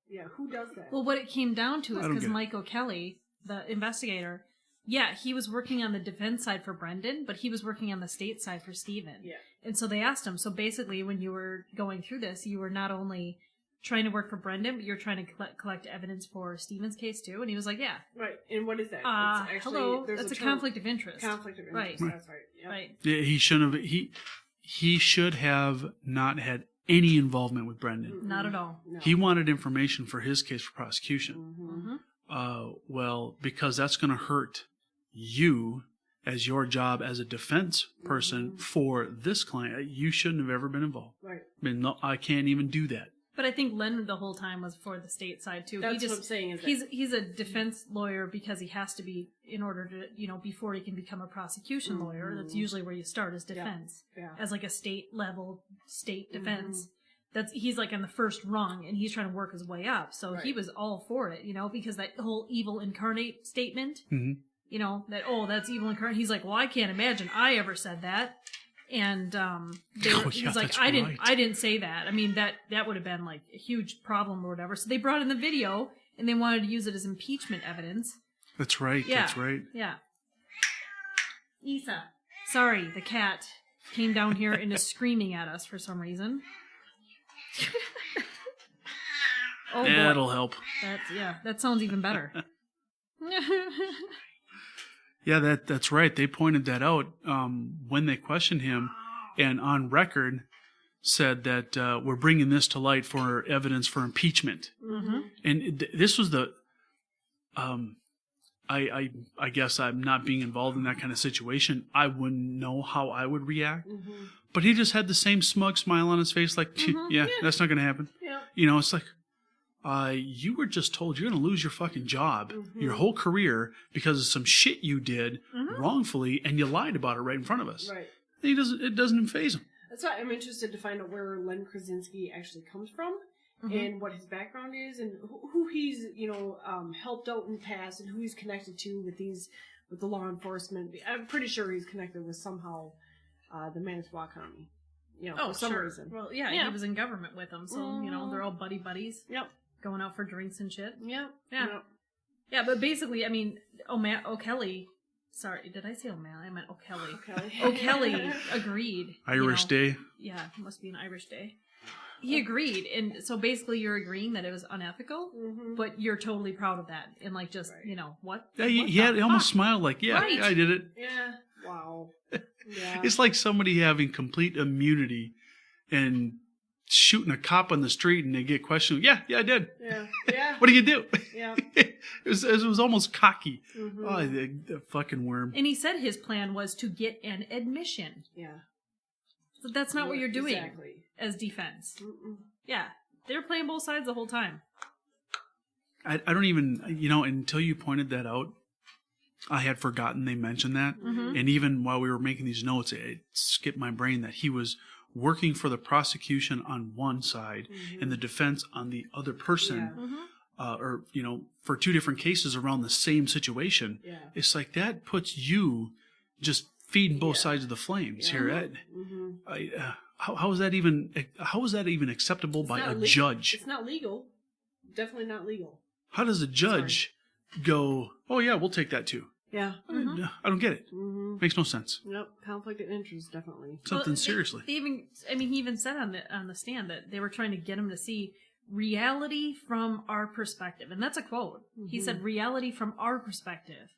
yeah, who does that? Well, what it came down to is I don't because get it. Mike O'Kelly, the investigator, he was working on the defense side for Brendan, but he was working on the state side for Stephen. Yeah. And so they asked him, so basically when you were going through this, you were not only trying to work for Brendan, but you're trying to collect evidence for Stephen's case too. And he was like, yeah. Right. And what is that? Hello, there's that's a term. conflict of interest. Conflict of interest. Right. That's right. Yep. Right. Yeah, he shouldn't have. He should have not had any involvement with Brendan. Not at all. No. He wanted information for his case for prosecution. Well, because that's going to hurt you as your job as a defense person for this client. You shouldn't have ever been involved. Right. I mean, no, I can't even do that. But I think Len the whole time was for the state side too. That's what I'm saying. Is he's a defense lawyer because he has to be in order to, before he can become a prosecution lawyer. That's usually where you start as defense, as like a state level defense. He's like on the first rung and he's trying to work his way up. So he was all for it, because that whole evil incarnate statement, that's evil incarnate. He's like, well, I can't imagine I ever said that. And he's like, I didn't say that. I mean, that would have been like a huge problem or whatever. So they brought in the video and they wanted to use it as impeachment evidence. That's right. Yeah. That's right. Yeah. Isa. Sorry, the cat came down here and is screaming at us for some reason. Oh, That'll help. That sounds even better. Yeah, that's right. They pointed that out when they questioned him, and on record said that we're bringing this to light for evidence for impeachment. And this was the, I guess I'm not being involved in that kind of situation. I wouldn't know how I would react. But he just had the same smug smile on his face, like, yeah, that's not going to happen. Yeah. It's like, you were just told you're going to lose your fucking job, your whole career, because of some shit you did wrongfully, and you lied about it right in front of us. Right. It doesn't even faze him. That's why I'm interested to find out where Len Krasinski actually comes from, and what his background is, and who he's helped out in the past, and who he's connected to with the law enforcement. I'm pretty sure he's connected with somehow the Manitowoc County. For some reason. Well, he was in government with them, so they're all buddies. Yep. Going out for drinks and shit. Yep. Yeah. Yeah, but basically, I mean, O'Kelly. Sorry, did I say O'Malley? I meant O'Kelly. O'Kelly agreed. Irish Day. Yeah, it must be an Irish Day. He agreed, and so basically, you're agreeing that it was unethical, but you're totally proud of that, and like just what? Yeah, he almost smiled like, yeah, I did it. Yeah. Wow. Yeah. It's like somebody having complete immunity and shooting a cop on the street, and they get questioned. Yeah, I did. Yeah. What do you do? Yeah. it was almost cocky. Oh, the fucking worm. And he said his plan was to get an admission. Yeah. So that's not what you're doing exactly. as defense. Yeah, they're playing both sides the whole time. I don't even, until you pointed that out, I had forgotten they mentioned that. And even while we were making these notes, it skipped my brain that he was working for the prosecution on one side and the defense on the other person, or, for two different cases around the same situation. Yeah. It's like that puts you just feeding both sides of the flames here. How is that even acceptable by a judge? It's not legal. Definitely not legal. How does a judge go, oh yeah, we'll take that too? Yeah. I don't get it. Makes no sense. Nope. Conflict of interest, definitely. Something seriously. He even said on the stand that they were trying to get him to see reality from our perspective. And that's a quote. He said, reality from our perspective.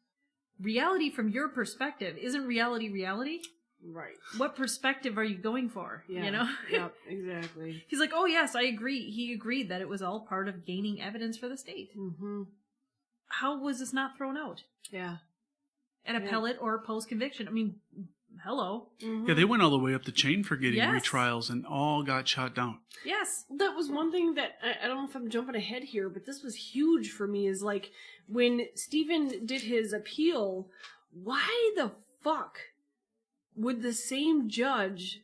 Reality from your perspective. Isn't reality reality? Right. What perspective are you going for? Yeah. Yep, exactly. He's like, oh yes, I agree. He agreed that it was all part of gaining evidence for the state. How was this not thrown out? Yeah. At appellate or post-conviction? I mean, hello. Yeah, they went all the way up the chain for getting Yes. retrials and all got shot down. Yes. That was one thing that, I don't know if I'm jumping ahead here, but this was huge for me, is like, when Stephen did his appeal, why the fuck would the same judge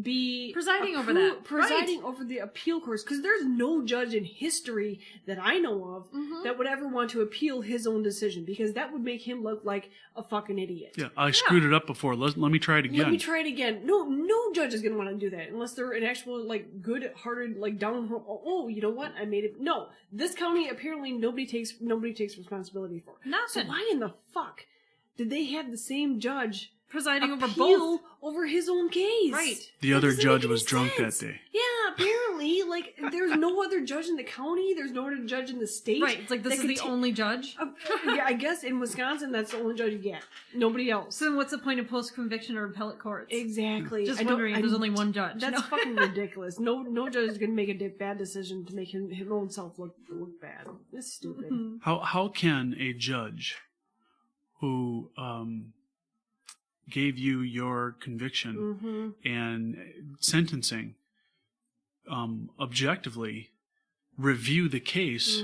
be Presiding over that. presiding over the appeal course? Because there's no judge in history that I know of that would ever want to appeal his own decision, because that would make him look like a fucking idiot. Yeah, I screwed it up before. Let me try it again. Let me try it again. No judge is going to want to do that unless they're an actual, like, good-hearted, like, down home. Oh, you know what? I made it. No, this county apparently nobody takes responsibility for. Nothing. So why in the fuck did they have the same judge Presiding over appeal both. over his own case? Right. The That other doesn't judge make was any drunk sense. that day. Yeah, apparently. Like, there's no other judge in the county. There's no other judge in the state. Right. It's like, this that is could the only judge. Yeah, I guess in Wisconsin, that's the only judge you get. Nobody else. So then what's the point of post-conviction or appellate courts? Exactly. Just wondering if there's only one judge. That's fucking ridiculous. No judge is going to make a bad decision to make his own self look bad. It's stupid. How can a judge who gave you your conviction and sentencing objectively review the case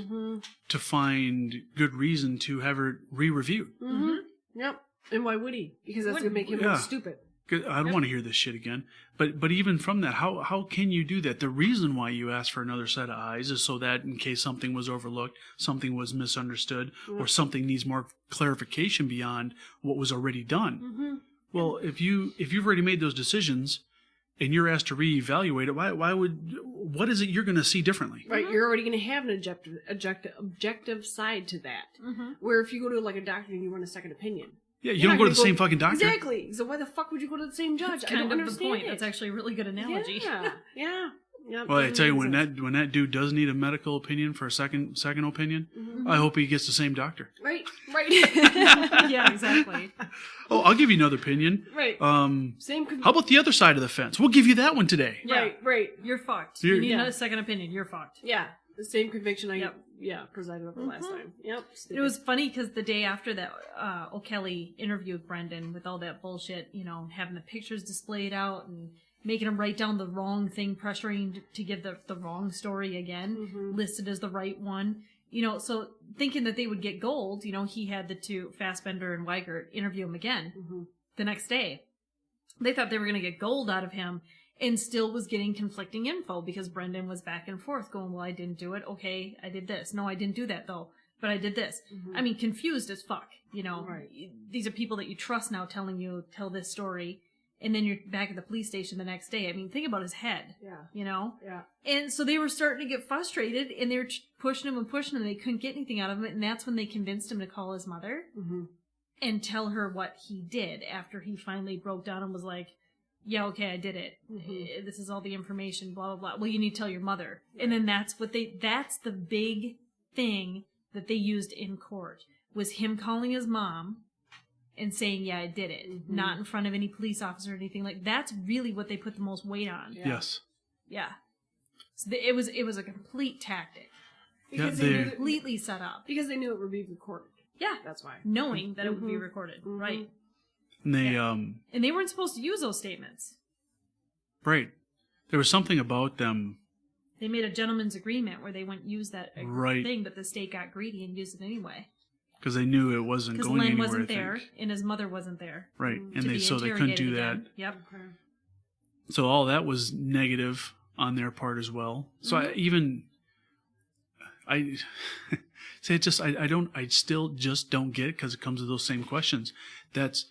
to find good reason to have it re-reviewed? Yep. And why would he? Because that's going to make him look stupid. 'Cause I don't want to hear this shit again. But even from that, how can you do that? The reason why you ask for another set of eyes is so that in case something was overlooked, something was misunderstood, or something needs more clarification beyond what was already done. Well, if you've already made those decisions and you're asked to reevaluate it, what is it you're going to see differently? Right, you're already going to have an objective side to that. Where if you go to like a doctor and you want a second opinion. Yeah, you don't go to the same fucking doctor. Exactly. So why the fuck would you go to the same judge? I don't Kind of understand the point. it. That's actually a really good analogy. Yeah. Yep, Well, I doesn't tell you, make when sense. that dude does need a medical opinion for a second opinion, I hope he gets the same doctor. Right. Yeah, exactly. Oh, I'll give you another opinion. Right. Same. How about the other side of the fence? We'll give you that one today. Yeah. Right. You're fucked. You're- You need Yeah. a second opinion. You're fucked. Yeah. The same conviction I Yep. presided over last time. Yep. It was funny because the day after that, O'Kelly interviewed Brendan with all that bullshit, having the pictures displayed out and making him write down the wrong thing, pressuring to give the wrong story again, listed as the right one. So thinking that they would get gold, he had the two, Fassbender and Weigert, interview him again the next day. They thought they were going to get gold out of him, and still was getting conflicting info because Brendan was back and forth going, well, I didn't do it. Okay, I did this. No, I didn't do that though, but I did this. I mean, confused as fuck, Right. These are people that you trust now telling you, tell this story. And then you're back at the police station the next day. I mean, think about his head, Yeah. Yeah. And so they were starting to get frustrated and they were pushing him and they couldn't get anything out of him. And that's when they convinced him to call his mother and tell her what he did after he finally broke down and was like, yeah, okay, I did it. This is all the information, blah, blah, blah. Well, you need to tell your mother. And then that's the big thing that they used in court, was him calling his mom and saying, yeah, I did it. Not in front of any police officer or anything. Like, that's really what they put the most weight on. Yeah. Yes. Yeah. So it was a complete tactic. Because Yeah, they they- knew Completely set up. because they knew it would be recorded. Yeah. That's why. Knowing that it would be recorded. Right. And they And they weren't supposed to use those statements. right. There was something about them They made a gentleman's agreement where they wouldn't use that Right. thing, but the state got greedy and used it anyway. Because they knew it wasn't Because going Len anywhere. wasn't I there, think. and his mother wasn't there. Right, Mm. and to they be so they couldn't do interrogated that. again. Yep. Okay. So all that was negative on their part as well. So I say it just I still just don't get it because it comes to those same questions. That's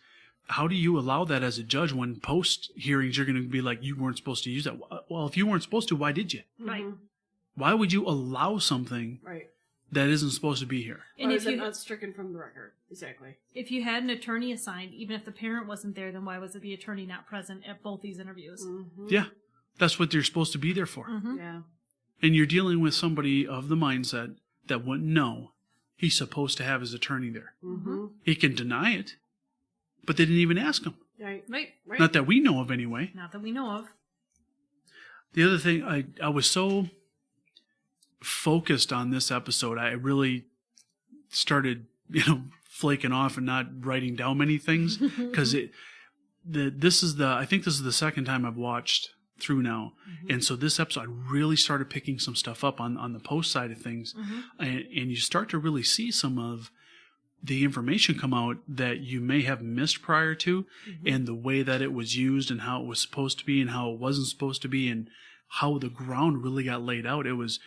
how do you allow that as a judge when post hearings you're going to be like you weren't supposed to use that? Well, if you weren't supposed to, why did you? Right. Mhm. Why would you allow something Right. that isn't supposed to be here? And Or if is it you not stricken from the record? Exactly. if you had an attorney assigned, even if the parent wasn't there, then why was the attorney not present at both these interviews? Mm-hmm. Yeah, that's what they're supposed to be there for. Mm-hmm. Yeah. And you're dealing with somebody of the mindset that wouldn't know he's supposed to have his attorney there. Mm-hmm. He can deny it, but they didn't even ask him. Right. Right. Right. Not that we know of anyway. Not that we know of. The other thing, I was so focused on this episode, I really started, flaking off and not writing down many things because I think this is the second time I've watched through now. And so this episode, I really started picking some stuff up on the post side of things. And you start to really see some of the information come out that you may have missed prior to, and the way that it was used and how it was supposed to be and how it wasn't supposed to be and how the ground really got laid out. It was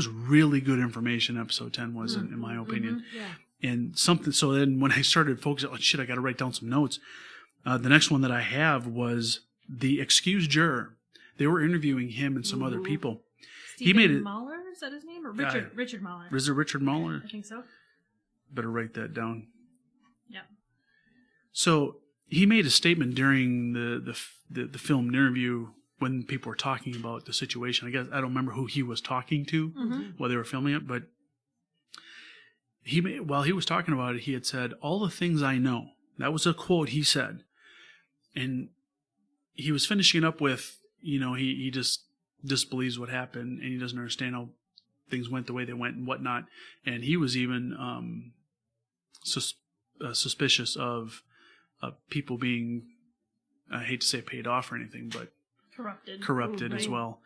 really good information. Episode 10 was, in my opinion. Yeah. And something, so then when I started focusing, oh shit, I got to write down some notes. The next one that I have was the excused juror. They were interviewing him and some other people. Stephen made it- Mahler, is that his name? Or Richard Mahler? Is it Richard Mahler? I think so. Better write that down. Yeah. So he made a statement during the filmed interview when people were talking about the situation. I guess I don't remember who he was talking to while they were filming it, but while he was talking about it, he had said, "All the things I know." That was a quote he said, and he was finishing it up with, he just disbelieves what happened and he doesn't understand how things went the way they went and whatnot. And he was even suspicious of people being, I hate to say paid off or anything, but corrupted as Right. well.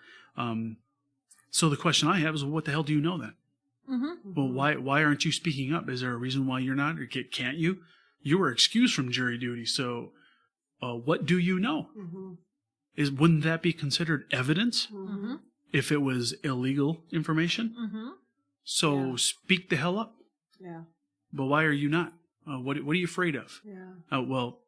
So the question I have is, well, what the hell do you know then? Well, why aren't you speaking up? Is there a reason why you're not? Or can't you? You were excused from jury duty, so what do you know? Wouldn't that be considered evidence if it was illegal information? So speak the hell up. Yeah. But why are you not? What are you afraid of? Yeah. Well,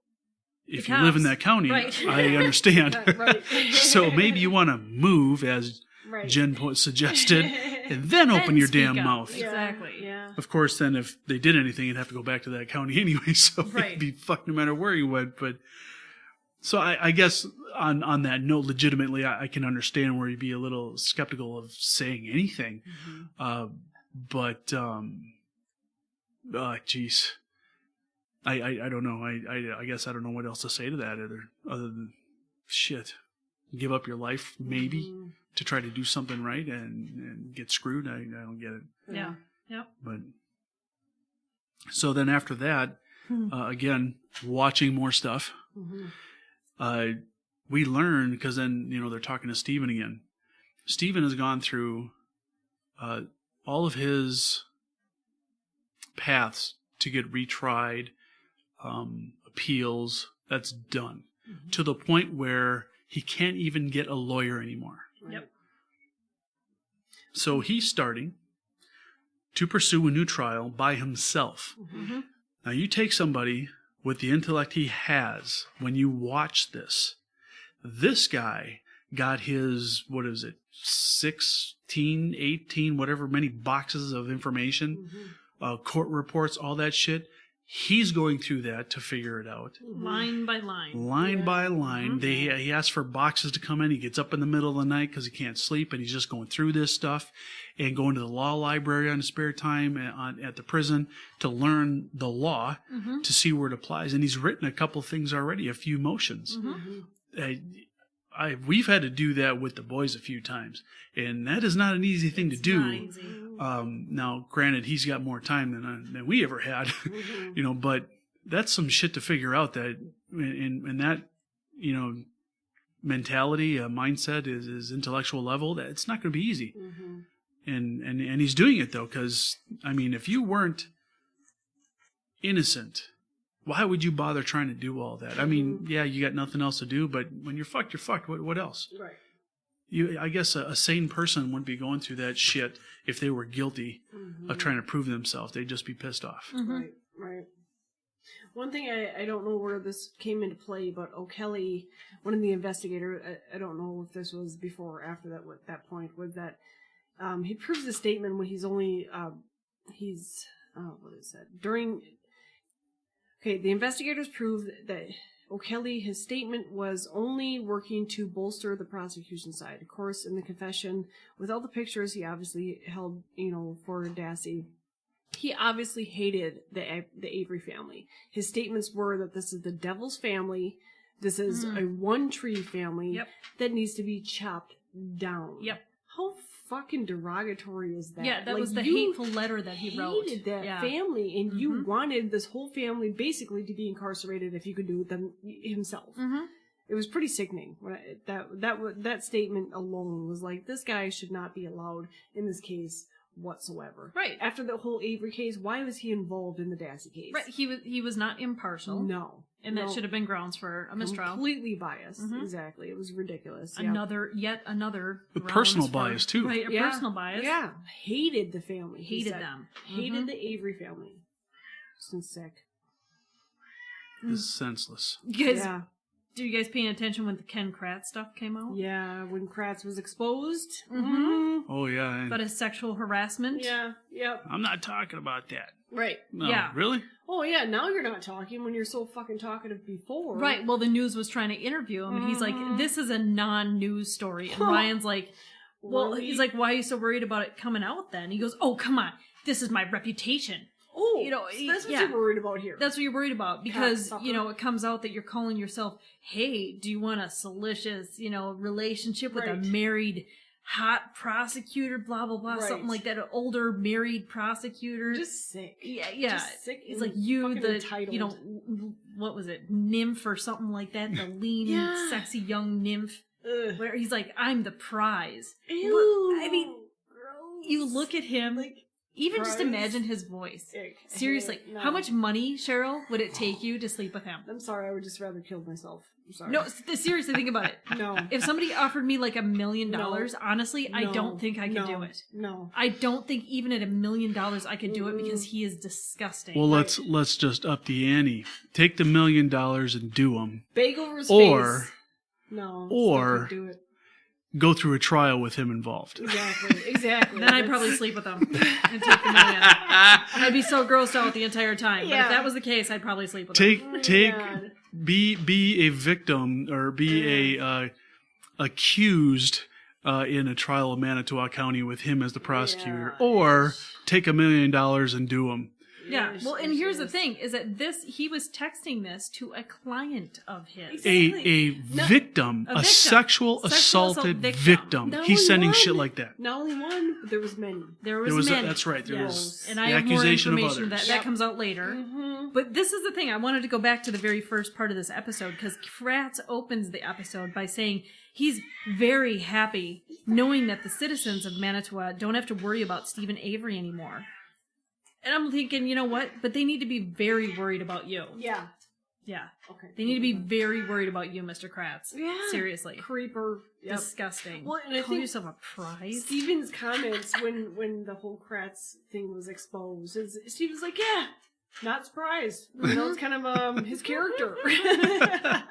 if The you live in cops. that county, Right. I understand. Right. So maybe you want to move, as Right. Jen suggested, and then open your speak damn up. mouth. Yeah. Exactly. Yeah. Of course, then if they did anything, you'd have to go back to that county anyway, so Right. it'd be fucked no matter where you went. But so I guess on that note, legitimately, I can understand where you'd be a little skeptical of saying anything. But geez, I don't know. I guess I don't know what else to say to that other than shit. Give up your life maybe to try to do something right and get screwed. I don't get it. Yeah. Yep. But so then after that, again, watching more stuff, we learn, because then, they're talking to Stephen again. Stephen has gone through all of his paths to get retried, appeals, that's done. To the point where he can't even get a lawyer anymore. Yep. So he's starting to pursue a new trial by himself. Now, you take somebody with the intellect he has, when you watch this guy got his, 16, 18, whatever many boxes of information, court reports, all that shit. He's going through that to figure it out. Line by line. Line by line. He asks for boxes to come in. He gets up in the middle of the night because he can't sleep, and he's just going through this stuff and going to the law library on his spare time at the prison to learn the law, to see where it applies. And he's written a couple things already, a few motions. We've had to do that with the boys a few times, and that is not an easy thing to do. Not easy. Now, granted, he's got more time than we ever had, but that's some shit to figure out. That and that, mentality, mindset, his intellectual level, that it's not going to be easy. Mm-hmm. And he's doing it though, because I mean, if you weren't innocent, why would you bother trying to do all that? I mean, yeah, you got nothing else to do, but when you're fucked, you're fucked. What else? Right. I guess a sane person wouldn't be going through that shit if they were guilty of trying to prove themselves. They'd just be pissed off. Right, right. One thing I don't know where this came into play, but O'Kelly, one of the investigators, I don't know if this was before or after that point, was that he proves the statement when he's only, what is that? The investigators proved that O'Kelly, his statement was only working to bolster the prosecution side. Of course, in the confession, with all the pictures he obviously held, for Dassey, he obviously hated the Avery family. His statements were that this is the devil's family, this is a one-tree family that needs to be chopped down. Yep. How fucking derogatory is that? Yeah, that was the hateful letter that he wrote. Hated that family, and you wanted this whole family basically to be incarcerated if you could do it them himself. It was pretty sickening. That statement alone was like, this guy should not be allowed in this case whatsoever. Right. After the whole Avery case, why was he involved in the Dassey case? Right. He was not impartial. No. And that should have been grounds for a mistrial. Completely biased. Exactly. It was ridiculous. Yet another personal bias too. Right, personal bias. Yeah. Hated the family. Hated them. Hated the Avery family. Just sick. It's senseless. Do you guys paying attention when the Ken Kratz stuff came out? Yeah, when Kratz was exposed. Oh yeah. About his sexual harassment. Yeah. Yep. I'm not talking about that. Right. No, Yeah. Really? Oh yeah, now you're not talking when you're so fucking talkative before. Right. Well, the news was trying to interview him, and he's like, "This is a non-news story." And Ryan's like, "Well," Really? he's like, "Why are you so worried about it coming out then?" He goes, "Oh, come on, this is my reputation." Oh, So that's what you're worried about here. That's what you're worried about because, Cocksucker. it comes out that you're calling yourself, hey, do you want a salacious, relationship with a married hot prosecutor, blah, blah, blah, something like that, an older married prosecutor. Just sick. Yeah. Just sick. It's like you, the, entitled. what was it, nymph or something like that, the lean, sexy young nymph, where he's like, I'm the prize. Ew. But, I mean, gross. you look at him, even just imagine his voice. Seriously, no. How much money, Cheryl, would it take you to sleep with him? I'm sorry, I would just rather kill myself. I'm sorry. No, seriously, think about it. No. If somebody offered me like $1 million, honestly, I don't think I could do it. No. I don't think even at $1 million I could do it because he is disgusting. Well, let's just up the ante. Take the $1 million and do them. Beg over his or, face. No. Or do it. Go through a trial with him involved. Exactly. Then I'd probably sleep with him and take the $1 million. I'd be so grossed out the entire time. But if that was the case, I'd probably sleep with him. Be a victim or be a accused in a trial of Manitowoc County with him as the prosecutor, or take $1 million and do them. Yeah, well, and here's the thing, is that he was texting this to a client of his. A victim, a sexual assaulted victim. He's sending shit like that. Not only one, but there was many. There was many. That's right. There was and the I have more accusation information of others. that comes out later. But this is the thing, I wanted to go back to the very first part of this episode, because Kratz opens the episode by saying he's very happy knowing that the citizens of Manitowoc don't have to worry about Stephen Avery anymore. And I'm thinking, you know what? But they need to be very worried about you. Yeah. Yeah. Okay. They need to be very worried about you, Mr. Kratz. Yeah. Seriously. Creeper. Yep. Disgusting. Well, and I Call think yourself a prize? Steven's comments when the whole Kratz thing was exposed, Steven's like, yeah, not surprised. It's kind of his character. I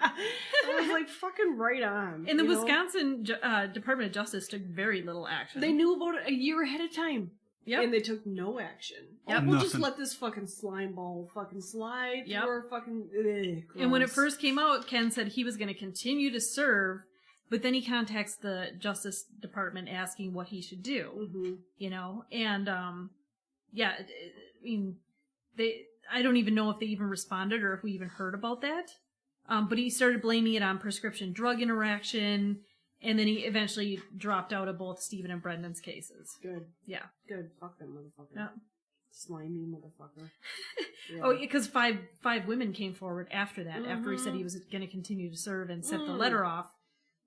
was like, fucking right on. And the Wisconsin Department of Justice took very little action. They knew about it a year ahead of time. Yep. And they took no action. Yep. We'll just let this fucking slime ball fucking slide through our fucking... And when it first came out, Ken said he was going to continue to serve, but then he contacts the Justice Department asking what he should do. And, I mean, I don't even know if they even responded or if we even heard about that. But he started blaming it on prescription drug interaction. And then he eventually dropped out of both Stephen and Brendan's cases. Good. Yeah. Good. Fuck that motherfucker. Yeah. Slimy motherfucker. Yeah. Oh, because five women came forward after that, after he said he was going to continue to serve and sent the letter off.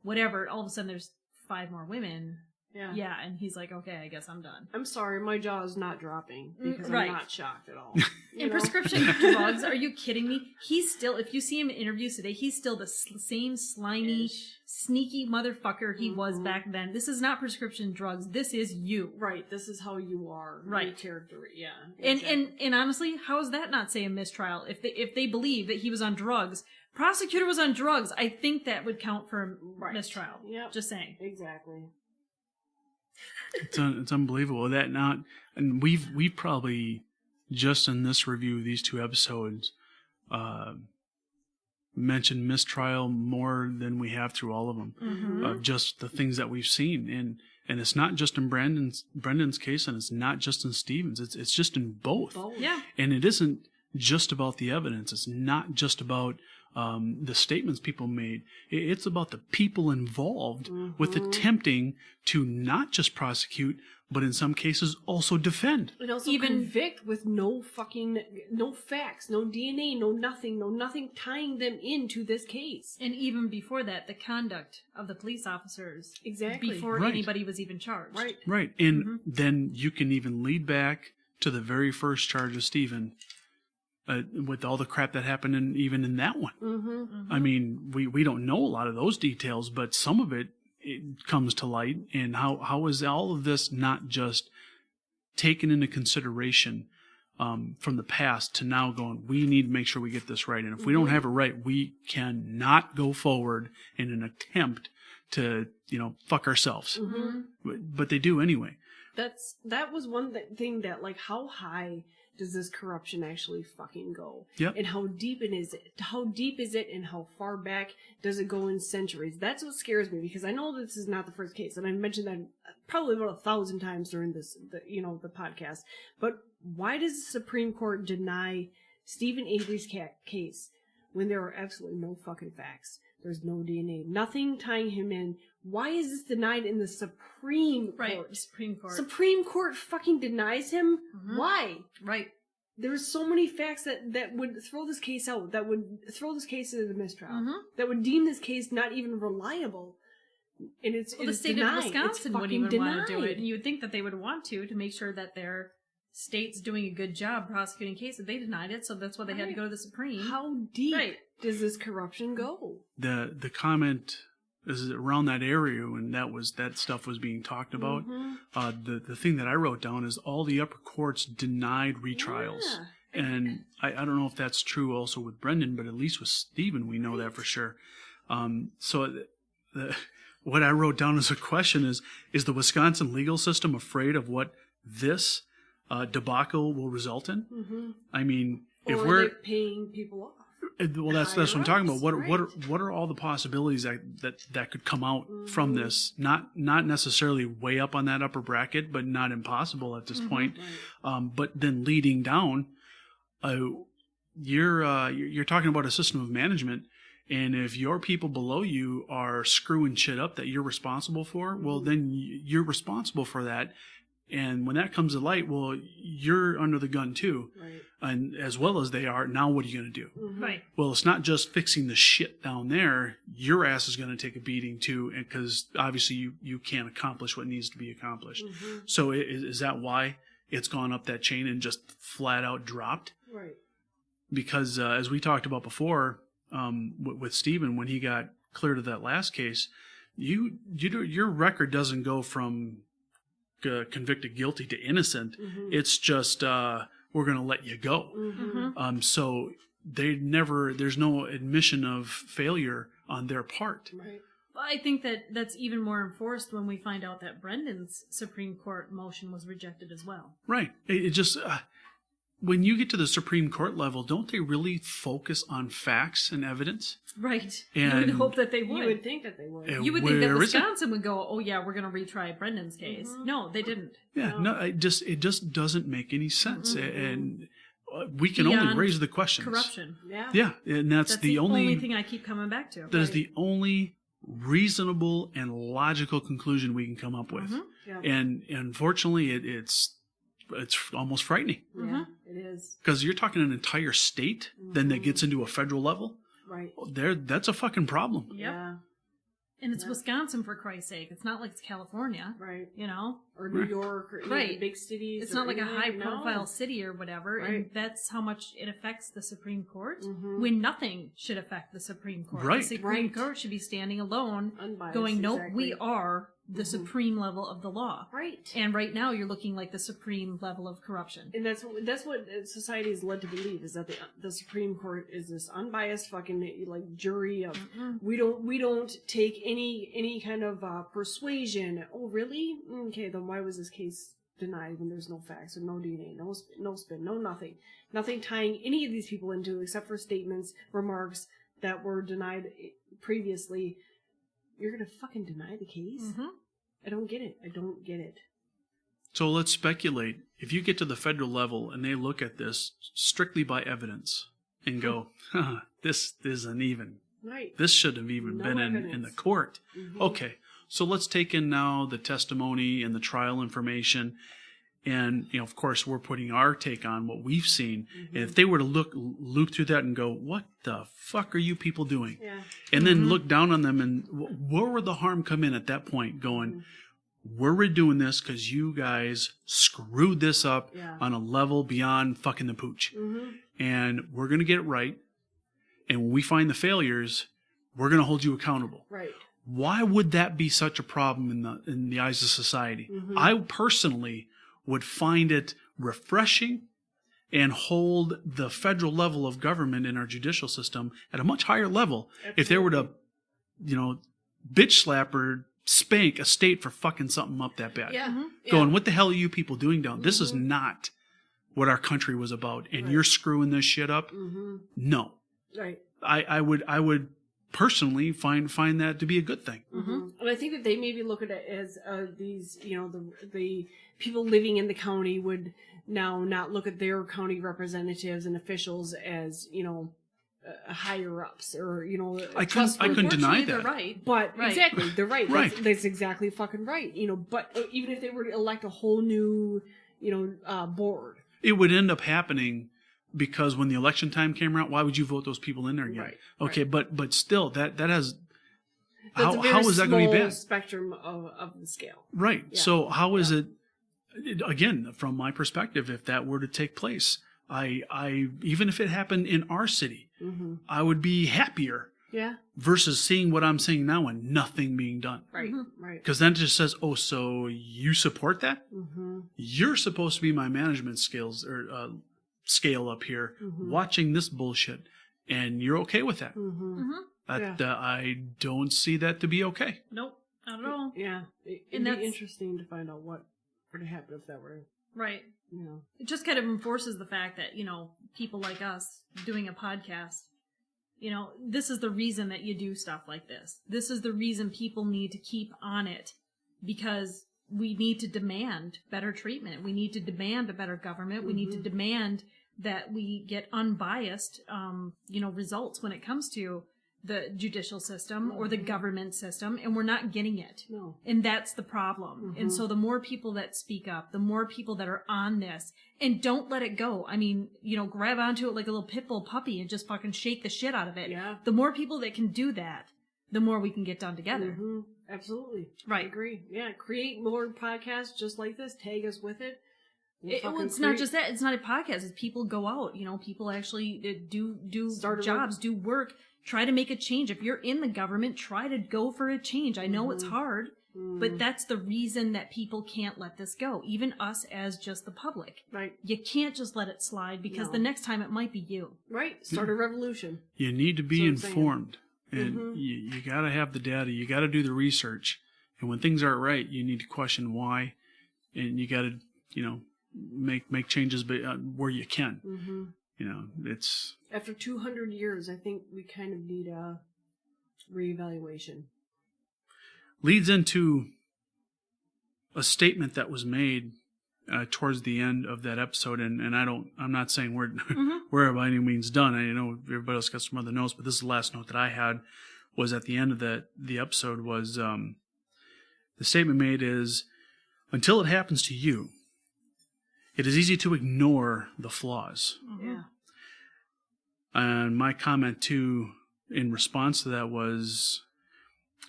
whatever. All of a sudden, there's 5 more women. Yeah. Yeah, and he's like, okay, I guess I'm done. I'm sorry, my jaw is not dropping because Right. I'm not shocked at all. In prescription drugs, are you kidding me? He's still, if you see him in interviews today, he's still the same slimy, sneaky motherfucker he was back then. This is not prescription drugs. This is you. Right. This is how you are. Right. Your character. Yeah. And honestly, how is that not say a mistrial? If they believe that he was on drugs, prosecutor was on drugs, I think that would count for a mistrial. Yep. Just saying. Exactly. It's unbelievable that and we've probably just in this review, these 2 episodes, mentioned mistrial more than we have through all of them, of just the things that we've seen, and it's not just in Brendan's case, and it's not just in Stephen's. It's just in both. Yeah. And it isn't just about the evidence. It's not just about the statements people made. It's about the people involved with attempting to not just prosecute, but in some cases also defend. And also Even convict with no facts, no DNA, no nothing tying them into this case. And even before that, the conduct of the police officers. Exactly. Before Right. anybody was even charged. Right. Right. And then you can even lead back to the very first charge of Stephen, with all the crap that happened even in that one. I mean, we don't know a lot of those details, but some of it comes to light. And how is all of this not just taken into consideration from the past to now going, we need to make sure we get this right. And if we don't have it right, we cannot go forward in an attempt to, fuck ourselves. But they do anyway. That was one thing that, like, how high does this corruption actually fucking go? Yep. And how deep is it? How deep is it, and how far back does it go in centuries? That's what scares me, because I know this is not the first case, and I've mentioned that probably about 1,000 times during the podcast. But why does the Supreme Court deny Stephen Avery's case when there are absolutely no fucking facts? There's no DNA, nothing tying him in. Why is this denied in the Supreme Court? Right, Supreme Court. Supreme Court fucking denies him? Why? Right. There's so many facts that would throw this case out, that would throw this case into the mistrial, that would deem this case not even reliable. And it's Well, the state denied. of Wisconsin It's wouldn't even fucking want to do it. denied. And you would think that they would want to make sure that their state's doing a good job prosecuting cases. They denied it, so that's why they had to go to the Supreme. How deep Right. does this corruption go? The comment is around that area when that stuff was being talked about. The thing that I wrote down is all the upper courts denied retrials. Yeah. And I don't know if that's true also with Brendan, but at least with Stephen, we know that for sure. So what I wrote down as a question is the Wisconsin legal system afraid of what this debacle will result in? I mean, if Or we're they're paying people off. well, that's what I'm talking about. Right. What are all the possibilities that could come out from this? Not necessarily way up on that upper bracket, but not impossible at this point. But then leading down, you're talking about a system of management, and if your people below you are screwing shit up that you're responsible for, well, then you're responsible for that. And when that comes to light, well, you're under the gun too. Right. And as well as they are, now what are you going to do? Right. Well, it's not just fixing the shit down there. Your ass is going to take a beating too, because obviously you can't accomplish what needs to be accomplished. So is that why it's gone up that chain and just flat out dropped? Right. Because as we talked about before, with Stephen, when he got cleared of that last case, your record doesn't go from convicted guilty to innocent. It's just we're going to let you go. So there's no admission of failure on their part. Right. Well, I think that's even more enforced when we find out that Brendan's Supreme Court motion was rejected as well. Right. It just when you get to the Supreme Court level, don't they really focus on facts and evidence? Right. And you would hope that they would. You would think that they would. You would think that Where is it? Wisconsin would go, oh yeah, we're going to retry Brendan's case. No, they didn't. Yeah, no, it just doesn't make any sense, and we can Beyond only raise the questions. Corruption. Yeah. Yeah, and that's the only thing I keep coming back to. that is the only reasonable and logical conclusion we can come up with. Yeah. And unfortunately, it's almost frightening Yeah, it is. because you're talking an entire state, then that gets into a federal level. Right. That's a fucking problem. Yep. Yeah. And it's Wisconsin, for Christ's sake. It's not like it's California. Right. You know? Or New York, or any big cities. It's not like a high-profile city or whatever, and that's how much it affects the Supreme Court, when nothing should affect the Supreme Court. Right. The Supreme Court should be standing alone, Unbiased, going, nope, exactly. we are the supreme level of the law. Right. And right now you're looking like the supreme level of corruption. And that's what society is led to believe, is that the Supreme Court is this unbiased fucking like jury of we don't take any kind of persuasion. Oh really? Okay, then why was this case denied when there's no facts or no DNA, no spin, no nothing tying any of these people into, except for statements, remarks that were denied previously. You're gonna fucking deny the case? I don't get it. So let's speculate. If you get to the federal level and they look at this strictly by evidence and go, this isn't even, Right. this shouldn't have even No been in evidence. the court. Okay, so let's take in now the testimony and the trial information. And, you know, of course, we're putting our take on what we've seen. And if they were to loop through that and go, what the fuck are you people doing? Yeah. And then look down on them, and where would the harm come in at that point? Going, we're doing this because you guys screwed this up on a level beyond fucking the pooch. And we're going to get it right. And when we find the failures, we're going to hold you accountable. Right. Why would that be such a problem in the eyes of society? I personally would find it refreshing and hold the federal level of government in our judicial system at a much higher level. If they were to, you know, bitch slap or spank a state for fucking something up that bad. Yeah. Going, what the hell are you people doing down? This is not what our country was about, and you're screwing this shit up? No. Right. I would personally find that to be a good thing. And I think that they maybe look at it as these, you know, the people living in the county would now not look at their county representatives and officials as, you know, higher ups or, you know, I couldn't deny They're that. right. But exactly, they're right. Right. That's exactly fucking right. You know, but even if they were to elect a whole new, you know, board, It would end up happening because when the election time came around, why would you vote those people in there again? Right, Okay, but still, that has that's a very how is that going to be small bad? spectrum of the scale. Right. Yeah. So how is it? Again, from my perspective, if that were to take place, I even if it happened in our city, I would be happier Yeah. versus seeing what I'm seeing now and nothing being done. Right. Right. Because then it just says, oh, so you support that? You're supposed to be my management skills or scale up here, watching this bullshit, and you're okay with that. I don't see that to be okay. Nope, not at all. Yeah. It'd be interesting to find out what would happen if that were, Right. you know. It just kind of enforces the fact that, you know, people like us doing a podcast, you know, this is the reason that you do stuff like this. This is the reason people need to keep on it, because we need to demand better treatment. We need to demand a better government. We need to demand that we get unbiased, you know, results when it comes to the judicial system or the government system, and we're not getting it. No. And that's the problem. And so the more people that speak up, the more people that are on this, and don't let it go. I mean, you know, grab onto it like a little pit bull puppy and just fucking shake the shit out of it. Yeah. The more people that can do that, the more we can get done together. Absolutely. Right. I agree. Yeah. Create more podcasts just like this. Tag us with it. Well, it's not just that. It's not a podcast. It's people go out. You know, people actually do jobs, do work, try to make a change. If you're in the government, try to go for a change. I know it's hard, but that's the reason that people can't let this go. Even us as just the public. Right. You can't just let it slide, because the next time it might be you. Right. Start a revolution. You need to be That's what I'm informed, and you got to have the data. You got to do the research, and when things aren't right, you need to question why, and you got to, you know, make changes where you can. You know, it's After 200 years, I think we kind of need a reevaluation. leads into a statement that was made towards the end of that episode, and I'm not saying we're by any means done. I know everybody else got some other notes, but this is the last note that I had. Was at the end of the episode was the statement made is, until it happens to you, it is easy to ignore the flaws. Yeah. And my comment too, in response to that, was,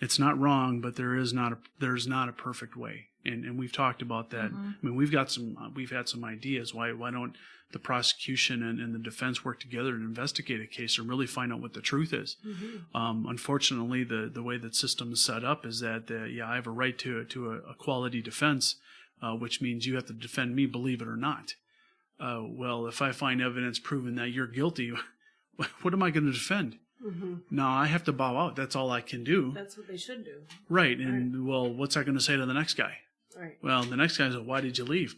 It's not wrong, but there's not a perfect way, and we've talked about that. Mm-hmm. I mean, we've had some ideas. Why don't the prosecution and the defense work together and investigate a case and really find out what the truth is? Mm-hmm. Unfortunately, the way that system is set up is that I have a right to a quality defense, which means you have to defend me, believe it or not. Well, if I find evidence proving that you're guilty, what am I going to defend? Mm-hmm. No, I have to bow out. That's all I can do. That's what they should do. Right. And, well, what's I going to say to the next guy? Right. Well, the next guy says, why did you leave?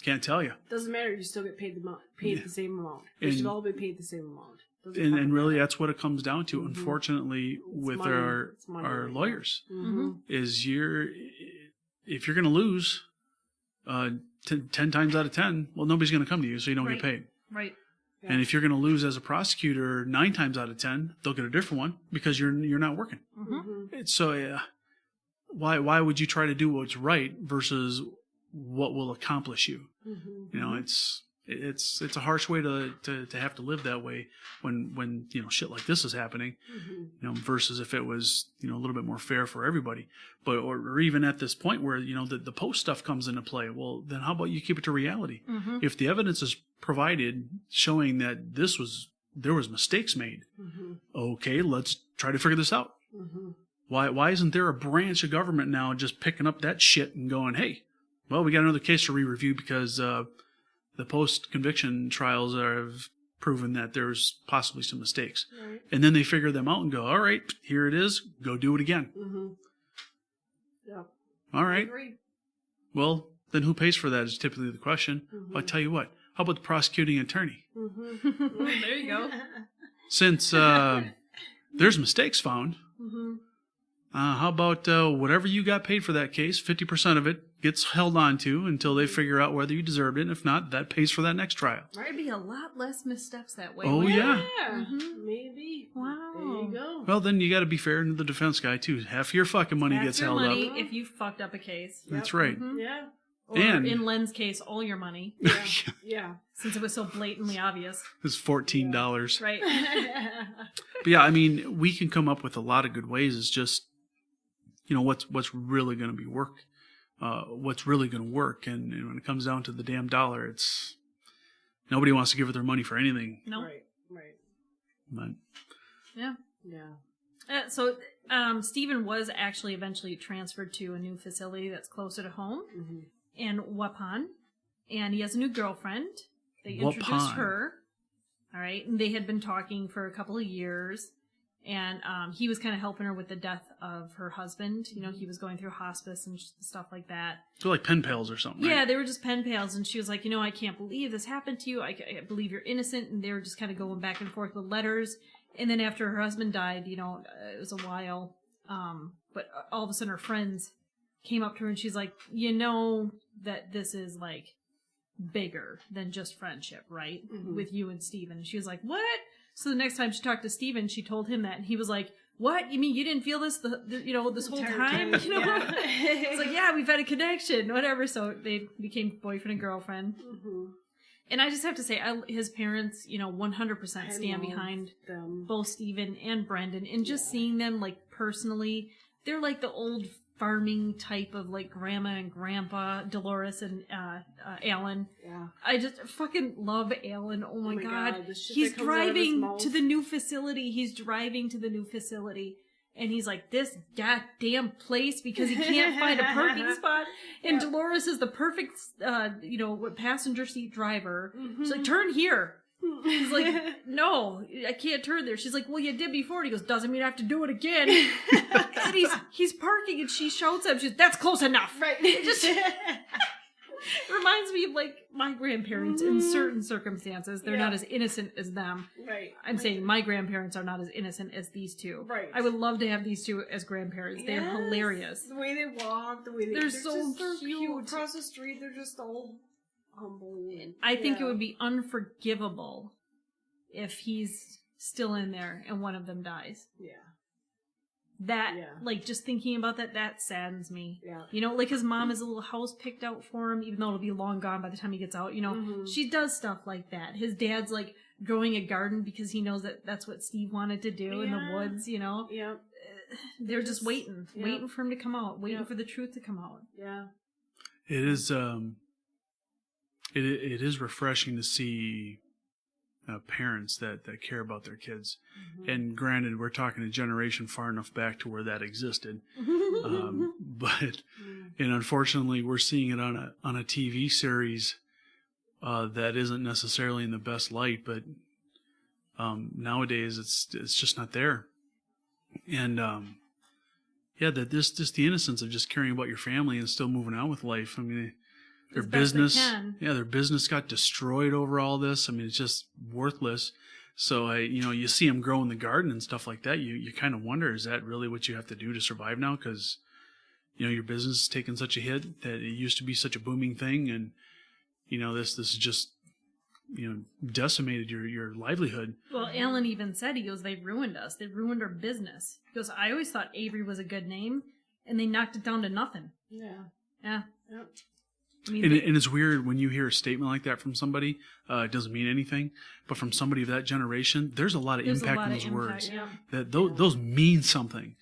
Can't tell you. Doesn't matter. You still get paid the same amount. We And- should all be paid the same amount. And really, that's what it comes down to, Mhm. unfortunately, with money. our It's money our right now. lawyers, Mm-hmm. is if you're going to lose 10 times out of 10, well, nobody's going to come to you, so you don't Right. get paid. Right. Yeah. And if you're going to lose as a prosecutor 9 times out of 10, they'll get a different one because you're not working. Mm-hmm. Mm-hmm. So why would you try to do what's right versus what will accomplish you? Mm-hmm. You know, it's a harsh way to have to live that way when shit like this is happening. Mm-hmm. Versus if it was a little bit more fair for everybody. But or even at this point where the post stuff comes into play. Well, then how about you keep it to reality? Mm-hmm. If the evidence is provided showing that there was mistakes made, Mm-hmm. okay, let's try to figure this out. Mm-hmm. Why isn't there a branch of government now just picking up that shit and going, hey, well, we got another case to re-review because the post-conviction trials have proven that there's possibly some mistakes. Right. And then they figure them out and go, all right, here it is, go do it again. Mm-hmm. Yeah. All I right, agree. well, then who pays for that is typically the question. Mhm. But I tell you what, how about the prosecuting attorney? Mm-hmm. There you go. Since there's mistakes found, Mm-hmm. how about whatever you got paid for that case, 50% of it gets held on to until they figure out whether you deserved it. And if not, that pays for that next trial. There'd be a lot less missteps that way. Oh, wouldn't yeah. it? Yeah. Mhm. Maybe. Wow. There you go. Well, then you got to be fair to the defense guy, too. Half your fucking money That's gets your held money up. if you fucked up a case. That's Yep. right. Mhm. Yeah. Or And- in Len's case, all your money, Yeah. Yeah. since it was so blatantly obvious. It's $14. Right. But yeah, I mean, we can come up with a lot of good ways. It's just, what's really going to be what's really going to work. And when it comes down to the damn dollar, it's nobody wants to give it their money for anything. No. Right. Right. But Yeah. Yeah. So Stephen was actually eventually transferred to a new facility that's closer to home Mm-hmm. in Waupun. And he has a new girlfriend. They introduced Waupun. her. All right. And they had been talking for a couple of years. And he was kind of helping her with the death of her husband. He was going through hospice and stuff like that. they're like pen pals or something. Yeah, Right? they were just pen pals. And she was like, I can't believe this happened to you. I believe you're innocent. And they were just kind of going back and forth with letters. And then after her husband died, it was a while. But all of a sudden her friends came up to her and she's like, that this is like bigger than just friendship, right? Mhm. With you and Steven. And she was like, what? So the next time she talked to Steven, she told him that, and he was like, what? You mean you didn't feel this this whole Entire time? Yeah. It's like, yeah, we've had a connection, whatever. So they became boyfriend and girlfriend. Mm-hmm. And I just have to say, his parents, 100% stand behind them. both Steven and Brendan. And just Yeah. seeing them, like, personally, they're like the old farming type of, like, grandma and grandpa, Dolores and Alan. Yeah. I just fucking love Alan. Oh my god. the shit He's that comes out of his driving mouth. to the new facility. And he's like, this goddamn place, because he can't find a parking spot. And Yeah. Dolores is the perfect, passenger seat driver. Mhm. She's like, turn here. He's like, no, I can't turn there. She's like, well, you did before. And he goes, doesn't mean I have to do it again. And he's parking, and she shouts at him. She's, that's close enough. Right. It just reminds me of, like, my grandparents in certain circumstances. They're Yeah. not as innocent as them. Right. I'm saying my grandparents are not as innocent as these two. Right. I would love to have these two as grandparents. They're Yes. hilarious. The way they walk, the way They're so just cute. Across the street, they're just all humble. I think it Yeah. would be unforgivable if he's still in there and one of them dies. Yeah. That, Yeah. like, just thinking about that saddens me. Yeah. Like, his mom has a little house picked out for him, even though it'll be long gone by the time he gets out. Mhm. She does stuff like that. His dad's, like, growing a garden because he knows that that's what Steve wanted to do in the woods, Yeah. They're just waiting for him to come out, waiting for the truth to come out. Yeah. It is it is refreshing to see parents that care about their kids. Mm-hmm. And granted, we're talking a generation far enough back to where that existed. But and unfortunately, we're seeing it on a TV series that isn't necessarily in the best light. But nowadays, it's just not there. And that the innocence of just caring about your family and still moving on with life. I mean, their their business got destroyed over all this. I mean, it's just worthless. So you see them grow in the garden and stuff like that. You kind of wonder, is that really what you have to do to survive now? Because your business is taking such a hit that it used to be such a booming thing, and this is just decimated your livelihood. Well, Alan even said, he goes, they ruined us. They ruined our business. He goes, I always thought Avery was a good name, and they knocked it down to nothing. Yeah. Yeah. Yep. I mean, and it's weird when you hear a statement like that from somebody. It doesn't mean anything, but from somebody of that generation, there's a lot of impact in those words. Yeah. That those mean something,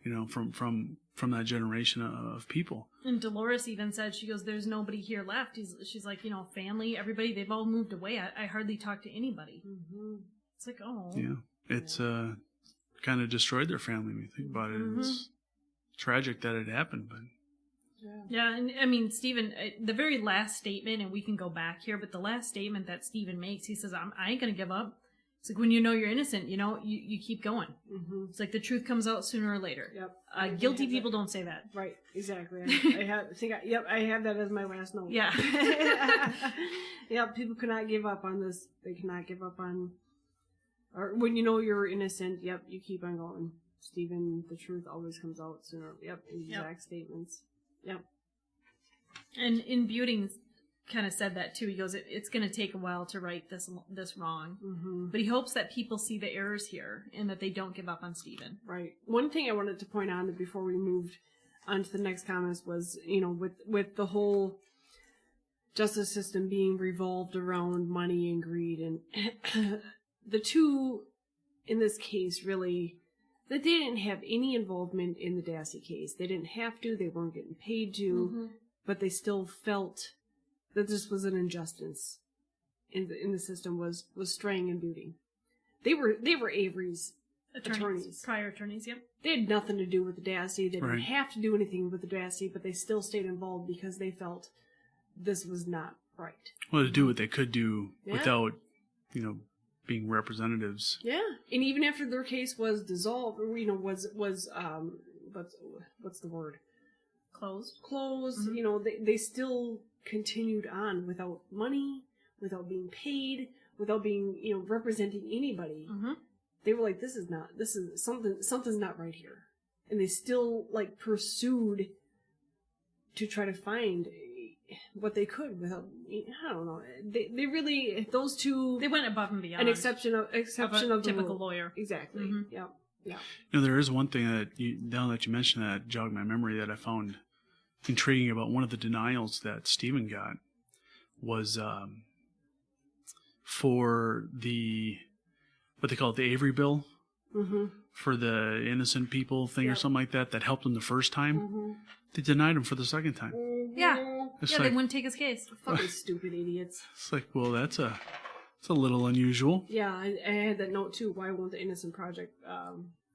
from that generation of people. And Dolores even said, she goes, there's nobody here left. She's like, family, everybody, they've all moved away. I hardly talk to anybody. Mm-hmm. It's like, oh. Yeah. It's kind of destroyed their family when you think about it. Mm-hmm. It's tragic that it happened, but. Yeah, and I mean, Stephen, the very last statement, and we can go back here, but the last statement that Stephen makes, he says, I ain't going to give up. It's like, when you know you're innocent, you keep going. Mm-hmm. It's like the truth comes out sooner or later. Yep. Guilty people don't say that. Right, exactly. I have that as my last note. Yeah. People cannot give up on this. They cannot give up on, or when you know you're innocent, you keep on going. Stephen, the truth always comes out sooner. Exact statements. Yep. And in Buting kind of said that too. He goes, it's going to take a while to right this wrong. Mm-hmm. But he hopes that people see the errors here and that they don't give up on Stephen. Right. One thing I wanted to point out before we moved on to the next comments was, with the whole justice system being revolved around money and greed, and the two in this case really, that they didn't have any involvement in the Dassey case. They didn't have to. They weren't getting paid to, but they still felt that this was an injustice in the system, was Strang and Buting. They were Avery's attorneys. Prior attorneys, yep. They had nothing to do with the Dassey. They didn't Right. have to do anything with the Dassey, but they still stayed involved because they felt this was not right. Well, to do what they could do Yeah. without, being representatives. Yeah, and even after their case was dissolved, or was what's the word? Closed. Closed. Mm-hmm. They still continued on without money, without being paid, without being representing anybody. Mm-hmm. They were like, something's not right here, and they still pursued to try to find what they could without, I don't know. They really, those two, They went above and beyond. an exception of a the typical rule. lawyer. Exactly. Mhm. Yeah. There is one thing that now that you mention that jogged my memory that I found intriguing about one of the denials that Stephen got was for what they call it, the Avery bill, for the innocent people thing or something like that helped him the first time. They denied him for the second time. Yeah. It's They wouldn't take his case. Fucking stupid idiots. It's like, well, it's a little unusual. Yeah, I had that note too. Why won't the Innocent Project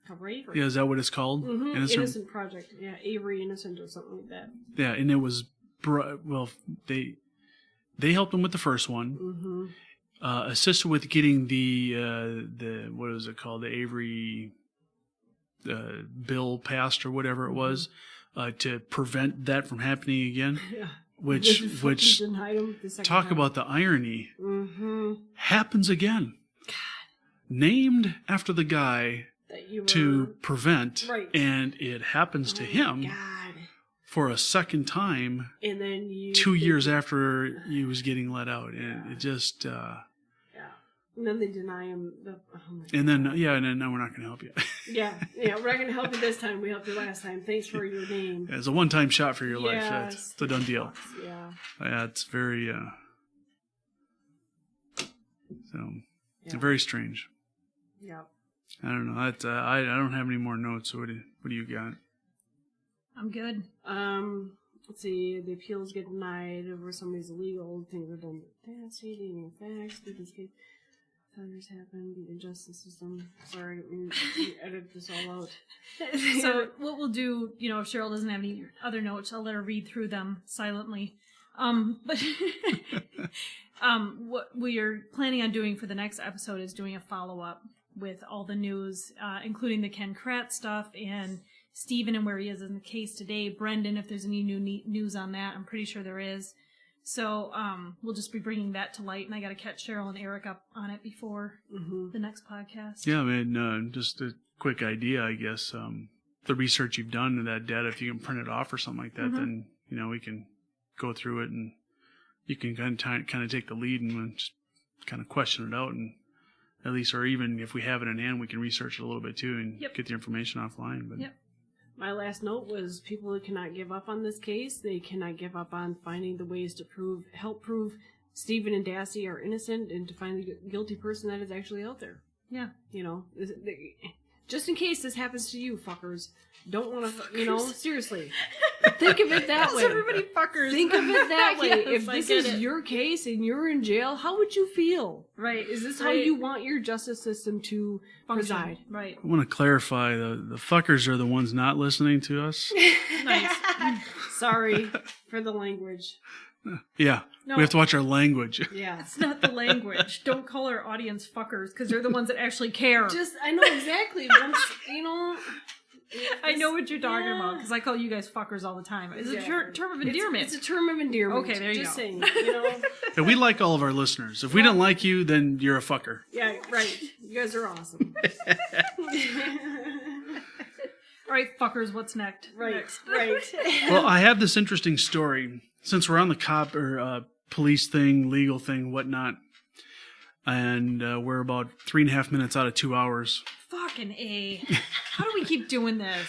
cover Avery? Yeah, is that what it's called? Innocent Project. Yeah, Avery Innocent or something like that. Yeah, and it was they helped him with the first one. Assisted with getting the what is it called, the Avery bill passed or whatever it was, to prevent that from happening again. Yeah. Which denied him the second talk time. about the irony. Happens again. God. Named after the guy that you were... to prevent, Right. and it happens to him God. for a second time. And then 2 years after he was getting let out, and it just. And then they deny him the. Oh my God. And then no, we're not going to help you. Yeah, we're not going to help you this time. We helped you last time. Thanks for your name. It's a one-time shot for your life. Yes. It's a done deal. Yeah. Yeah, it's very. So. Yeah. Very strange. Yep. I don't know. That I don't have any more notes. So what do you got? I'm good. Let's see. The appeals get denied over somebody's illegal things are done. That's cheating. Facts. This case. Failures happen. The injustice system. Sorry, I didn't mean to edit this all out. So what we'll do, if Cheryl doesn't have any other notes, I'll let her read through them silently. But what we are planning on doing for the next episode is doing a follow-up with all the news, including the Ken Kratz stuff and Stephen and where he is in the case today. Brendan, if there's any new news on that, I'm pretty sure there is. So we'll just be bringing that to light, and I got to catch Cheryl and Eric up on it before the next podcast. Yeah, I mean, just a quick idea, I guess. The research you've done and that data, if you can print it off or something like that, then we can go through it, and you can kind of take the lead and just kind of question it out, and at least, or even if we have it in hand, we can research it a little bit too and get the information offline. But my last note was people cannot give up on this case. They cannot give up on finding the ways to help prove Stephen and Dassey are innocent and to find the guilty person that is actually out there. Yeah. Just in case this happens to you, fuckers. Don't want to, seriously. Think of it that way. Everybody fuckers. Think of it that way. Yes, if I this get is it. your case and you're in jail, how would you feel? Right. Is this how you want your justice system to preside? Right. I want to clarify, the fuckers are the ones not listening to us. Nice. Sorry for the language. Yeah. No. We have to watch our language. Yeah. It's not the language. Don't call our audience fuckers, because they're the ones that actually care. I know exactly. But I know what you're talking about, because I call you guys fuckers all the time. It's a term of endearment. It's a term of endearment. Okay, there you Just go. saying, Yeah, we like all of our listeners. If we don't like you, then you're a fucker. Yeah, right. You guys are awesome. All right, fuckers, what's next? Right. Well, I have this interesting story. Since we're on the cop or police thing, legal thing, whatnot, and we're about 3.5 minutes out of 2 hours. Fucking A. How do we keep doing this?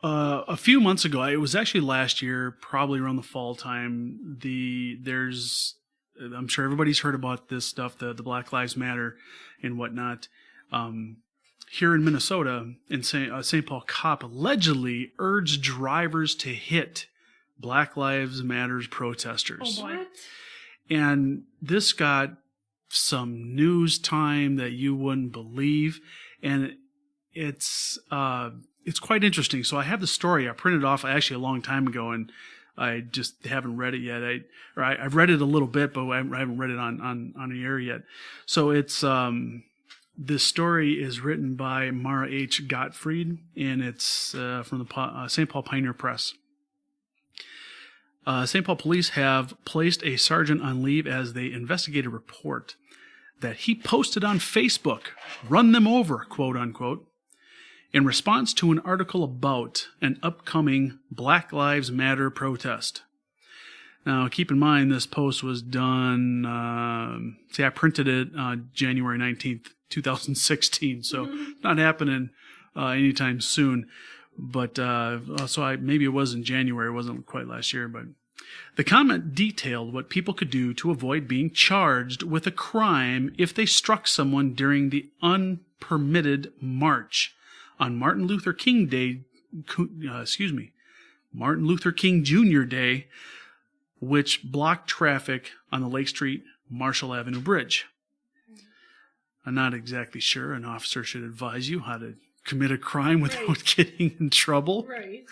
A few months ago, it was actually last year, probably around the fall time. I'm sure everybody's heard about this stuff, the Black Lives Matter and whatnot. Here in Minnesota, in St. Paul, cop allegedly urged drivers to hit Black Lives Matters protesters. Oh boy. And this got some news time that you wouldn't believe, and it's quite interesting. So I have the story. I printed it off actually a long time ago, and I just haven't read it yet. I've read it a little bit, but I haven't read it on the air yet. So it's this story is written by Mara H. Gottfried, and it's from the St. Paul Pioneer Press. St. Paul police have placed a sergeant on leave as they investigate a report that he posted on Facebook, "Run them over," quote unquote, in response to an article about an upcoming Black Lives Matter protest. Now, keep in mind, this post was done, I printed it January 19th, 2016, so not happening anytime soon. But maybe it was in January, it wasn't quite last year, but the comment detailed what people could do to avoid being charged with a crime if they struck someone during the unpermitted march on Martin Luther King Jr. Day, which blocked traffic on the Lake Street Marshall Avenue Bridge. I'm not exactly sure an officer should advise you how to commit a crime without getting in trouble. Right.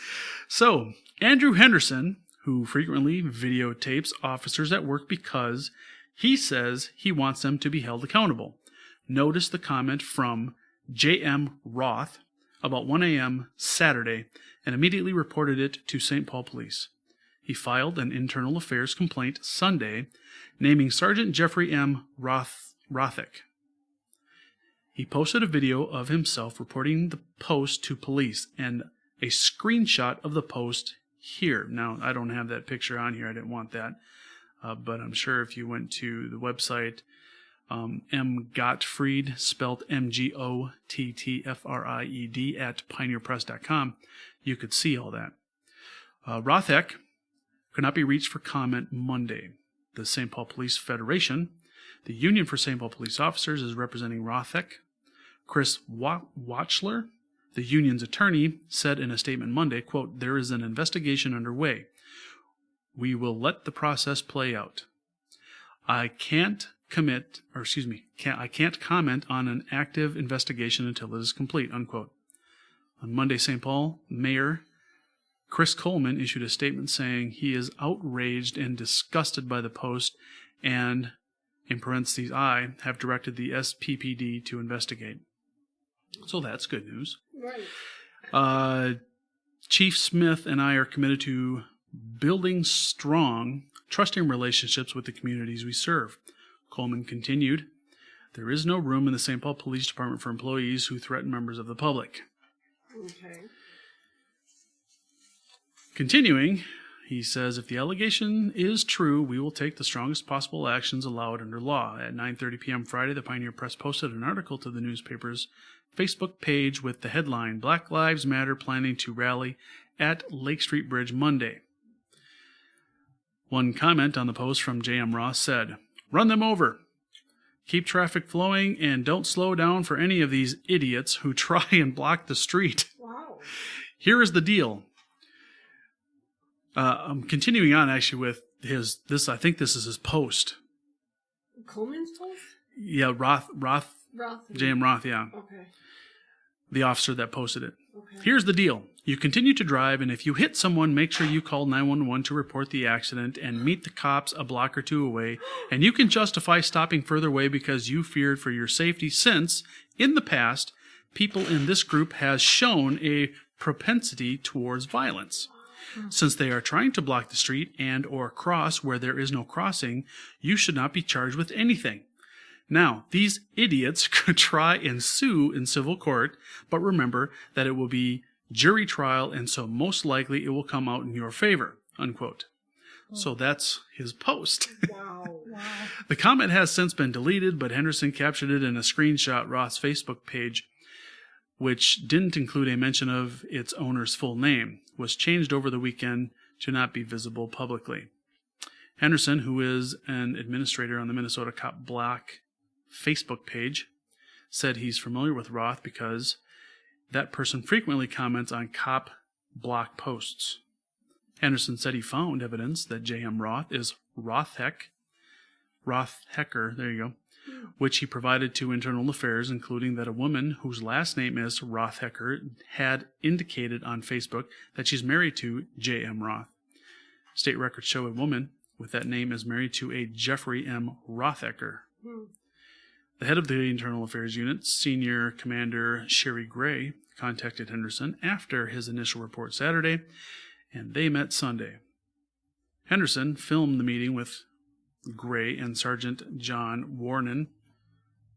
So, Andrew Henderson, who frequently videotapes officers at work because he says he wants them to be held accountable, noticed the comment from J.M. Roth about 1 a.m. Saturday and immediately reported it to St. Paul Police. He filed an internal affairs complaint Sunday, naming Sergeant Jeffrey M. Rothick. He posted a video of himself reporting the post to police and a screenshot of the post here. Now, I don't have that picture on here. I didn't want that. But I'm sure if you went to the website, M. Gottfried, spelled Mgottfried at pioneerpress.com, you could see all that. Rothick could not be reached for comment Monday. The St. Paul Police Federation The Union for St. Paul Police Officers is representing Rothek. Chris Watchler, the union's attorney, said in a statement Monday, quote, "There is an investigation underway. We will let the process play out. I can't comment on an active investigation until it is complete," unquote. On Monday, St. Paul Mayor Chris Coleman issued a statement saying he is outraged and disgusted by the post and, in parentheses, I have directed the SPPD to investigate. So that's good news. Right. Chief Smith and I are committed to building strong, trusting relationships with the communities we serve. Coleman continued, "There is no room in the St. Paul Police Department for employees who threaten members of the public." Okay. Continuing, he says, "If the allegation is true, we will take the strongest possible actions allowed under law." At 9:30 p.m. Friday, the Pioneer Press posted an article to the newspaper's Facebook page with the headline, "Black Lives Matter planning to rally at Lake Street Bridge Monday." One comment on the post from J.M. Ross said, "Run them over. Keep traffic flowing and don't slow down for any of these idiots who try and block the street. Wow. Here is the deal." I'm continuing on actually with I think this is his post. Coleman's post? Yeah, Roth, J.M. Roth, yeah. Okay. The officer that posted it. Okay. "Here's the deal. You continue to drive, and if you hit someone, make sure you call 911 to report the accident and meet the cops a block or two away. And you can justify stopping further away because you feared for your safety since, in the past, people in this group has shown a propensity towards violence. Since they are trying to block the street and or cross where there is no crossing, you should not be charged with anything. Now, these idiots could try and sue in civil court, but remember that it will be jury trial, and so most likely it will come out in your favor," unquote. So that's his post. Wow. Wow. The comment has since been deleted, but Henderson captured it in a screenshot Roth's Facebook page, which didn't include a mention of its owner's full name, was changed over the weekend to not be visible publicly. Henderson, who is an administrator on the Minnesota Cop Block Facebook page, said he's familiar with Roth because that person frequently comments on cop block posts. Henderson said he found evidence that J.M. Roth is Rothhecker, there you go, which he provided to Internal Affairs, including that a woman whose last name is Rothhecker had indicated on Facebook that she's married to J.M. Roth. State records show a woman with that name is married to a Jeffrey M. Rothhecker. The head of the Internal Affairs Unit, Senior Commander Sherry Gray, contacted Henderson after his initial report Saturday, and they met Sunday. Henderson filmed the meeting with Gray and Sergeant John Warnen.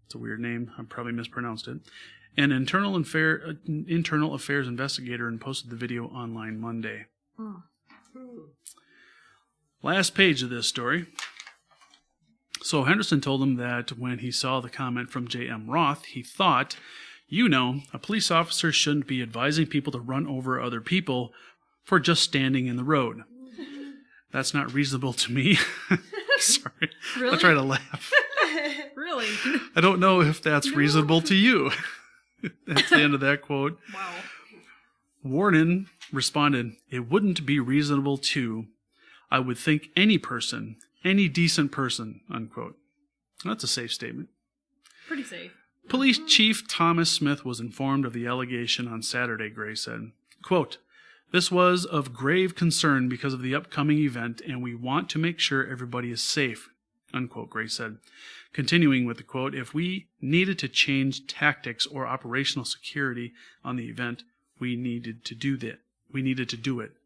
It's a weird name. I probably mispronounced it. An internal affairs investigator, and posted the video online Monday. Last page of this story. So Henderson told him that when he saw the comment from J.M. Roth, he thought, a police officer shouldn't be advising people to run over other people for just standing in the road. That's not reasonable to me. Sorry. Really? I'll try to laugh. Really? I don't know if that's reasonable to you. That's the end of that quote. Wow. Warden responded, "It wouldn't be reasonable to, I would think any person, any decent person," unquote. That's a safe statement. Pretty safe. Police Chief Thomas Smith was informed of the allegation on Saturday, Gray said. Quote, "This was of grave concern because of the upcoming event, and we want to make sure everybody is safe," unquote, Gray said. Continuing with the quote, "If we needed to change tactics or operational security on the event, we needed to do that. We needed to do it.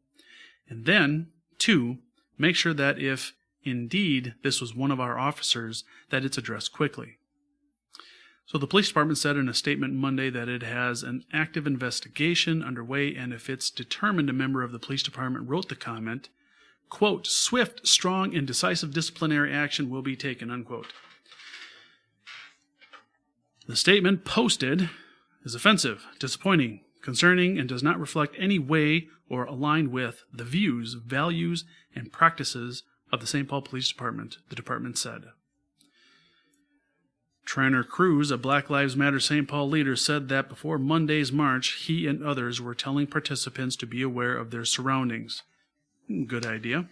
And then, 2, make sure that if indeed this was one of our officers, that it's addressed quickly." So the police department said in a statement Monday that it has an active investigation underway, and if it's determined a member of the police department wrote the comment, quote, "swift, strong, and decisive disciplinary action will be taken," unquote. The statement posted is offensive, disappointing, concerning, and does not reflect any way or align with the views, values, and practices of the St. Paul Police Department, the department said. Trainer Cruz, a Black Lives Matter St. Paul leader, said that before Monday's march, he and others were telling participants to be aware of their surroundings. Good idea.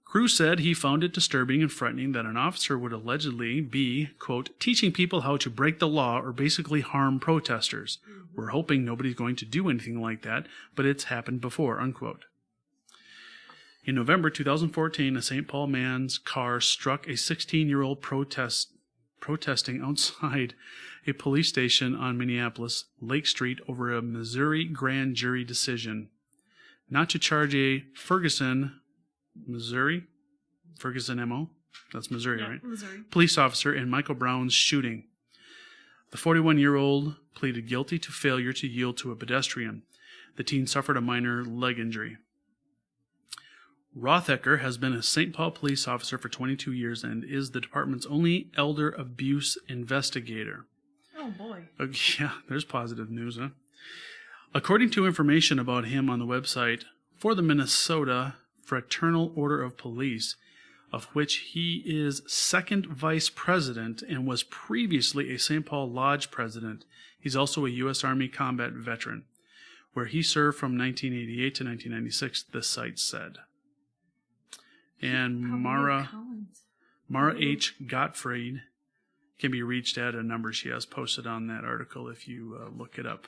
Cruz said he found it disturbing and frightening that an officer would allegedly be, quote, teaching people how to break the law or basically harm protesters. We're hoping nobody's going to do anything like that, but it's happened before, unquote. In November 2014, a St. Paul man's car struck a 16-year-old protesting outside a police station on Minneapolis Lake Street over a Missouri grand jury decision not to charge a Ferguson MO, that's Missouri, Yeah, right? Missouri. Police officer in Michael Brown's shooting. The 41-year-old pleaded guilty to failure to yield to a pedestrian. The teen suffered a minor leg injury. Rothecker has been a St. Paul police officer for 22 years and is the department's only elder abuse investigator. Oh, boy. Yeah, there's positive news, huh? According to information about him on the website for the Minnesota Fraternal Order of Police, of which he is second vice president and was previously a St. Paul Lodge president, he's also a U.S. Army combat veteran, where he served from 1988 to 1996, the site said. And Mara H. Gottfried can be reached at a number she has posted on that article if you look it up.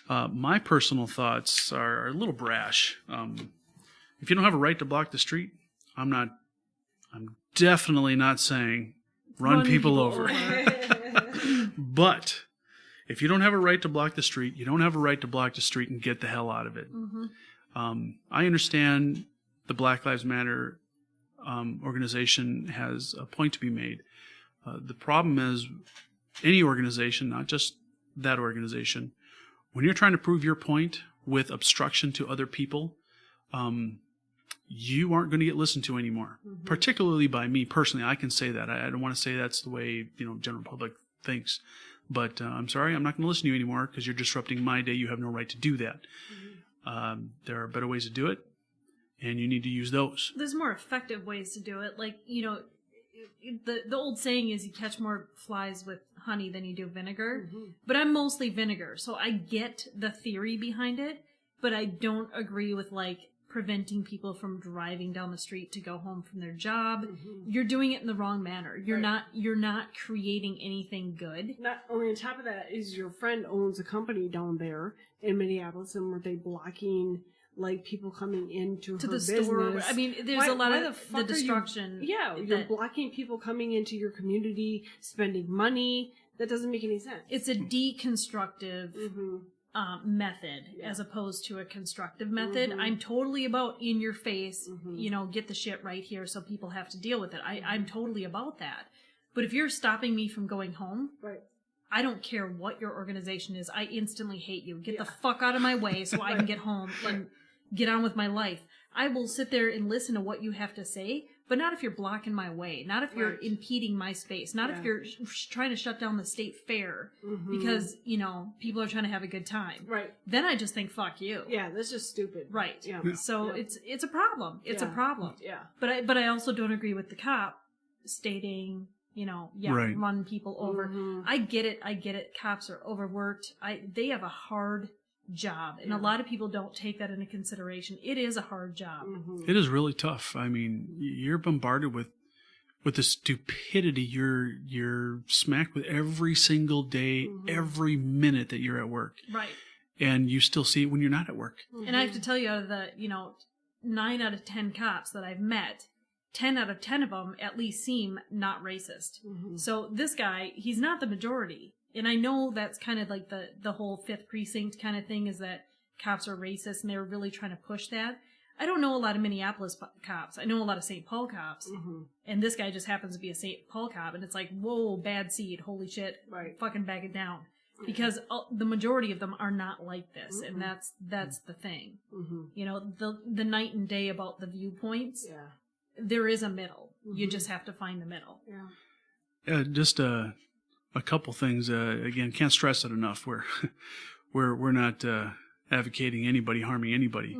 My personal thoughts are a little brash. If you don't have a right to block the street, I'm definitely not saying run people over. But if you don't have a right to block the street, you don't have a right to block the street and get the hell out of it. Mm-hmm. I understand the Black Lives Matter organization has a point to be made. The problem is any organization, not just that organization, when you're trying to prove your point with obstruction to other people, you aren't going to get listened to anymore, particularly by me personally. I can say that. I don't want to say that's the way, general public thinks. But I'm sorry, I'm not going to listen to you anymore because you're disrupting my day. You have no right to do that. There are better ways to do it, and you need to use those. There's more effective ways to do it. Like, the old saying is you catch more flies with honey than you do vinegar. But I'm mostly vinegar, so I get the theory behind it, but I don't agree with, preventing people from driving down the street to go home from their job. You're doing it in the wrong manner. You're not creating anything good. Not only on top of that is your friend owns a company down there in Minneapolis, and were they blocking people coming into to her the business? store. I mean, there's a lot of the the destruction. You're blocking people coming into your community, spending money. That doesn't make any sense. It's a deconstructive method as opposed to a constructive method. I'm totally about in your face, get the shit right here so people have to deal with it. I'm totally about that. But if you're stopping me from going home, right, I don't care what your organization is. I instantly hate you. Get the fuck out of my way so I can get home and get on with my life. I will sit there and listen to what you have to say, but not if you're blocking my way. Not if you're impeding my space. Not if you're trying to shut down the state fair because, people are trying to have a good time. Right. Then I just think, fuck you. Yeah, that's just stupid. Right. Yeah. So it's a problem. It's a problem. Yeah. But I also don't agree with the cop stating, run people over. I get it. Cops are overworked. They have a hard job, and a lot of people don't take that into consideration. It is a hard job. It is really tough. I mean, you're bombarded with the stupidity you're smacked with every single day, every minute that you're at work. Right. And you still see it when you're not at work. And I have to tell you, out of the 9 out of 10 cops that I've met, 10 out of 10 of them at least seem not racist. So this guy, he's not the majority. And I know that's kind of like the whole 5th precinct kind of thing, is that cops are racist and they're really trying to push that. I don't know a lot of Minneapolis cops. I know a lot of St. Paul cops. And this guy just happens to be a St. Paul cop. And it's like, whoa, bad seed. Holy shit. Right. Fucking back it down. Because the majority of them are not like this. And that's the thing. The night and day about the viewpoints. Yeah. There is a middle. You just have to find the middle. Yeah. Just a couple things. Again, can't stress it enough. We're not advocating anybody harming anybody.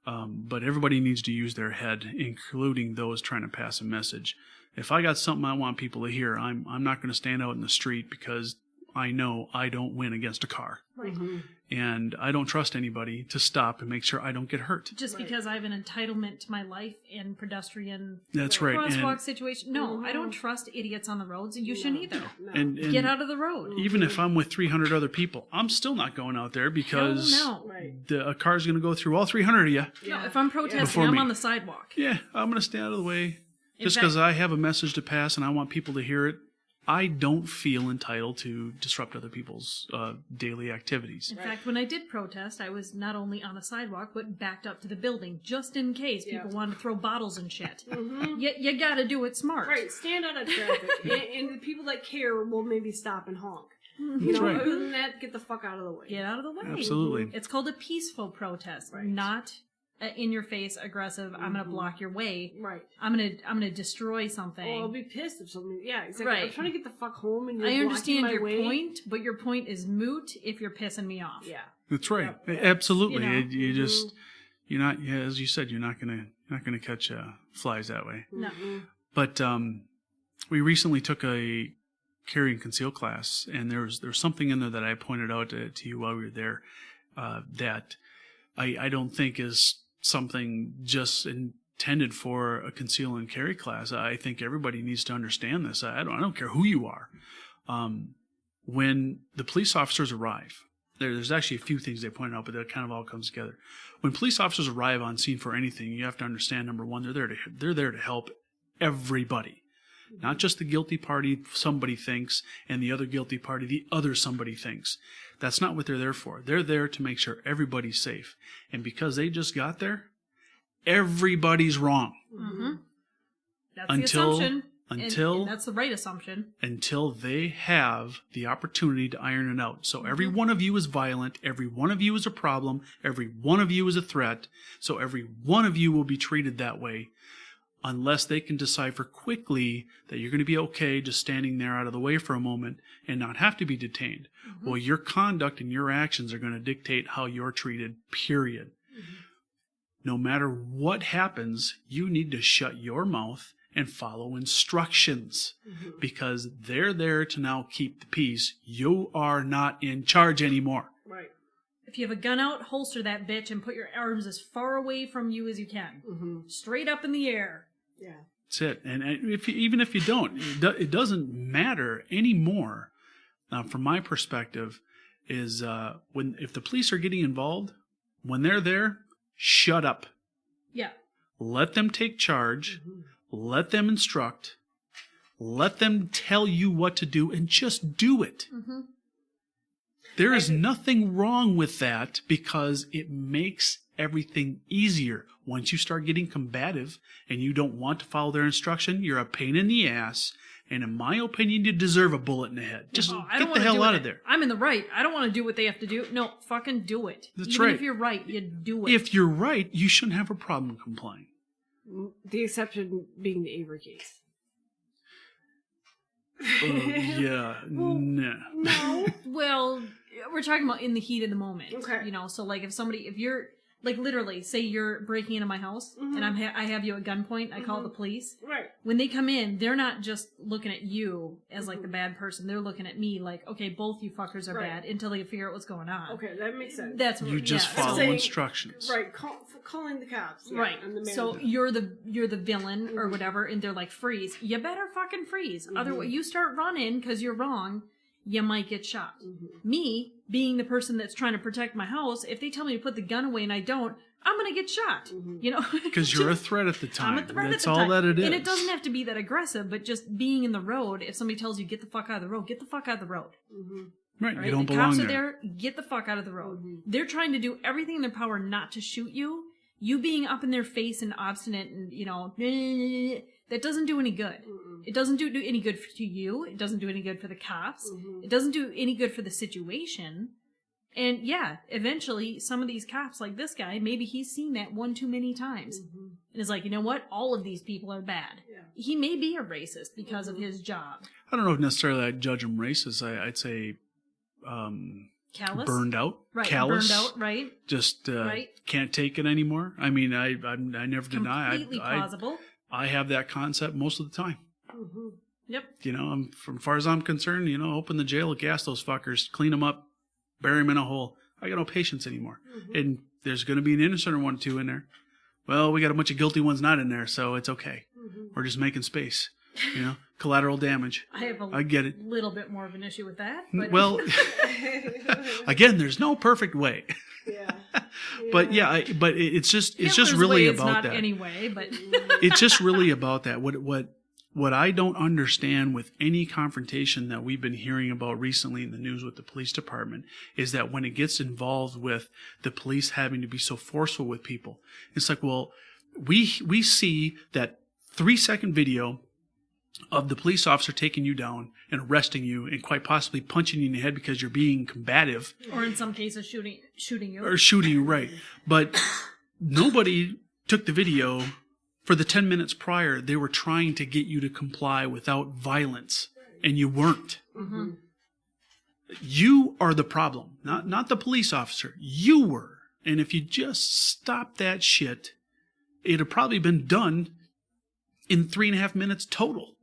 But everybody needs to use their head, including those trying to pass a message. If I got something I want people to hear, I'm not going to stand out in the street because I know I don't win against a car. Right. And I don't trust anybody to stop and make sure I don't get hurt. Just because I have an entitlement to my life and pedestrian That's right. crosswalk situation. No, I don't trust idiots on the roads, and you shouldn't either. No. And Get out of the road. even if I'm with 300 other people, I'm still not going out there because Hell no. Right. a car's going to go through all 300 of you. No, if I'm protesting, Before I'm me. on the sidewalk. Yeah, I'm going to stay out of the way. In Just fact- because I have a message to pass and I want people to hear it, I don't feel entitled to disrupt other people's daily activities. In fact, when I did protest, I was not only on a sidewalk, but backed up to the building, just in case people wanted to throw bottles and shit. You gotta do it smart. Right, stand out of traffic, and the people that care will maybe stop and honk. You That's know, right. other than that, get the fuck out of the way. Get out of the way. Absolutely. It's called a peaceful protest, Right. not in your face, aggressive. I'm gonna block your way. Right. I'm gonna destroy something. Oh, I'll be pissed if something. Yeah, exactly. Right. I'm trying to get the fuck home, and you're I blocking understand my your way. point, but your point is moot if you're pissing me off. Yeah. That's right. Yep. Absolutely. You know. You just you're not. Yeah, as you said, you're not gonna catch flies that way. No. But we recently took a carry and conceal class, and there was something in there that I pointed out to you while we were there that I don't think is something just intended for a conceal and carry class. I think everybody needs to understand this. I don't care who you are. When the police officers arrive, there's actually a few things they pointed out, but that kind of all comes together. When police officers arrive on scene for anything, you have to understand, number one, they're there to help everybody. Not just the guilty party somebody thinks and the other guilty party the other somebody thinks. That's not what they're there for. They're there to make sure everybody's safe. And because they just got there, everybody's wrong. Mm-hmm. That's Until- the assumption. And until- that's the right assumption. Until they have the opportunity to iron it out. So every one of you is violent. Every one of you is a problem. Every one of you is a threat. So every one of you will be treated that way. Unless they can decipher quickly that you're going to be okay just standing there out of the way for a moment and not have to be detained. Well, your conduct and your actions are going to dictate how you're treated, period. No matter what happens, you need to shut your mouth and follow instructions because they're there to now keep the peace. You are not in charge anymore. Right. If you have a gun out, holster that bitch and put your arms as far away from you as you can. Straight up in the air. Yeah. That's it. And even if you don't, it doesn't matter anymore. From my perspective, is if the police are getting involved, when they're there, shut up. Yeah. Let them take charge. Let them instruct. Let them tell you what to do, and just do it. There is nothing wrong with that because it makes everything easier. Once you start getting combative and you don't want to follow their instruction, you're a pain in the ass. And in my opinion, you deserve a bullet in the head. Just I get don't the wanna hell do out it. of there. I'm in the right. I don't want to do what they have to do. No, fucking do it. That's Even right. if you're right, you do it. If you're right, you shouldn't have a problem complying. The exception being the Avery case. Yeah, nah. No. Well, we're talking about in the heat of the moment. Okay. You know, so like if you're like literally, say you're breaking into my house and I have you at gunpoint, I call the police. Right. When they come in, they're not just looking at you as like the bad person. They're looking at me like, okay, both you fuckers are Right. bad until they figure out what's going on. Okay, that makes sense. That's what You just yeah, follow saying- instructions. Right. Calling the cops. Yeah, Right. And the So manager. you're the villain or whatever, and they're like, freeze. You better fucking freeze. Otherwise, you start running because you're wrong, you might get shot. Me, being the person that's trying to protect my house, if they tell me to put the gun away and I don't, I'm gonna get shot. You know, Because you're a threat at the time. I'm a threat That's at the all time. that it is. And it doesn't have to be that aggressive, but just being in the road. If somebody tells you get the fuck out of the road, get the fuck out of the road. Right, Right? you don't the belong cops there. are there. Get the fuck out of the road. They're trying to do everything in their power not to shoot you. You being up in their face and obstinate and, you know, that doesn't do any good. It doesn't do any good to you. It doesn't do any good for the cops. It doesn't do any good for the situation. And yeah, eventually some of these cops, like this guy, maybe he's seen that one too many times. And is like, you know what? All of these people are bad. Yeah. He may be a racist because of his job. I don't know if necessarily I'd judge them racist. I'd say Callous. burned out, Right. callous, Burned out. Right. just Right. can't take it anymore. I mean, I never deny. Completely plausible. I have that concept most of the time. Mm-hmm. Yep. You know, from far as I'm concerned, you know, open the jail, gas those fuckers, clean them up, bury them in a hole. I got no patience anymore. Mm-hmm. And there's going to be an innocent one or two in there. Well, we got a bunch of guilty ones not in there, so it's okay. Mm-hmm. We're just making space. You know, collateral damage. I get it. little bit more of an issue with that. But Well, again, there's no perfect way. Yeah. But yeah, it's just Hitler's really way is about not that. Anyway, but It's just really about that. What I don't understand with any confrontation that we've been hearing about recently in the news with the police department is that when it gets involved with the police having to be so forceful with people, it's like, well, we see that 3-second video of the police officer taking you down and arresting you and quite possibly punching you in the head because you're being combative. or in some cases shooting you. Or shooting you, right. But nobody took the video for the 10 minutes prior. They were trying to get you to comply without violence, and you weren't. Mm-hmm. You are the problem, not the police officer. You were. And if you just stopped that shit, it'd have probably been done in 3.5 minutes total.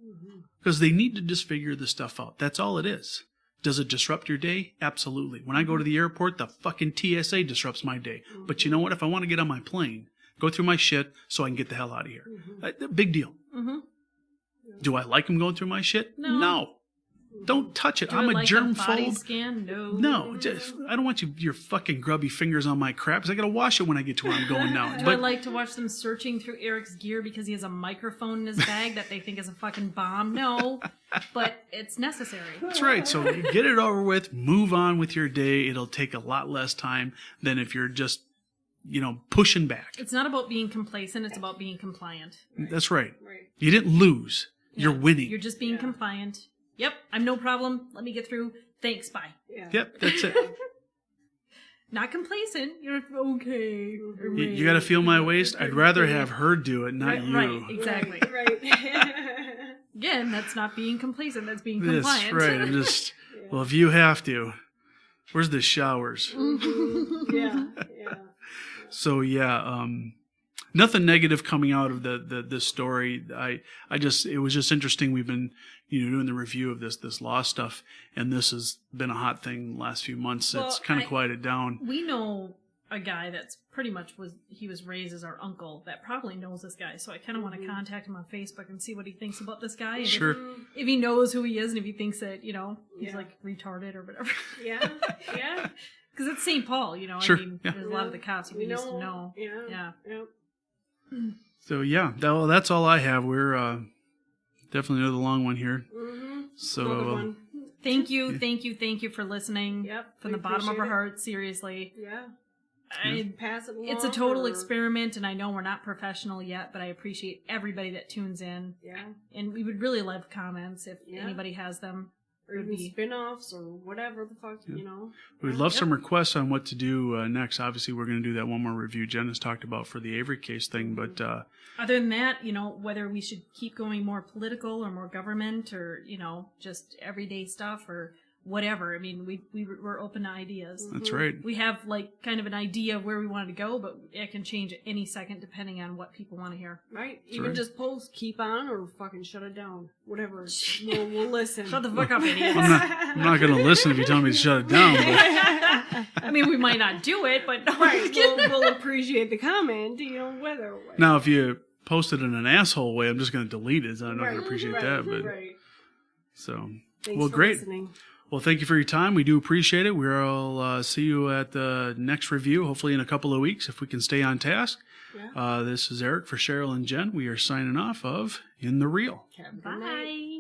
Because they need to just figure this stuff out. That's all it is. Does it disrupt your day? Absolutely. When I go to the airport, the fucking TSA disrupts my day. But you know what? If I want to get on my plane, go through my shit so I can get the hell out of here. Big deal. Mm-hmm. Do I like them going through my shit? No. Don't touch it. Do I'm I a like germ a body phobe. scan? No. No, I don't want your fucking grubby fingers on my crap because I gotta wash it when I get to where I'm going now. Do I like to watch them searching through Eric's gear because he has a microphone in his bag that they think is a fucking bomb? No, but it's necessary. That's right. So you get it over with, move on with your day. It'll take a lot less time than if you're just, pushing back. It's not about being complacent. It's about being compliant. That's right. Right. You didn't lose. You're Yeah. winning. You're just being compliant. Yep, I'm no problem. Let me get through. Thanks, bye. Yeah. Yep, that's it. Not complacent. You're okay. You got to feel my waist. I'd rather have her do it, not Right, you. right, exactly. Right. Again, that's not being complacent. That's being That's compliant. right. I'm just, well, if you have to, where's the showers? Yeah. So yeah, nothing negative coming out of the story. It was just interesting. We've been doing the review of this law stuff, and this has been a hot thing the last few months. Well, It's kind of quieted down. We know a guy that's pretty much was raised as our uncle that probably knows this guy. So I kind of want to contact him on Facebook and see what he thinks about this guy. And Sure. if he knows who he is and if he thinks that he's Yeah. like retarded or whatever. Yeah. Yeah. Because it's St. Paul, Sure, I mean, yeah. there's a lot of the cops we used to know. Yeah. So yeah, that's all I have. We're definitely another long one here. Mm-hmm. So Another one. Thank you for listening. Yep. From we the bottom of our appreciate it. hearts, seriously. Yeah. Pass it along. It's a total or- experiment, and I know we're not professional yet, but I appreciate everybody that tunes in. Yeah. And we would really love comments if Yeah. anybody has them. Or Would even be- spin-offs or whatever the fuck, we'd love some requests on what to do next. Obviously, we're going to do that one more review Jen has talked about for the Avery case thing, but Other than that, whether we should keep going more political or more government or, just everyday stuff or whatever. I mean, we're open to ideas. that's right. We have kind of an idea of where we wanted to go, but it can change at any second depending on what people want to hear. Right? Even right. just post, keep on, or fucking shut it down. Whatever. We'll listen. Shut the fuck up, idiots. I'm not going to listen if you tell me to shut it down. But I mean, we might not do it, but Right. We'll appreciate the comment, whether. now, if you post it in an asshole way, I'm just going to delete it. So I'm not going to appreciate that. But Right. so, Thanks well, for great. listening. Well, thank you for your time. We do appreciate it. We'll see you at the next review, hopefully in a couple of weeks, if we can stay on task. Yeah. This is Eric for Cheryl and Jen. We are signing off of In the Real. Have a good night. bye.